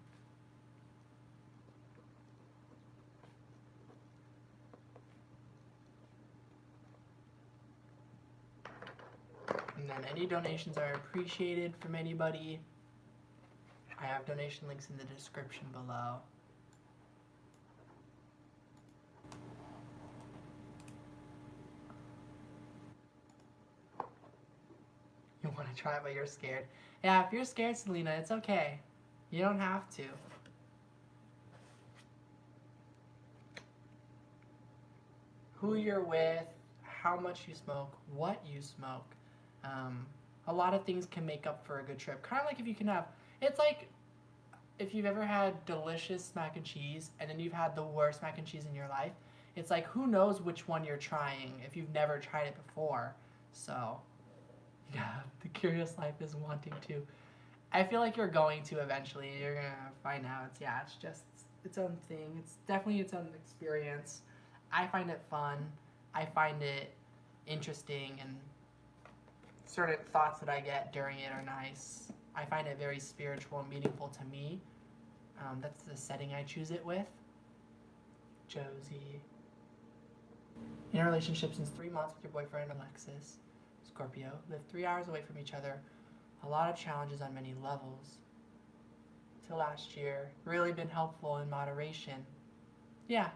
Speaker 1: And then any donations are appreciated from anybody. I have donation links in the description below. You want to try it, but you're scared. Yeah, if you're scared, Selena, it's okay. You don't have to. Who you're with, how much you smoke, what you smoke. A lot of things can make up for a good trip. Kind of like if you can have, it's like if you've ever had delicious mac and cheese and then you've had the worst mac and cheese in your life. It's like who knows which one you're trying if you've never tried it before. So, yeah, the curious life is wanting to. I feel like you're going to eventually. You're gonna find out. It's just its own thing. It's definitely its own experience. I find it fun. I find it interesting, and certain thoughts that I get during it are nice. I find it very spiritual and meaningful to me. That's the setting I choose it with. Josie. In a relationship since 3 months with your boyfriend, Alexis. Scorpio. Live 3 hours away from each other. A lot of challenges on many levels. Till last year. Really been helpful in moderation. Yeah.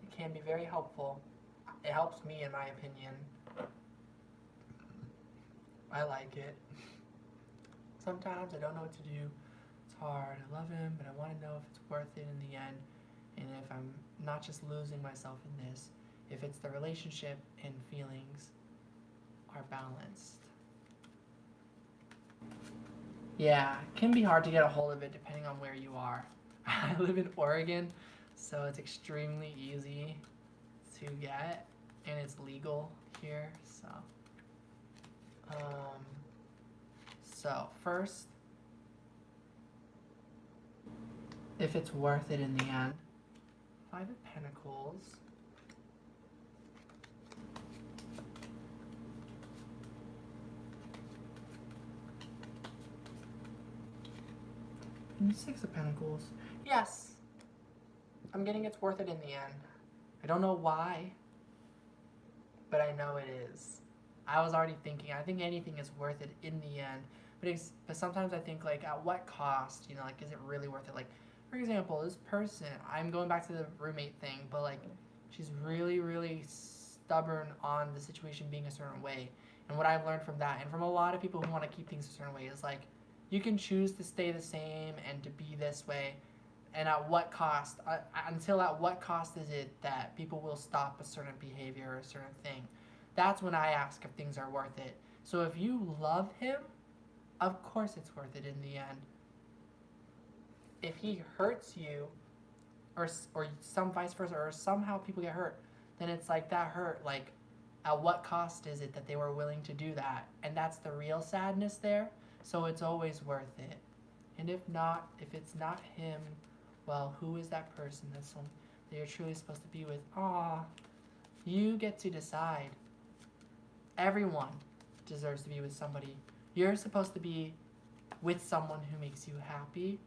Speaker 1: It can be very helpful. It helps me, in my opinion. I like it. Sometimes I don't know what to do. It's hard. I love him, but I want to know if it's worth it in the end. And if I'm not just losing myself in this, if it's the relationship and feelings are balanced. Yeah, it can be hard to get a hold of it depending on where you are. I live in Oregon, so it's extremely easy to get, and it's legal here, so. So first, if it's worth it in the end, 5 of Pentacles. And 6 of Pentacles. Yes, I'm getting it's worth it in the end. I don't know why, but I know it is. I was already thinking, I think anything is worth it in the end. But sometimes I think, like, at what cost? You know, like, is it really worth it? Like, for example, this person, I'm going back to the roommate thing, but, like, she's really, really stubborn on the situation being a certain way. And what I've learned from that, and from a lot of people who want to keep things a certain way, is, like, you can choose to stay the same and to be this way. And at what cost? Until at what cost is it that people will stop a certain behavior or a certain thing? That's when I ask if things are worth it. So if you love him, of course it's worth it in the end. If he hurts you, or some vice versa, or somehow people get hurt, then it's like that hurt, like, at what cost is it that they were willing to do that? And that's the real sadness there. So it's always worth it. And if not, if it's not him, well, who is that person that you're truly supposed to be with? You get to decide. Everyone deserves to be with somebody. You're supposed to be with someone who makes you happy,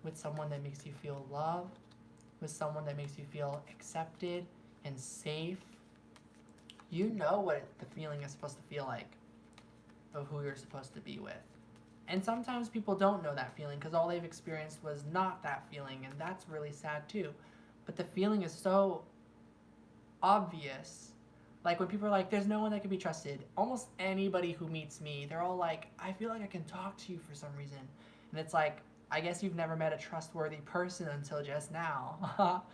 Speaker 1: with someone that makes you feel loved, with someone that makes you feel accepted and safe. You know what the feeling is supposed to feel like of who you're supposed to be with. And sometimes people don't know that feeling because all they've experienced was not that feeling, and that's really sad too. But the feeling is so obvious. Like when people are like, there's no one that can be trusted. Almost anybody who meets me, they're all like, I feel like I can talk to you for some reason. And it's like, I guess you've never met a trustworthy person until just now.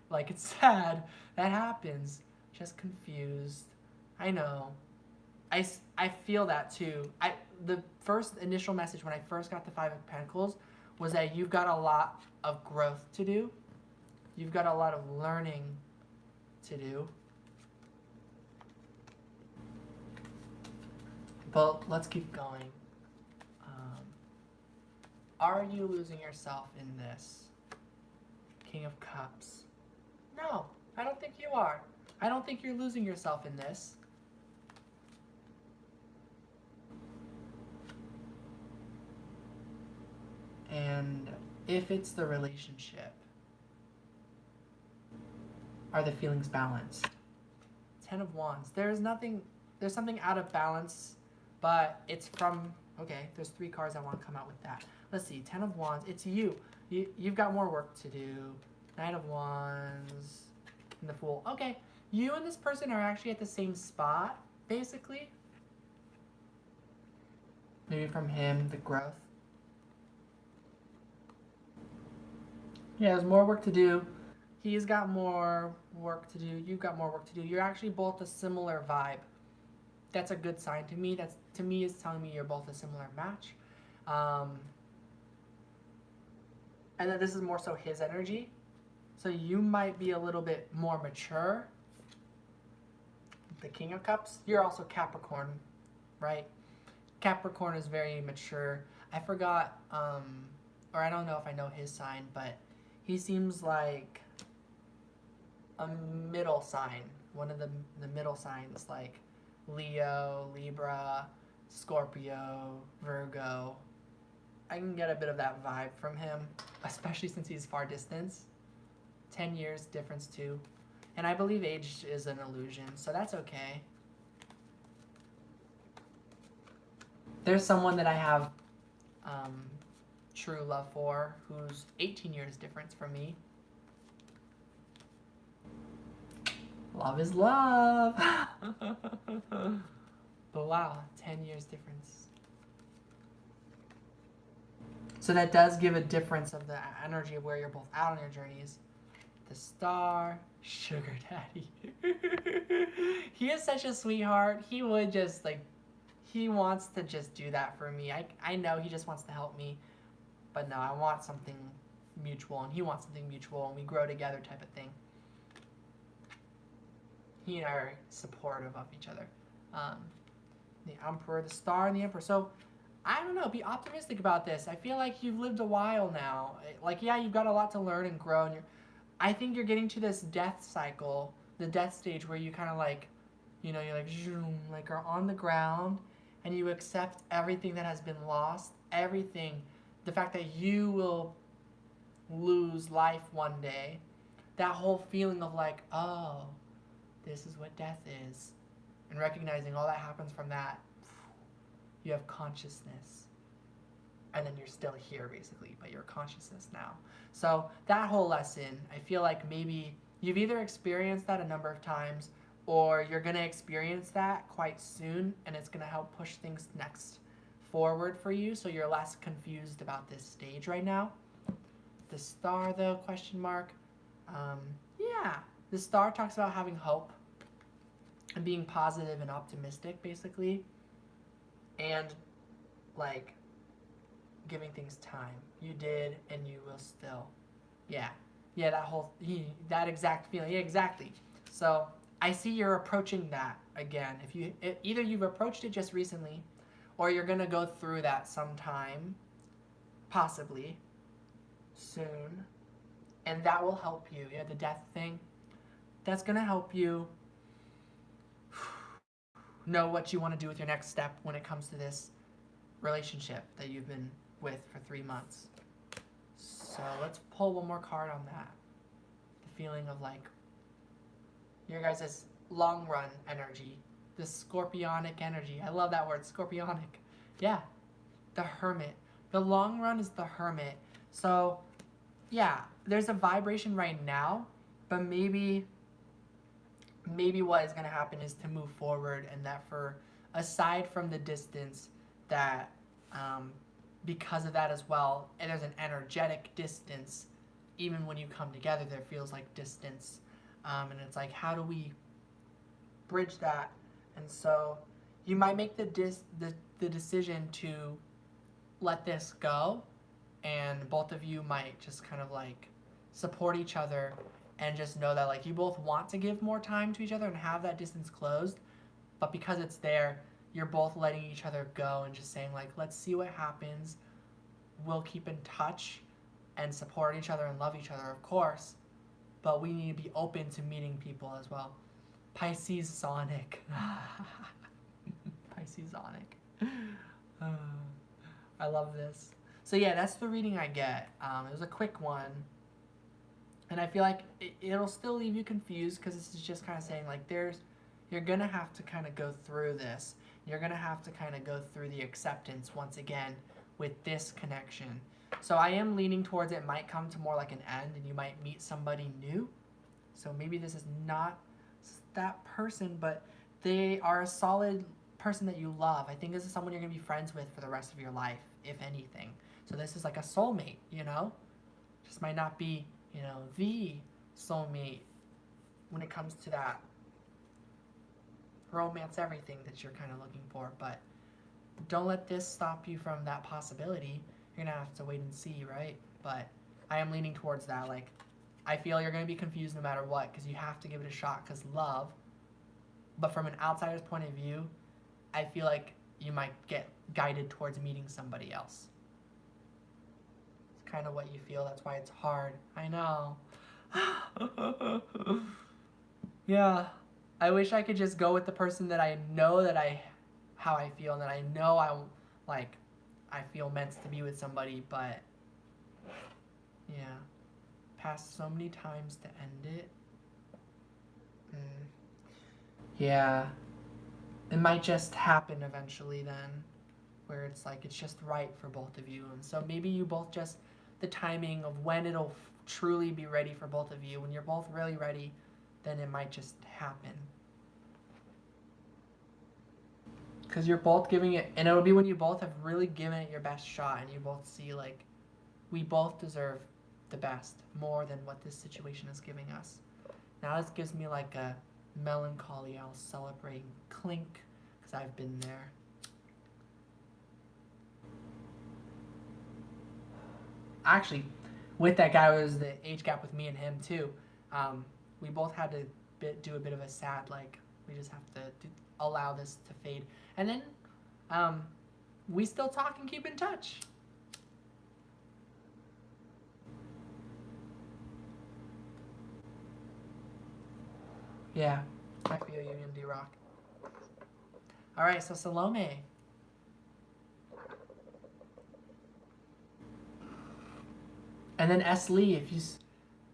Speaker 1: Like, it's sad. That happens. Just confused. I know. I feel that too. The first initial message when I first got the 5 of Pentacles was that you've got a lot of growth to do. You've got a lot of learning to do. But let's keep going. Are you losing yourself in this? King of Cups. No, I don't think you are. I don't think you're losing yourself in this. And if it's the relationship, are the feelings balanced? 10 of Wands. There's something out of balance, but it's from, okay, there's 3 cards I want to come out with that. Let's see, 10 of Wands, it's you. You've got more work to do. Knight of Wands, and the Fool. Okay, you and this person are actually at the same spot, basically. Maybe from him, the growth. Yeah, there's more work to do. He's got more work to do. You've got more work to do. You're actually both a similar vibe. That's a good sign to me. That's, to me, is telling me you're both a similar match. And that this is more so his energy. So you might be a little bit more mature. The King of Cups. You're also Capricorn, right? Capricorn is very mature. I forgot, or I don't know if I know his sign, but he seems like a middle sign. One of the middle signs, like Leo, Libra, Scorpio, Virgo. I can get a bit of that vibe from him, especially since he's far distance. 10 years difference too. And I believe age is an illusion, so that's okay. There's someone that I have true love for who's 18 years difference from me. Love is love. But wow, 10 years difference. So that does give a difference of the energy of where you're both out on your journeys. The Star, Sugar Daddy. He is such a sweetheart. He would just like, he wants to just do that for me. I know he just wants to help me. But no, I want something mutual and he wants something mutual and we grow together type of thing. He and I are supportive of each other. The Emperor, the Star, and the Emperor. So, I don't know, be optimistic about this. I feel like you've lived a while now. Like, yeah, you've got a lot to learn and grow. And I think you're getting to this death cycle, the death stage where you kind of like, you know, you're like, zoom, like are on the ground and you accept everything that has been lost, everything. The fact that you will lose life one day, that whole feeling of like, oh, this is what death is. And recognizing all that happens from that, you have consciousness. And then you're still here basically, but you're consciousness now. So that whole lesson, I feel like maybe you've either experienced that a number of times or you're going to experience that quite soon and it's going to help push things next forward for you so you're less confused about this stage right now. The Star though, question mark. Yeah, the Star talks about having hope and being positive and optimistic basically, and like giving things time. You did and you will still. Yeah, that exact feeling. Yeah, exactly. So I see you're approaching that again. Either you've approached it just recently or you're gonna go through that sometime, possibly soon, and that will help you. Yeah, the death thing, that's gonna help you know what you want to do with your next step when it comes to this relationship that you've been with for 3 months. So let's pull one more card on that. The feeling of like your guys' long run energy, this scorpionic energy. I love that word, scorpionic. Yeah, the Hermit. The long run is the Hermit. So yeah, there's a vibration right now, but maybe what is going to happen is to move forward, and that for aside from the distance, that because of that as well, and there's an energetic distance. Even when you come together, there feels like distance, and it's like, how do we bridge that? And so you might make the decision to let this go, and both of you might just kind of like support each other and just know that like you both want to give more time to each other and have that distance closed, but because it's there, you're both letting each other go and just saying like, let's see what happens. We'll keep in touch and support each other and love each other, of course, but we need to be open to meeting people as well. Pisces Sonic. Pisces Sonic. I love this. So yeah, that's the reading I get. It was a quick one. And I feel like it'll still leave you confused because this is just kind of saying like you're going to have to kind of go through this. You're going to have to kind of go through the acceptance once again with this connection. So I am leaning towards it might come to more like an end and you might meet somebody new. So maybe this is not that person, but they are a solid person that you love. I think this is someone you're going to be friends with for the rest of your life, if anything. So this is like a soulmate, you know? Just might not be, you know, the soulmate when it comes to that romance, everything that you're kind of looking for, but don't let this stop you from that possibility. You're gonna have to wait and see, right? But I am leaning towards that. Like, I feel you're gonna be confused no matter what because you have to give it a shot because love. But from an outsider's point of view, I feel like you might get guided towards meeting somebody else. It's kind of what you feel. That's why it's hard. I know. Yeah. I wish I could just go with the person that I know how I feel and that I know I like I feel meant to be with somebody, but yeah, passed so many times to end it. Yeah, it might just happen eventually then, where it's like it's just right for both of you. And so maybe you both just, the timing of when it'll truly be ready for both of you, when you're both really ready, then it might just happen. Because you're both giving it, and it'll be when you both have really given it your best shot and you both see, like, we both deserve the best more than what this situation is giving us. Now this gives me like a melancholy. I'll celebrate, clink, because I've been there. Actually, with that guy was the age gap with me and him too. We both had to do a bit of a sad, like, we just have to allow this to fade. And then we still talk and keep in touch. Yeah, I feel you, Indie Rock. All right, so Salome. And then S. Lee, if you,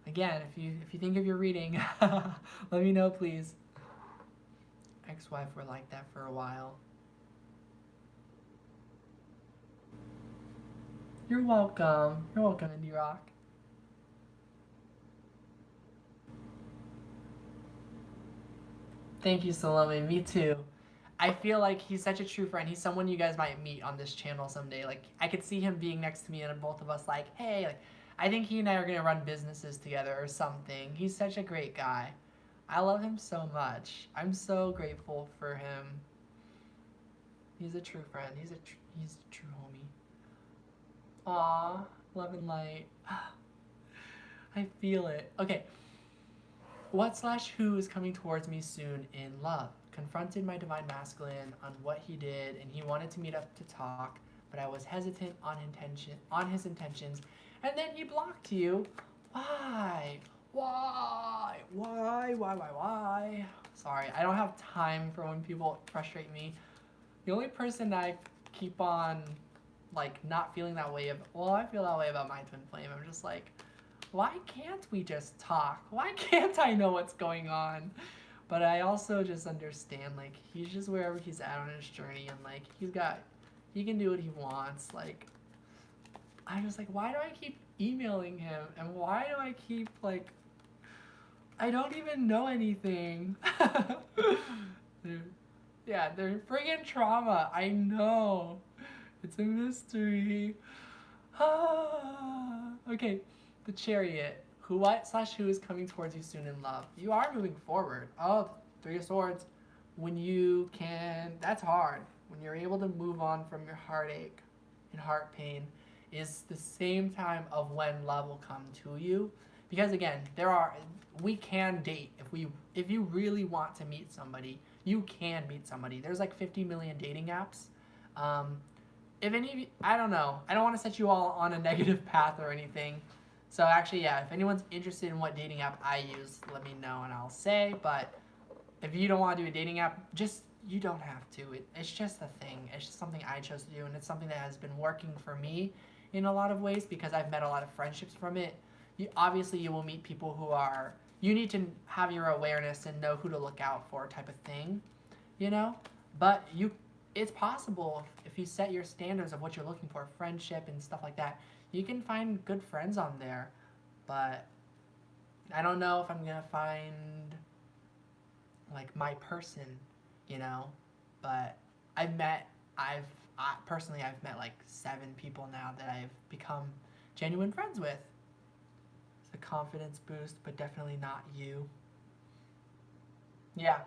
Speaker 1: again, if you think of your reading, let me know, please. Ex-wife were like that for a while. You're welcome. You're welcome, Indie Rock. Thank you, Salome. Me too. I feel like he's such a true friend. He's someone you guys might meet on this channel someday. Like, I could see him being next to me and both of us like, hey, like, I think he and I are going to run businesses together or something. He's such a great guy. I love him so much. I'm so grateful for him. He's a true friend. He's a true homie. Aw, love and light. I feel it. Okay. What/who is coming towards me soon in love? Confronted my divine masculine on what he did, and he wanted to meet up to talk, but I was hesitant on his intentions, and then he blocked you. Why? Why? Sorry, I don't have time for when people frustrate me. The only person I keep on, like, not feeling that way I feel that way about my twin flame. I'm just like, why can't we just talk? Why can't I know what's going on? But I also just understand, like, he's just wherever he's at on his journey, and, like, he can do what he wants. Like, I'm just like, why do I keep emailing him? And why do I keep, like, I don't even know anything. Yeah, they're friggin' trauma. I know. It's a mystery. Okay, the Chariot. What/who is coming towards you soon in love? You are moving forward. Oh, Three of Swords. When you can, that's hard. When you're able to move on from your heartache and heart pain is the same time of when love will come to you. Because again, we can date. If you really want to meet somebody, you can meet somebody. There's like 50 million dating apps. If any of you, I don't know. I don't want to set you all on a negative path or anything. So actually, yeah, if anyone's interested in what dating app I use, let me know and I'll say. But if you don't want to do a dating app, you don't have to. It's just a thing. It's just something I chose to do, and it's something that has been working for me in a lot of ways because I've met a lot of friendships from it. Obviously, you will meet people who are, you need to have your awareness and know who to look out for type of thing, you know? But it's possible if you set your standards of what you're looking for, friendship and stuff like that, you can find good friends on there. But I don't know if I'm going to find, like, my person, you know? But personally, I've met like 7 people now that I've become genuine friends with. It's a confidence boost, but definitely not you. Yeah.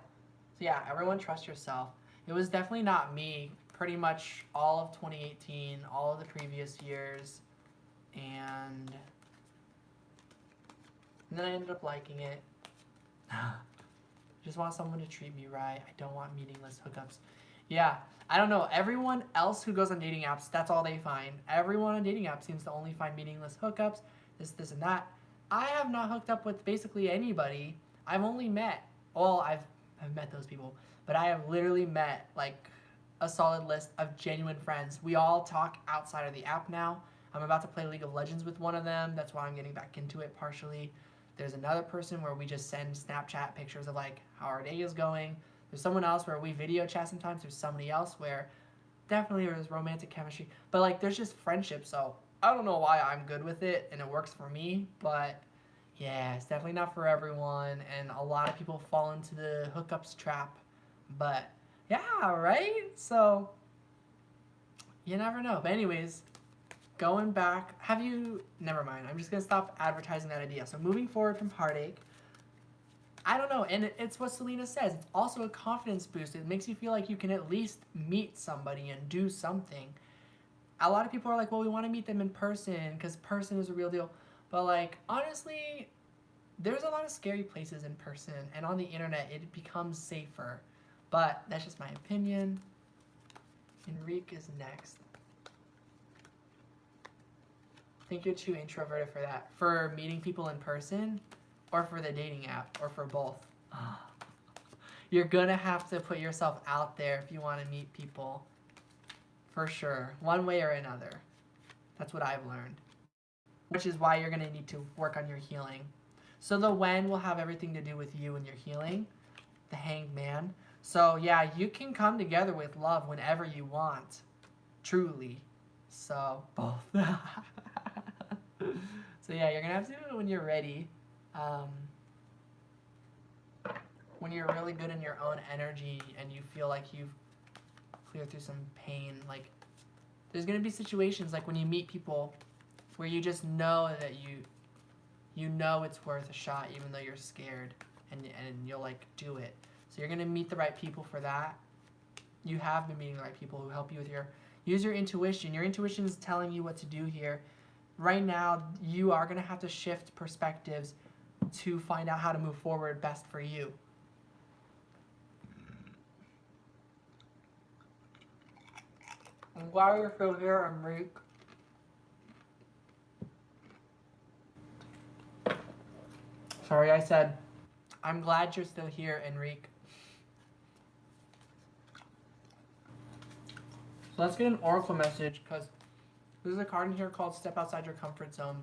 Speaker 1: So yeah, everyone trust yourself. It was definitely not me. Pretty much all of 2018, all of the previous years, and then I ended up liking it. Just want someone to treat me right. I don't want meaningless hookups. Yeah, I don't know. Everyone else who goes on dating apps, that's all they find. Everyone on dating apps seems to only find meaningless hookups, this, and that. I have not hooked up with basically anybody. I've only met, I've met those people, but I have literally met, like, a solid list of genuine friends. We all talk outside of the app now. I'm about to play League of Legends with one of them. That's why I'm getting back into it partially. There's another person where we just send Snapchat pictures of like how our day is going. There's someone else where we video chat sometimes. There's somebody else where definitely there's romantic chemistry. But like there's just friendship. So I don't know why I'm good with it and it works for me. But yeah, it's definitely not for everyone. And a lot of people fall into the hookups trap. But yeah, right? So you never know. But anyways, going back, never mind. I'm just going to stop advertising that idea. So moving forward from heartache, I don't know. And it's what Selena says. It's also a confidence boost. It makes you feel like you can at least meet somebody and do something. A lot of people are like, well, we want to meet them in person because person is a real deal. But like, honestly, there's a lot of scary places in person. And on the internet, it becomes safer. But that's just my opinion. Enrique is next. I think you're too introverted for that. For meeting people in person, or for the dating app, or for both. You're gonna have to put yourself out there if you want to meet people. For sure. One way or another. That's what I've learned. Which is why you're gonna need to work on your healing. So the when will have everything to do with you and your healing. The Hanged Man. So yeah, you can come together with love whenever you want. Truly. So both. So yeah, you're gonna have to do it when you're ready. When you're really good in your own energy and you feel like you've cleared through some pain. Like there's gonna be situations like when you meet people where you just know that you know it's worth a shot even though you're scared and you'll like do it. So you're gonna meet the right people for that. You have been meeting the right people who help you with use your intuition. Your intuition is telling you what to do here. Right now, you are gonna have to shift perspectives to find out how to move forward best for you. I'm glad you're still here, Enrique. Sorry, I said, I'm glad you're still here, Enrique. So let's get an oracle message, because there's a card in here called Step Outside Your Comfort Zone.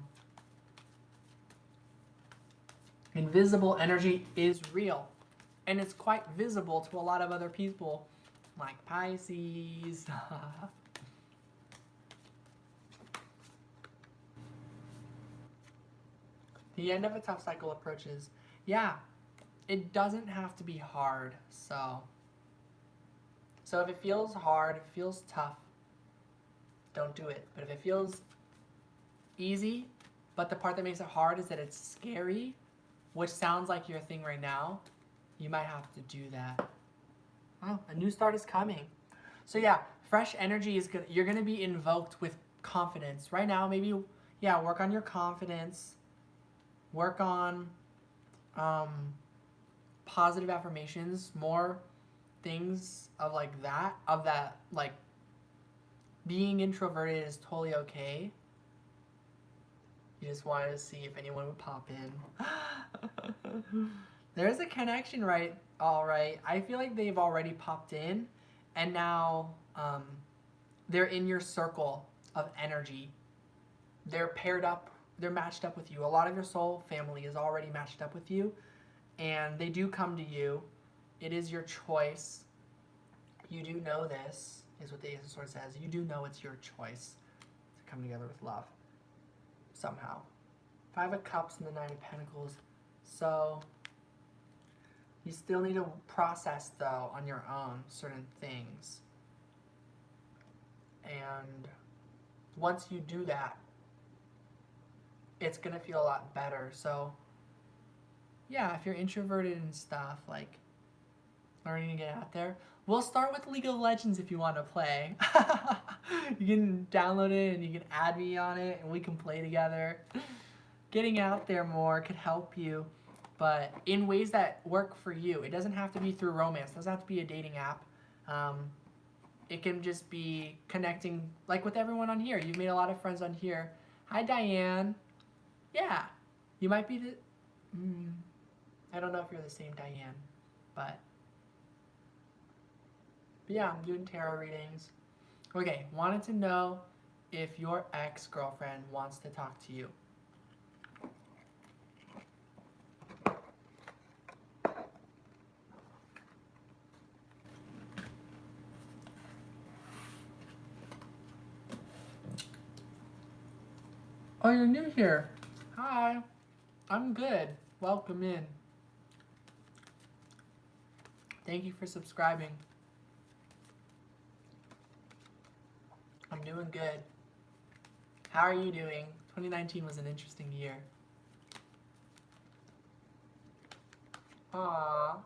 Speaker 1: Invisible energy is real, and it's quite visible to a lot of other people, like Pisces. The end of a tough cycle approaches. Yeah, it doesn't have to be hard, so if it feels hard, if it feels tough, don't do it. But if it feels easy, but the part that makes it hard is that it's scary, which sounds like your thing right now, you might have to do that. Oh, a new start is coming. So yeah, fresh energy is good. You're gonna be invoked with confidence. Right now, maybe, yeah, work on your confidence. Work on positive affirmations, more things of that, like being introverted is totally okay. You just wanted to see if anyone would pop in. There's a connection, right? All right. I feel like they've already popped in, and now they're in your circle of energy. They're paired up. They're matched up with you. A lot of your soul family is already matched up with you, and they do come to you. It is your choice. You do know this, is what the Ace of Swords says. You do know it's your choice to come together with love, somehow. Five of Cups and the Nine of Pentacles. So you still need to process, though, on your own certain things. And once you do that, it's going to feel a lot better. So yeah, if you're introverted and stuff, like learning to get out there, we'll start with League of Legends if you want to play. You can download it and you can add me on it and we can play together. Getting out there more could help you, but in ways that work for you. It doesn't have to be through romance. It doesn't have to be a dating app. It can just be connecting, like with everyone on here. You've made a lot of friends on here. Hi, Diane. Yeah, you might be the... I don't know if you're the same Diane, but... But yeah, I'm doing tarot readings. Okay, wanted to know if your ex-girlfriend wants to talk to you. Oh, you're new here. Hi. I'm good. Welcome in. Thank you for subscribing. I'm doing good. How are you doing? 2019 was an interesting year. Aww.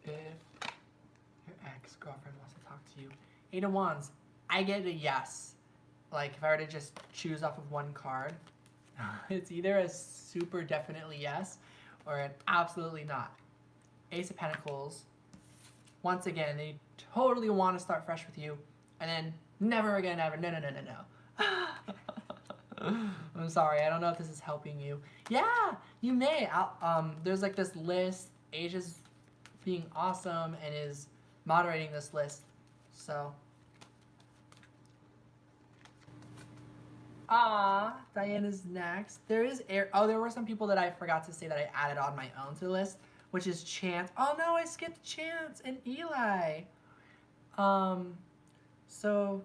Speaker 1: If your ex-girlfriend wants to talk to you. Eight of Wands. I get a yes. Like, if I were to just choose off of one card, it's either a super definitely yes or an absolutely not. Ace of Pentacles. Once again, they totally want to start fresh with you, and then never again, ever. No, no, no, no, no. I'm sorry. I don't know if this is helping you. Yeah, you may. There's like this list. Asia's being awesome and is moderating this list. So. Diana's next. There is air. Oh, there were some people that I forgot to say that I added on my own to the list, which is Chance. Oh no, I skipped Chance and Eli. So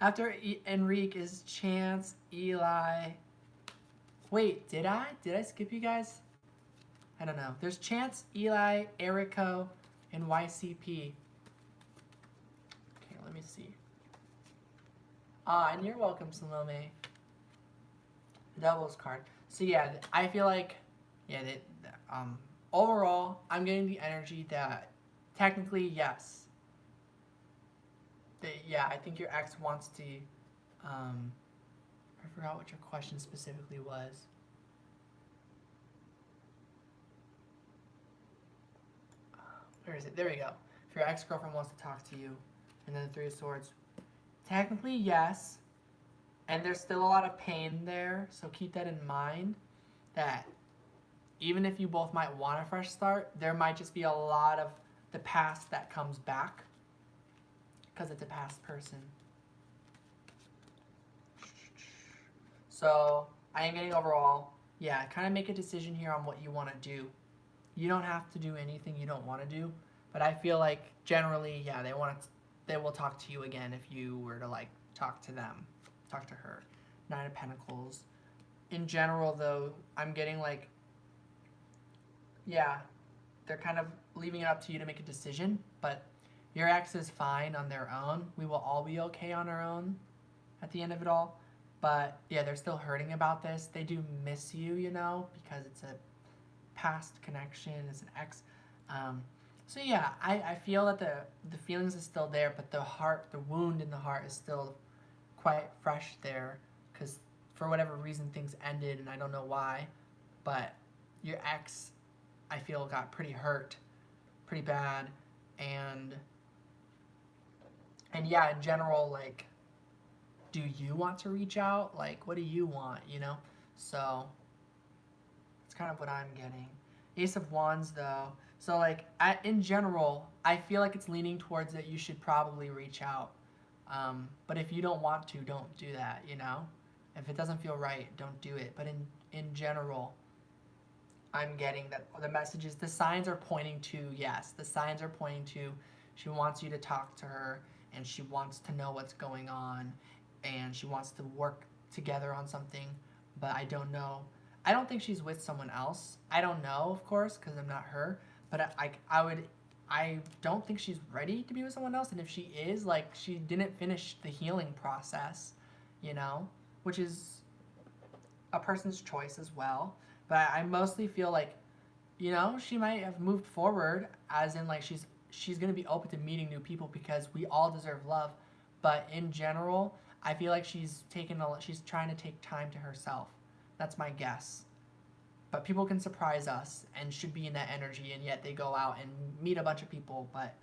Speaker 1: after Enrique is Chance, Eli. Wait, did I? Did I skip you guys? I don't know. There's Chance, Eli, Erico, and YCP. Okay, let me see. And you're welcome, Salome. The Devil's card. So yeah, I feel like, yeah, overall, I'm getting the energy that technically, yes. Yeah, I think your ex wants to, I forgot what your question specifically was. Where is it? There we go. If your ex-girlfriend wants to talk to you, and then the Three of Swords. Technically, yes. And there's still a lot of pain there, so keep that in mind. That even if you both might want a fresh start, there might just be a lot of the past that comes back because it's a past person. So I am getting overall, yeah, kind of make a decision here on what you want to do. You don't have to do anything you don't want to do, but I feel like generally, yeah, they will talk to you again if you were to like talk to them, talk to her. Nine of Pentacles. In general, though, I'm getting like, yeah, they're kind of leaving it up to you to make a decision, but your ex is fine on their own. We will all be okay on our own at the end of it all. But yeah, they're still hurting about this. They do miss you, you know, because it's a past connection, it's an ex. So yeah, I feel that the feelings is still there, but the wound in the heart is still quite fresh there, because for whatever reason things ended, and I don't know why, but your ex, I feel, got pretty hurt, pretty bad, and yeah, in general, like, do you want to reach out? Like, what do you want, you know? So it's kind of what I'm getting. Ace of Wands, though. So, like, in general, I feel like it's leaning towards that you should probably reach out. But if you don't want to, don't do that, you know? If it doesn't feel right, don't do it. But in general, I'm getting that the messages, the signs are pointing to, yes, the signs are pointing to she wants you to talk to her, and she wants to know what's going on, and she wants to work together on something, but I don't know. I don't think she's with someone else. I don't know, of course, because I'm not her, but I don't think she's ready to be with someone else, and if she is, like, she didn't finish the healing process, you know, which is a person's choice as well. But I mostly feel like, you know, she might have moved forward, as in, like, she's going to be open to meeting new people because we all deserve love. But in general, I feel like she's trying to take time to herself. That's my guess. But people can surprise us and should be in that energy, and yet they go out and meet a bunch of people. But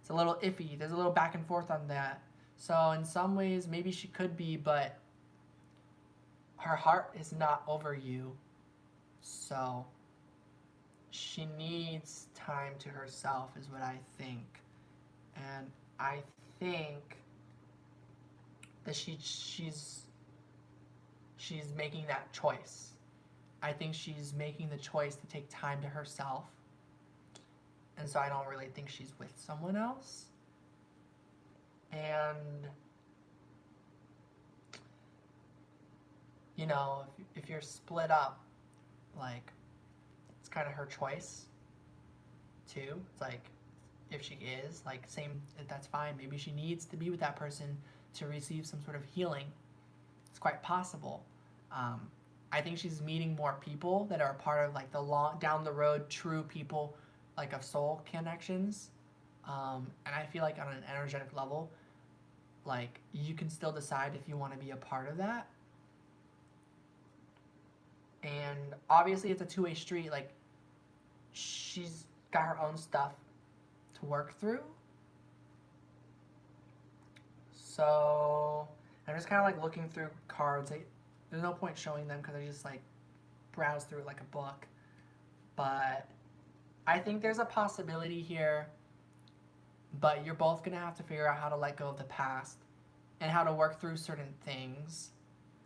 Speaker 1: it's a little iffy. There's a little back and forth on that. So in some ways, maybe she could be, but her heart is not over you, so she needs time to herself is what I think. And I think that she's making that choice. I think she's making the choice to take time to herself. And so I don't really think she's with someone else. And you know, if you're split up, like, it's kind of her choice too. It's like, if she is, like, same, that's fine. Maybe she needs to be with that person to receive some sort of healing. It's quite possible. I think she's meeting more people that are a part of, like, the long, down the road, true people, like, of soul connections. And I feel like on an energetic level, like, you can still decide if you want to be a part of that. And obviously it's a two-way street. Like, she's got her own stuff to work through. So I'm just kind of like looking through cards. There's no point showing them because I just like browse through it like a book. But I think there's a possibility here, but you're both going to have to figure out how to let go of the past and how to work through certain things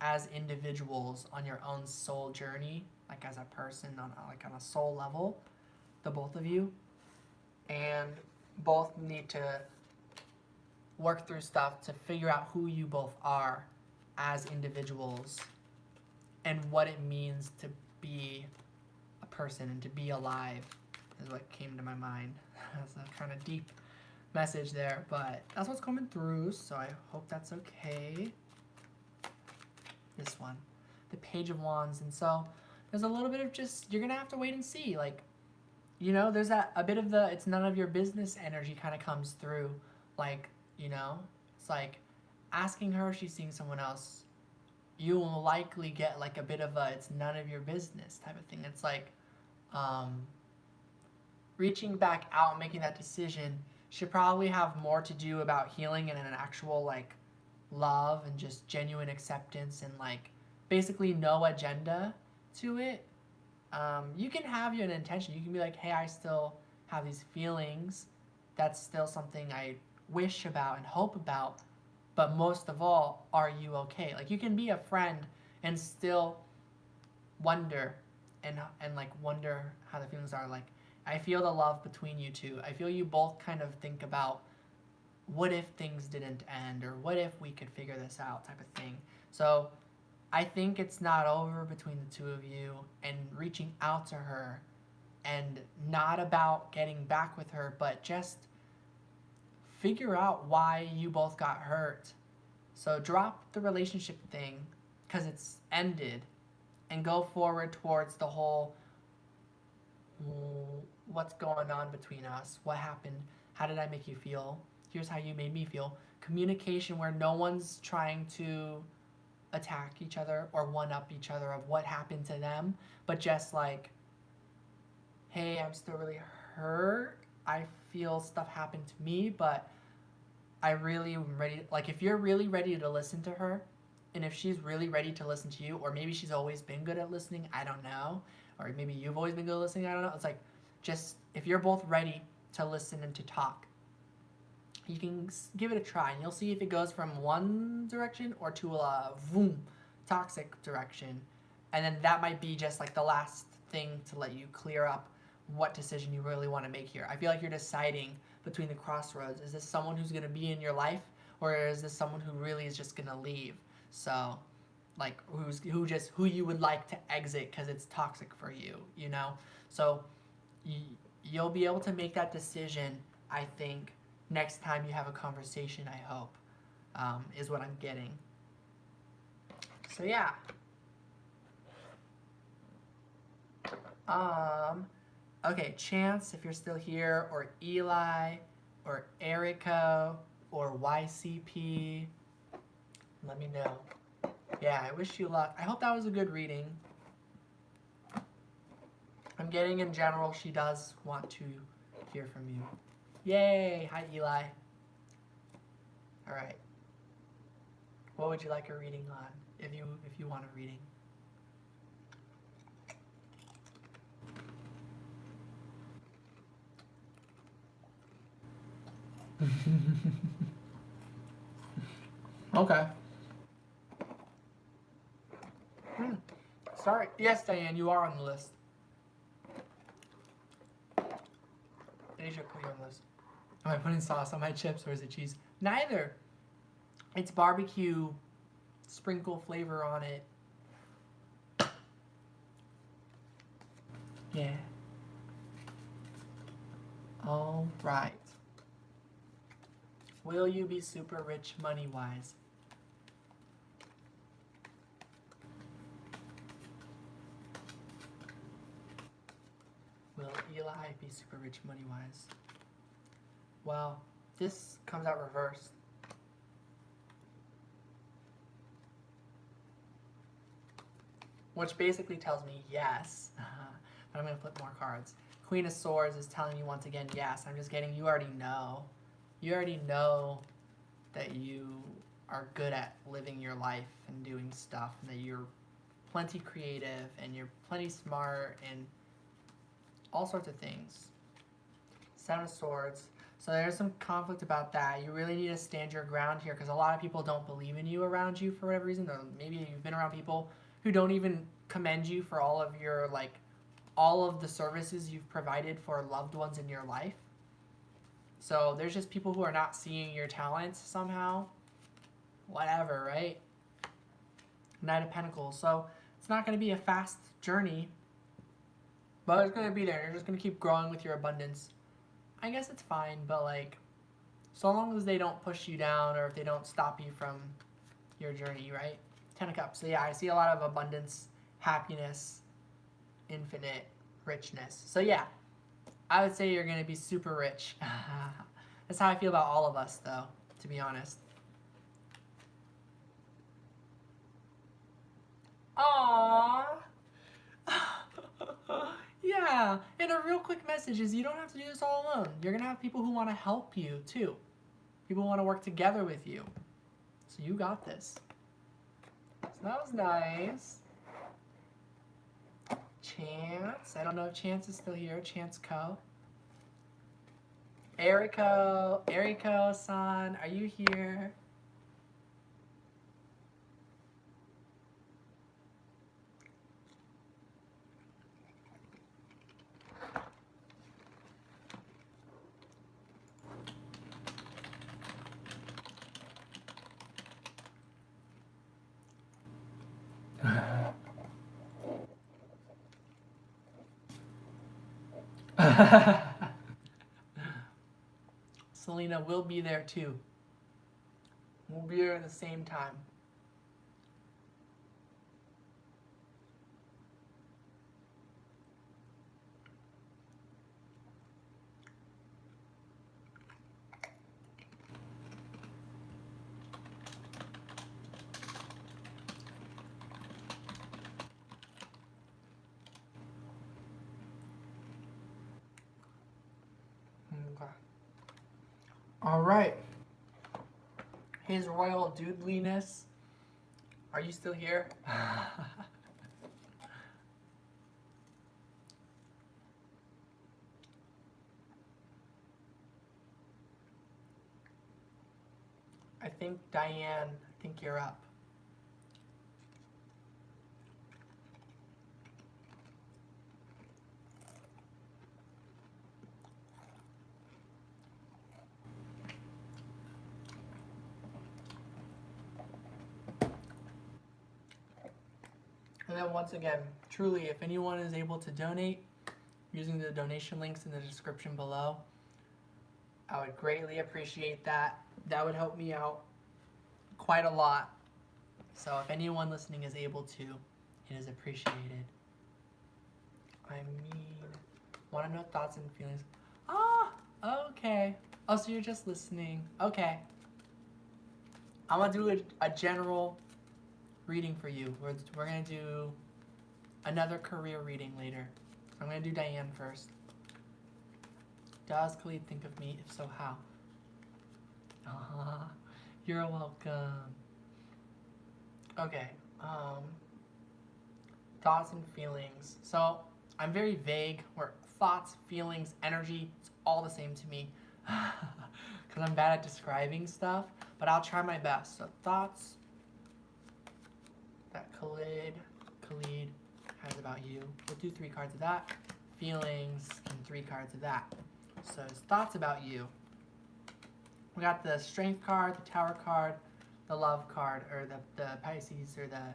Speaker 1: as individuals on your own soul journey, like as a person on a soul level, the both of you. And both need to work through stuff to figure out who you both are as individuals and what it means to be a person and to be alive is what came to my mind. That's a kind of deep message there, but that's what's coming through, so I hope that's okay. This one, the Page of Wands. And so there's a little bit of just, you're gonna have to wait and see, like, you know, there's that a bit of the it's none of your business energy kind of comes through. Like, you know, it's like asking her if she's seeing someone else, you will likely get like a bit of a it's none of your business type of thing. It's like reaching back out and making that decision should probably have more to do about healing and an actual like love and just genuine acceptance and like basically no agenda to it. You can have an intention. You can be like, hey, I still have these feelings. That's still something I wish about and hope about. But most of all, are you okay? Like, you can be a friend and still wonder and like wonder how the feelings are. Like, I feel the love between you two. I feel you both kind of think about what if things didn't end, or what if we could figure this out type of thing. So I think it's not over between the two of you, and reaching out to her, and not about getting back with her, but just figure out why you both got hurt. So drop the relationship thing because it's ended and go forward towards the whole what's going on between us, what happened, how did I make you feel, here's how you made me feel. Communication where no one's trying to attack each other or one-up each other of what happened to them, but just like, hey, I'm still really hurt. I feel stuff happened to me, but I really am ready. Like, if you're really ready to listen to her, and if she's really ready to listen to you, or maybe she's always been good at listening, I don't know. Or maybe you've always been good at listening, I don't know. It's like, just, if you're both ready to listen and to talk, you can give it a try, and you'll see if it goes from one direction or to a toxic direction. And then that might be just like the last thing to let you clear up what decision you really want to make here. I feel like you're deciding between the crossroads. Is this someone who's going to be in your life, or is this someone who really is just going to leave? So, like, who you would like to exit because it's toxic for you, you know? So you'll be able to make that decision, I think, next time you have a conversation, I hope, is what I'm getting. So yeah. Okay, Chance, if you're still here, or Eli, or Erico, or YCP, let me know. Yeah, I wish you luck. I hope that was a good reading. I'm getting, in general, she does want to hear from you. Yay! Hi, Eli. Alright. What would you like a reading on? if you want a reading. Okay. Sorry. Yes, Diane, you are on the list. Asia, put you on the list. Am I putting sauce on my chips or is it cheese? Neither. It's barbecue sprinkle flavor on it. Yeah. All right. Will you be super rich money-wise? Will Eli be super rich money-wise? Well, this comes out reversed. Which basically tells me yes. But I'm going to flip more cards. Queen of Swords is telling you once again yes. I'm just getting, you already know. You already know that you are good at living your life and doing stuff, and that you're plenty creative and you're plenty smart and all sorts of things. Seven of Swords. So there's some conflict about that. You really need to stand your ground here because a lot of people don't believe in you around you for whatever reason. Or maybe you've been around people who don't even commend you for all of your, like, all of the services you've provided for loved ones in your life. So there's just people who are not seeing your talents somehow. Whatever, right? Knight of Pentacles. So it's not going to be a fast journey, but it's going to be there. You're just going to keep growing with your abundance. I guess it's fine, but like, so long as they don't push you down or if they don't stop you from your journey, right? 10 of Cups. So yeah, I see a lot of abundance, happiness, infinite richness. So yeah, I would say you're going to be super rich. That's how I feel about all of us, though, to be honest. Aww. Yeah, and a real quick message is you don't have to do this all alone. You're going to have people who want to help you, too. People who want to work together with you. So you got this. So that was nice. Chance. I don't know if Chance is still here. Chance Co. Eriko-san, are you here? Selena will be there too. We'll be there at the same time. Okay. All right. His Royal Doodliness. Are you still here? I think, Diane, I think you're up. And then once again, truly, if anyone is able to donate using the donation links in the description below, I would greatly appreciate that. That would help me out quite a lot. So if anyone listening is able to, it is appreciated. I mean, want to know thoughts and feelings? Ah, okay. Oh, so you're just listening. Okay. I'm going to do a general reading for you. We're going to do another career reading later. I'm going to do Diane first. Does Khalid think of me? If so, how? You're welcome. Okay, Um, thoughts and feelings. So I'm very vague. Where thoughts, feelings, energy, it's all the same to me. Because I'm bad at describing stuff. But I'll try my best. So thoughts that Khalid has about you. We'll do 3 cards of that. Feelings and 3 cards of that. So it's thoughts about you. We got the Strength card, the Tower card, the Love card, or the Pisces, or the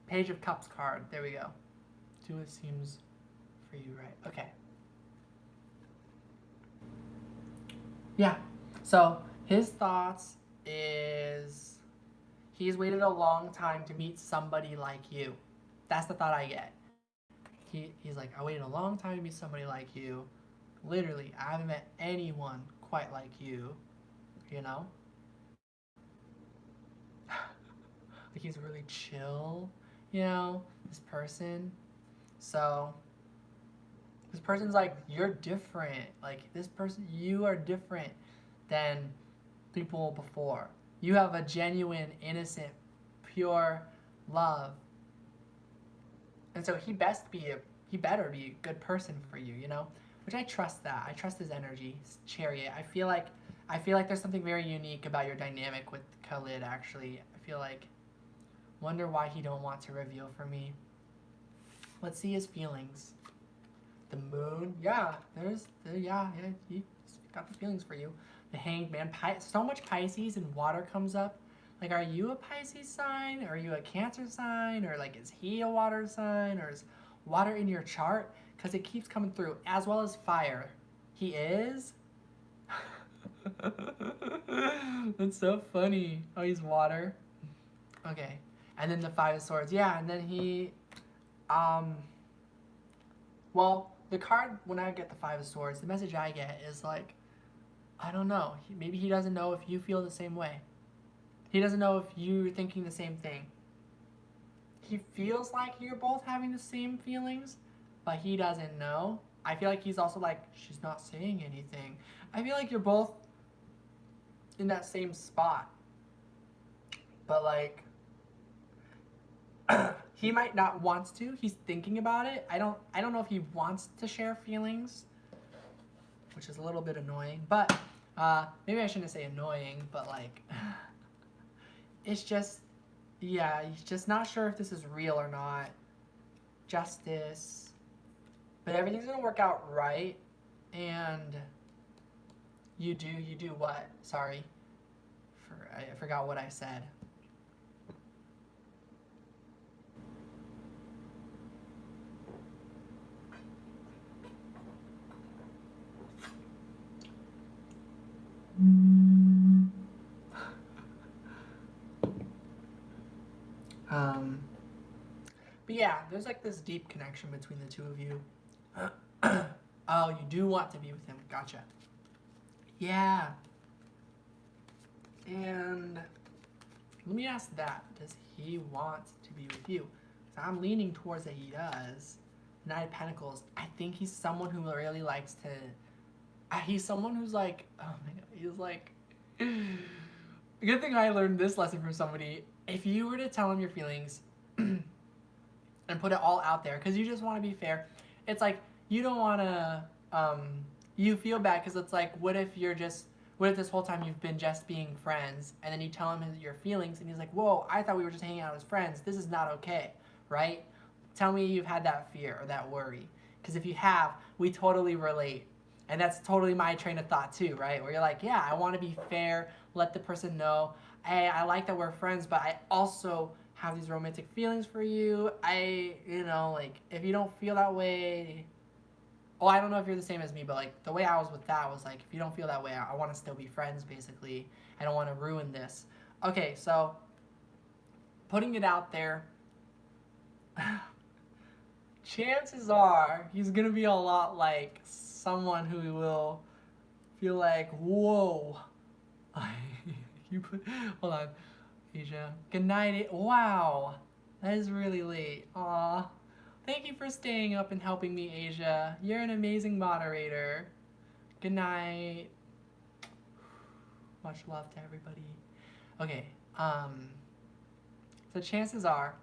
Speaker 1: Page of Cups card. There we go. Do what seems for you right. Okay. Yeah. So his thoughts is he's waited a long time to meet somebody like you. That's the thought I get. He's like, I waited a long time to meet somebody like you. Literally, I haven't met anyone quite like you. You know? Like he's really chill, you know, this person. So this person's like, you're different. Like this person, you are different than people before. You have a genuine, innocent, pure love. And so he better be a good person for you, you know? Which I trust that. I trust his energy, his chariot. I feel like there's something very unique about your dynamic with Khalid actually. I feel like wonder why he don't want to reveal for me. Let's see his feelings. The moon, yeah, he got the feelings for you. The Hanged Man, so much Pisces and water comes up. Like, are you a Pisces sign? Are you a Cancer sign? Or like, is he a water sign? Or is water in your chart? Because it keeps coming through, as well as fire. He is? That's so funny. Oh, he's water. Okay. And then the 5 of Swords. Yeah, and then he, well, the card, when I get the 5 of Swords, the message I get is like, I don't know. Maybe he doesn't know if you feel the same way. He doesn't know if you're thinking the same thing. He feels like you're both having the same feelings, but he doesn't know. I feel like he's also like, she's not saying anything. I feel like you're both in that same spot. But like, he might not want to. He's thinking about it. I don't know if he wants to share feelings, which is a little bit annoying. But maybe I shouldn't say annoying, but like, it's just, yeah, he's just not sure if this is real or not. Justice. But everything's gonna work out right. And you do what? Sorry. I forgot what I said. But yeah, there's like this deep connection between the two of you. Oh, you do want to be with him. Gotcha. Yeah. And let me ask that. Does he want to be with you? So I'm leaning towards that he does. Knight of Pentacles. I think he's someone who really likes to... he's someone who's like... Oh my god. He's like... Good thing I learned this lesson from somebody. If you were to tell him your feelings... and put it all out there, because you just want to be fair. It's like, you don't want to, you feel bad, because it's like, what if this whole time you've been just being friends, and then you tell him your feelings, and he's like, whoa, I thought we were just hanging out as friends. This is not okay, right? Tell me you've had that fear or that worry. Because if you have, we totally relate. And that's totally my train of thought too, right? Where you're like, yeah, I want to be fair, let the person know, hey, I like that we're friends, but I also have these romantic feelings for you. Like, if you don't feel that way, I don't know if you're the same as me, but like, the way I was with that was like, if you don't feel that way, I want to still be friends, basically. I don't want to ruin this. Okay, so, putting it out there, chances are he's gonna be a lot like someone who will feel like, whoa. Hold on. Asia. Good night. Wow. That is really late. Aw. Thank you for staying up and helping me, Asia. You're an amazing moderator. Good night. Much love to everybody. Okay. So chances are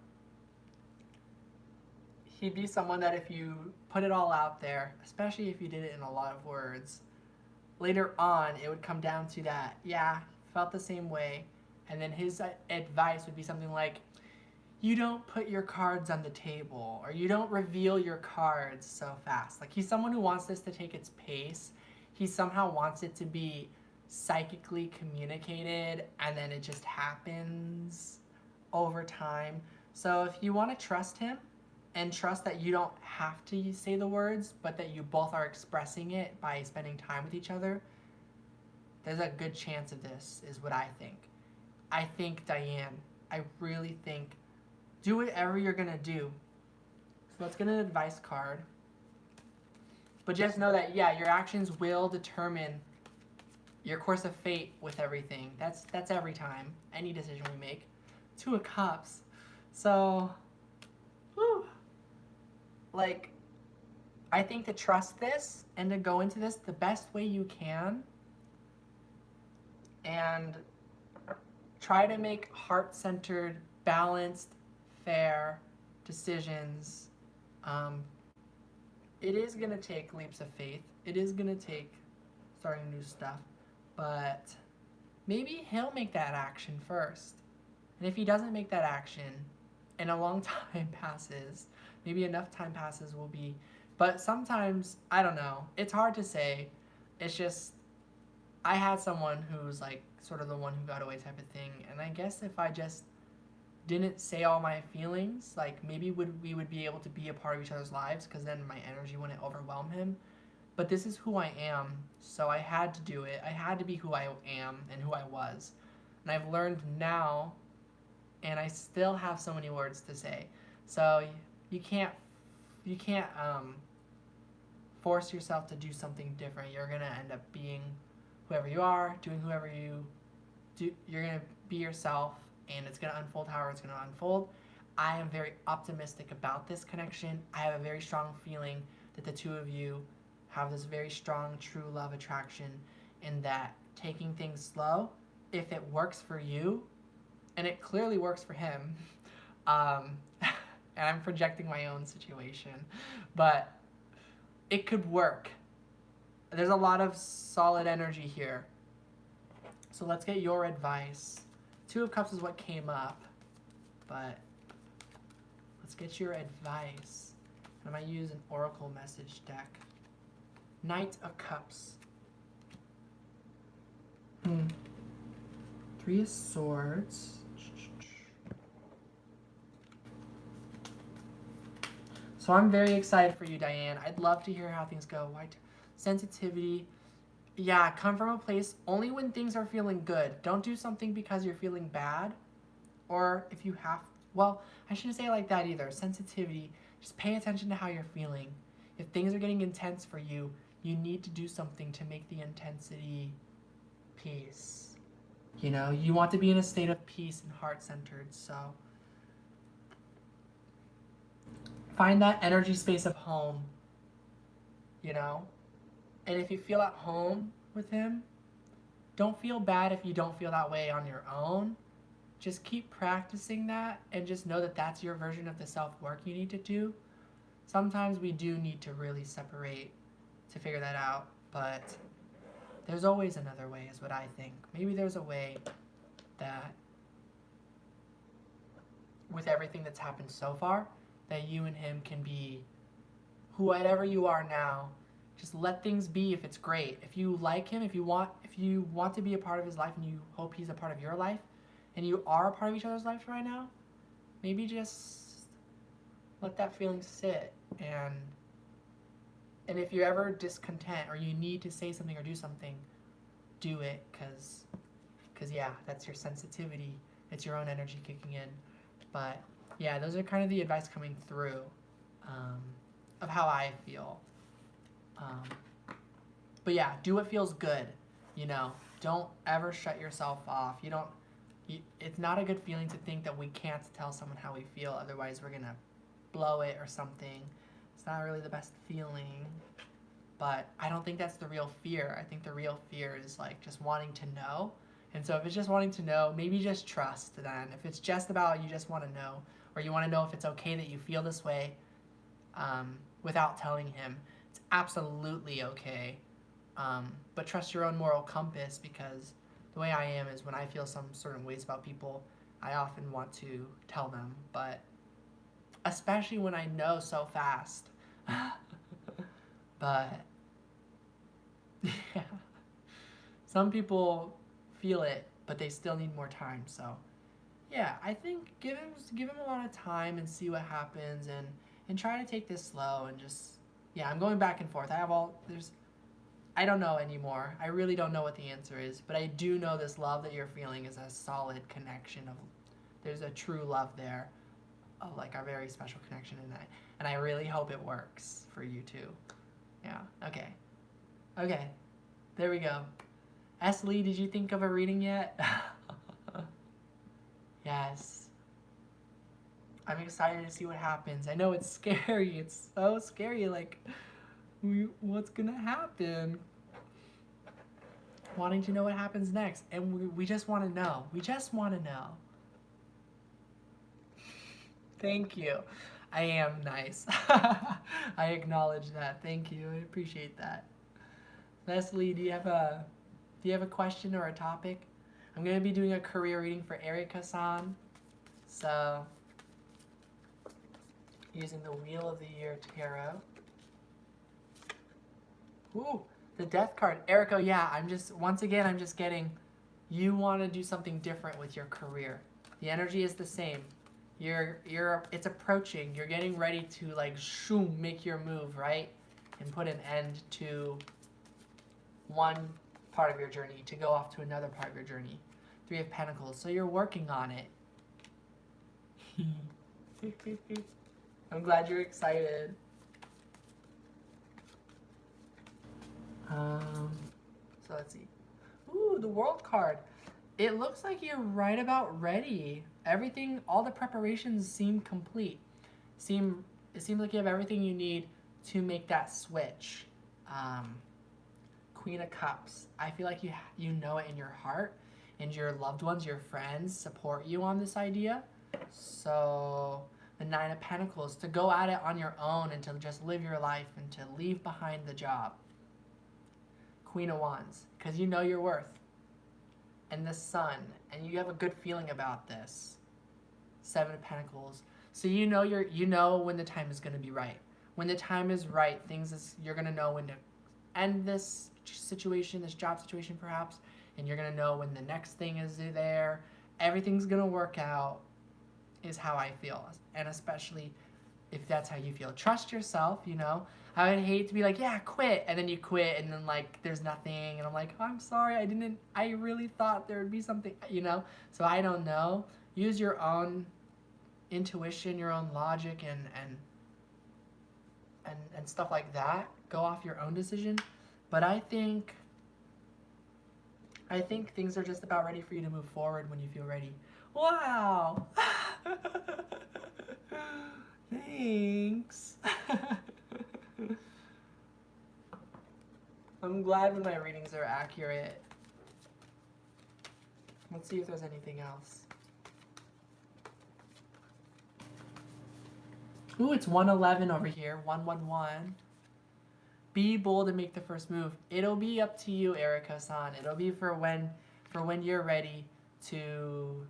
Speaker 1: he'd be someone that if you put it all out there, especially if you did it in a lot of words, later on it would come down to that, yeah, felt the same way. And then his advice would be something like, you don't put your cards on the table, or you don't reveal your cards so fast. Like, he's someone who wants this to take its pace. He somehow wants it to be psychically communicated, and then it just happens over time. So if you want to trust him and trust that you don't have to say the words, but that you both are expressing it by spending time with each other, there's a good chance of this, is what I think. I think, Diane, I really think, do whatever you're going to do. So let's get an advice card. But just know that, yeah, your actions will determine your course of fate with everything. That's every time, any decision we make. 2 of Cups. So, whew. Like, I think to trust this and to go into this the best way you can, and try to make heart-centered, balanced, fair decisions. It is going to take leaps of faith. It is going to take starting new stuff. But maybe he'll make that action first. And if he doesn't make that action, and a long time passes, maybe enough time passes will be, but sometimes, I don't know, it's hard to say. It's just, I had someone who's like sort of the one who got away type of thing, and I guess if I just didn't say all my feelings, like maybe we would be able to be a part of each other's lives, because then my energy wouldn't overwhelm him. But this is who I am, so I had to do it. I had to be who I am and who I was. And I've learned now, and I still have so many words to say. So you can't force yourself to do something different. You're gonna end up being whoever you are, doing whoever you do. You're gonna be yourself, and it's gonna unfold however it's gonna unfold. I am very optimistic about this connection. I have a very strong feeling that the two of you have this very strong, true love attraction, and that taking things slow, if it works for you, and it clearly works for him, and I'm projecting my own situation, but it could work. There's a lot of solid energy here. So let's get your advice. 2 of Cups is what came up, but let's get your advice. I'm going to use an Oracle message deck. Knight of Cups. 3 of Swords. So I'm very excited for you, Diane. I'd love to hear how things go. Sensitivity. Yeah, come from a place only when things are feeling good. Don't do something because you're feeling bad. Or if you have, well, I shouldn't say it like that either. Sensitivity. Just pay attention to how you're feeling. If things are getting intense for you, you need to do something to make the intensity peace. You know, you want to be in a state of peace and heart-centered, so find that energy space of home, you know? And if you feel at home with him, don't feel bad if you don't feel that way on your own. Just keep practicing that, and just know that that's your version of the self-work you need to do. Sometimes we do need to really separate to figure that out, but there's always another way, is what I think. Maybe there's a way that, with everything that's happened so far, that you and him can be whoever you are now. Just let things be if it's great. If you like him, if you want to be a part of his life, and you hope he's a part of your life, and you are a part of each other's lives right now, maybe just let that feeling sit. And if you're ever discontent, or you need to say something or do something, do it, because yeah, that's your sensitivity. It's your own energy kicking in. But yeah, those are kind of the advice coming through of how I feel. But yeah, do what feels good, you know. Don't ever shut yourself off. It's not a good feeling to think that we can't tell someone how we feel, otherwise we're gonna blow it or something. It's not really the best feeling. But I don't think that's the real fear. I think the real fear is like just wanting to know. And so if it's just wanting to know, maybe just trust then. If it's just about you just want to know, or you want to know if it's okay that you feel this way, without telling him. It's absolutely okay. But trust your own moral compass, because the way I am is when I feel some certain ways about people, I often want to tell them, but especially when I know so fast. But yeah, some people feel it, but they still need more time. So yeah, I think give him a lot of time and see what happens, and try to take this slow and just, yeah, I'm going back and forth. I don't know anymore. I really don't know what the answer is, but I do know this love that you're feeling is a solid connection of, there's a true love there, of like a very special connection, and I really hope it works for you too. Yeah. Okay. Okay. There we go. S. Lee, did you think of a reading yet? Yes. I'm excited to see what happens. I know it's scary. It's so scary. Like, what's gonna happen? Wanting to know what happens next, and we just want to know. We just want to know. Thank you. I am nice. I acknowledge that. Thank you. I appreciate that. Leslie, do you have a question or a topic? I'm gonna be doing a career reading for Erica-san. So, using the Wheel of the Year Tarot. Ooh, the Death card. Erica, yeah, I'm just getting, you want to do something different with your career. The energy is the same. It's approaching. You're getting ready to like, shoom, make your move, right? And put an end to one part of your journey, to go off to another part of your journey. Three of Pentacles. So you're working on it. I'm glad you're excited. So let's see. Ooh, the World card. It looks like you're right about ready. Everything, all the preparations seem complete. It seems like you have everything you need to make that switch. Queen of Cups. I feel like you know it in your heart, and your loved ones, your friends, support you on this idea. So the Nine of Pentacles, to go at it on your own and to just live your life and to leave behind the job. Queen of Wands, because you know your worth. And the Sun, and you have a good feeling about this. Seven of Pentacles. So you know when the time is going to be right. When the time is right, you're going to know when to end this situation, this job situation perhaps, and you're going to know when the next thing is there. Everything's going to work out, is how I feel. And especially if that's how you feel. Trust yourself, you know. I would hate to be like, yeah, quit, and then you quit, and then like there's nothing, and I'm like, oh, I'm sorry, I really thought there would be something, you know. So I don't know. Use your own intuition, your own logic, and stuff like that. Go off your own decision. But I think things are just about ready for you to move forward when you feel ready. Wow. Thanks. I'm glad when my readings are accurate. Let's see if there's anything else. Ooh, it's 111 over here. 111. Be bold and make the first move. It'll be up to you, Erica-san. It'll be for when you're ready to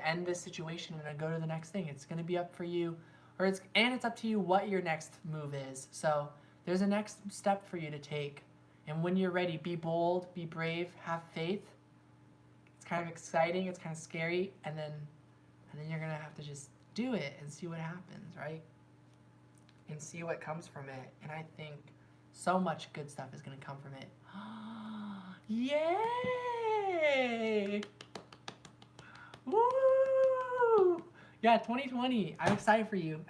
Speaker 1: end this situation and then go to the next thing. It's gonna be up for you, and it's up to you what your next move is. So there's a next step for you to take, and when you're ready, be bold, be brave, have faith. It's kind of exciting, it's kind of scary, and then you're gonna have to just do it and see what happens, right? And see what comes from it. And I think so much good stuff is gonna come from it. Yay! Woo! Yeah, 2020. I'm excited for you.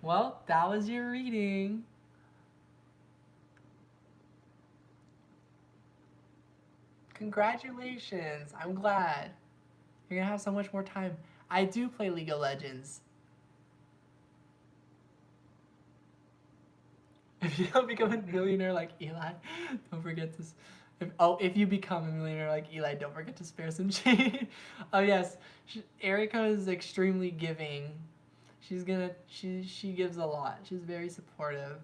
Speaker 1: Well, that was your reading. Congratulations. I'm glad. You're gonna have so much more time. I do play League of Legends. If you don't become a millionaire like Eli, don't forget this. If you become a millionaire like Eli, don't forget to spare some change. Oh yes, Erica is extremely giving. She gives a lot. She's very supportive.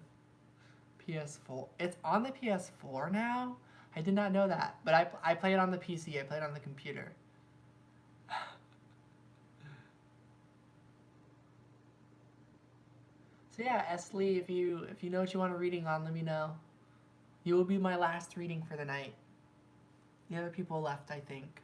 Speaker 1: PS4. It's on the PS4 now? I did not know that. But I play it on the PC. I play it on the computer. So yeah, Esley, if you know what you want a reading on, let me know. You will be my last reading for the night. The other people left, I think.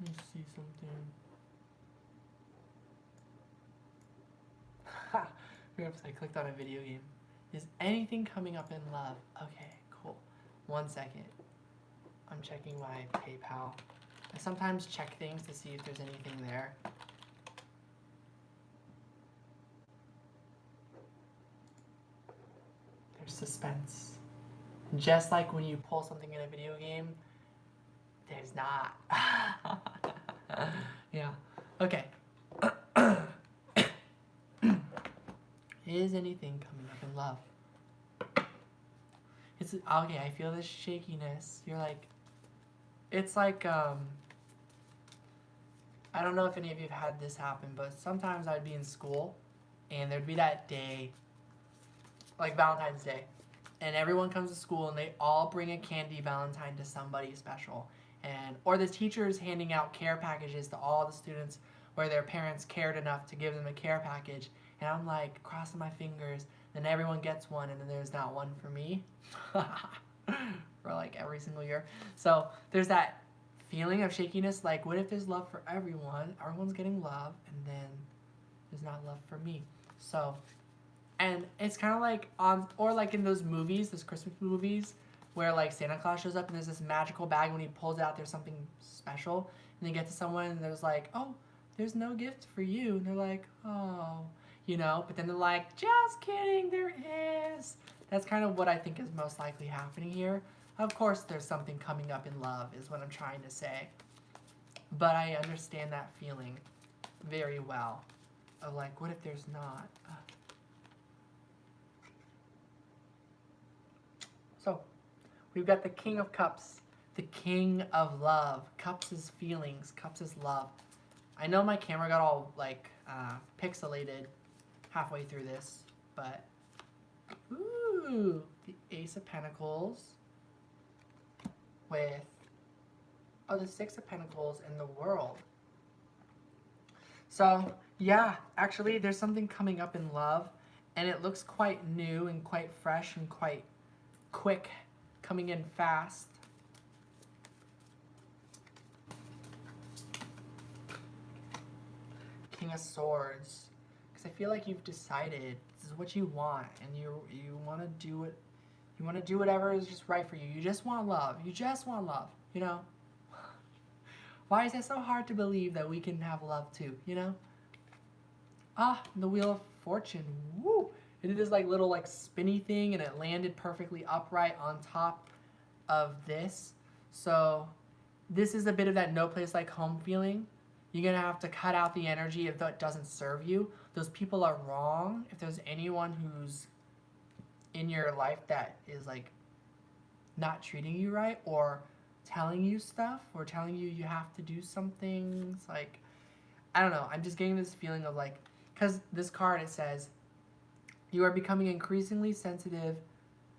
Speaker 1: Let me see something. Ha! Oops, I clicked on a video game. Is anything coming up in love? Okay, cool. 1 second. I'm checking my PayPal. I sometimes check things to see if there's anything there. There's suspense. Just like when you pull something in a video game, there's not. Yeah. Okay. Is anything coming up in love? It's okay. I feel this shakiness. You're like, it's like I don't know if any of you have had this happen, but sometimes I'd be in school, and there'd be that day, like Valentine's Day, and everyone comes to school and they all bring a candy Valentine to somebody special, or the teacher's handing out care packages to all the students where their parents cared enough to give them a care package, and I'm like crossing my fingers. Then everyone gets one, and then there's not one for me. For like every single year. So there's that feeling of shakiness, like what if there's love for everyone? Everyone's getting love, and then there's not love for me. So, and it's kind of like or like in those movies, those Christmas movies, where like Santa Claus shows up and there's this magical bag. When he pulls it out, there's something special, and they get to someone and there's like, oh, there's no gift for you, and they're like, oh, but then they're like, just kidding, there is. That's kind of what I think is most likely happening here. Of course, there's something coming up in love, is what I'm trying to say. But I understand that feeling very well. Of like, what if there's not? So, we've got the King of Cups, the King of Love. Cups is feelings, cups is love. I know my camera got all like pixelated halfway through this, but ooh, the Ace of Pentacles with the Six of Pentacles in the World. So yeah, actually there's something coming up in love, and it looks quite new and quite fresh and quite quick, coming in fast. King of Swords. I feel like you've decided this is what you want, and you want to do it. You want to do whatever is just right for you. You just want love. You just want love. Why is it so hard to believe that we can have love too? The Wheel of Fortune. Woo! It did this like little like spinny thing, and it landed perfectly upright on top of this. So this is a bit of that no place like home feeling. You're going to have to cut out the energy if that doesn't serve you. Those people are wrong. If there's anyone who's in your life that is like not treating you right, or telling you stuff, or telling you you have to do some things, like, I don't know. I'm just getting this feeling of like, because this card, it says, you are becoming increasingly sensitive.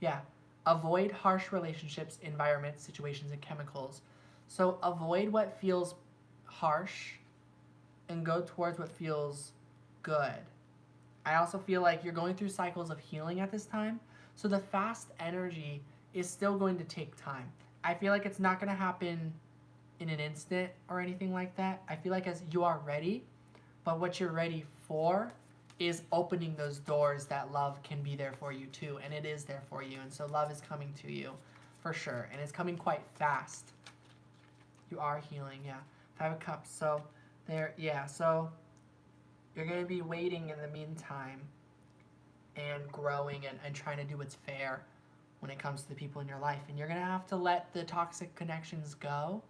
Speaker 1: Yeah. Avoid harsh relationships, environments, situations, and chemicals. So avoid what feels harsh and go towards what feels good. I also feel like you're going through cycles of healing at this time. So the fast energy is still going to take time. I feel like it's not going to happen in an instant or anything like that. I feel like as you are ready, but what you're ready for is opening those doors that love can be there for you too. And it is there for you. And so love is coming to you for sure. And it's coming quite fast. You are healing, yeah. Five of Cups. So there, yeah. So you're going to be waiting in the meantime. and growing and trying to do what's fair when it comes to the people in your life. And you're going to have to let the toxic connections go.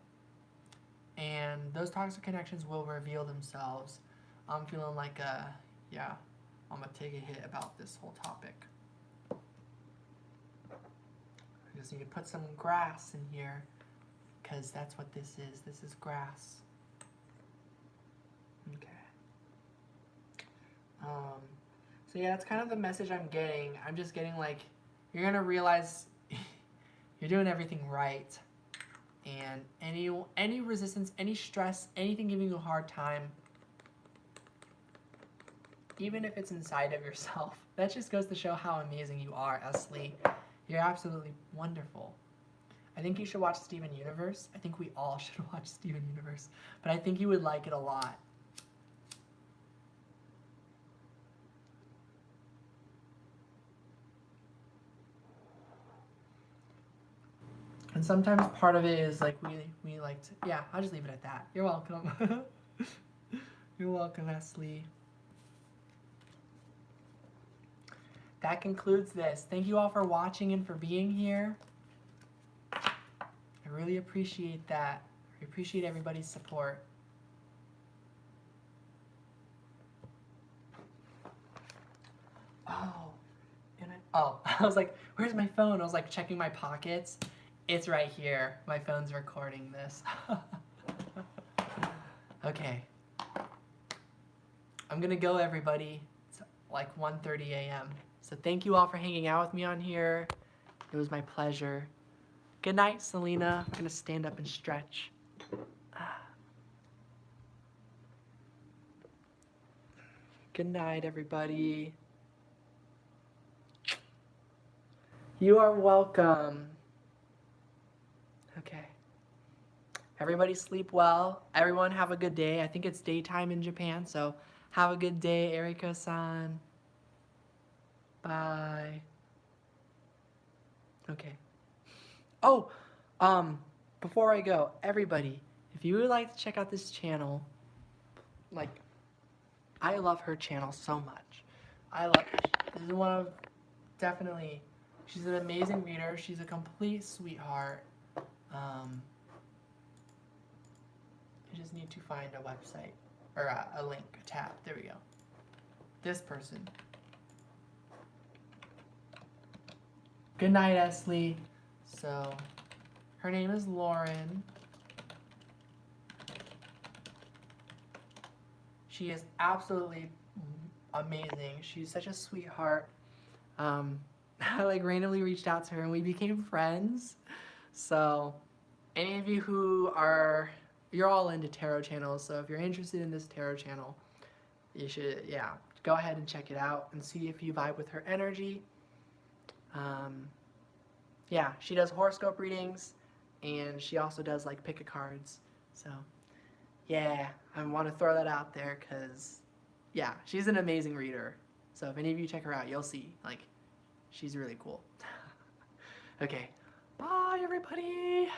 Speaker 1: And those toxic connections will reveal themselves. I'm feeling like, yeah, I'm going to take a hit about this whole topic. I just need to put some grass in here, because that's what this is. This is grass. Okay. So yeah, that's kind of the message I'm getting. I'm just getting like, you're going to realize you're doing everything right. And any resistance, any stress, anything giving you a hard time, even if it's inside of yourself, that just goes to show how amazing you are, Esli. You're absolutely wonderful. I think you should watch Steven Universe. I think we all should watch Steven Universe. But I think you would like it a lot. And sometimes part of it is like we like to, yeah, I'll just leave it at that. You're welcome. You're welcome, Esli. That concludes this. Thank you all for watching and for being here. I really appreciate that. I appreciate everybody's support. I was like, where's my phone? I was like checking my pockets. It's right here. My phone's recording this. Okay. I'm gonna go, everybody. It's like 1:30 a.m. So thank you all for hanging out with me on here. It was my pleasure. Good night, Selena. I'm gonna stand up and stretch. Good night, everybody. You are welcome. Okay. Everybody sleep well. Everyone have a good day. I think it's daytime in Japan, so have a good day, Erika-san. Bye. Okay. Oh, before I go, everybody, if you would like to check out this channel, like, I love her channel so much. This is one of, definitely, she's an amazing reader. She's a complete sweetheart. I just need to find a website, or a link, a tab. There we go. This person. Good night, Esli. So, her name is Lauren. She is absolutely amazing. She's such a sweetheart. I like randomly reached out to her and we became friends. So, any of you who are, you're all into tarot channels, so if you're interested in this tarot channel, you should, yeah, go ahead and check it out and see if you vibe with her energy. Yeah, she does horoscope readings, and she also does like pick a cards. So, yeah, I want to throw that out there because, yeah, she's an amazing reader. So if any of you check her out, you'll see, like, she's really cool. Okay, bye everybody. Good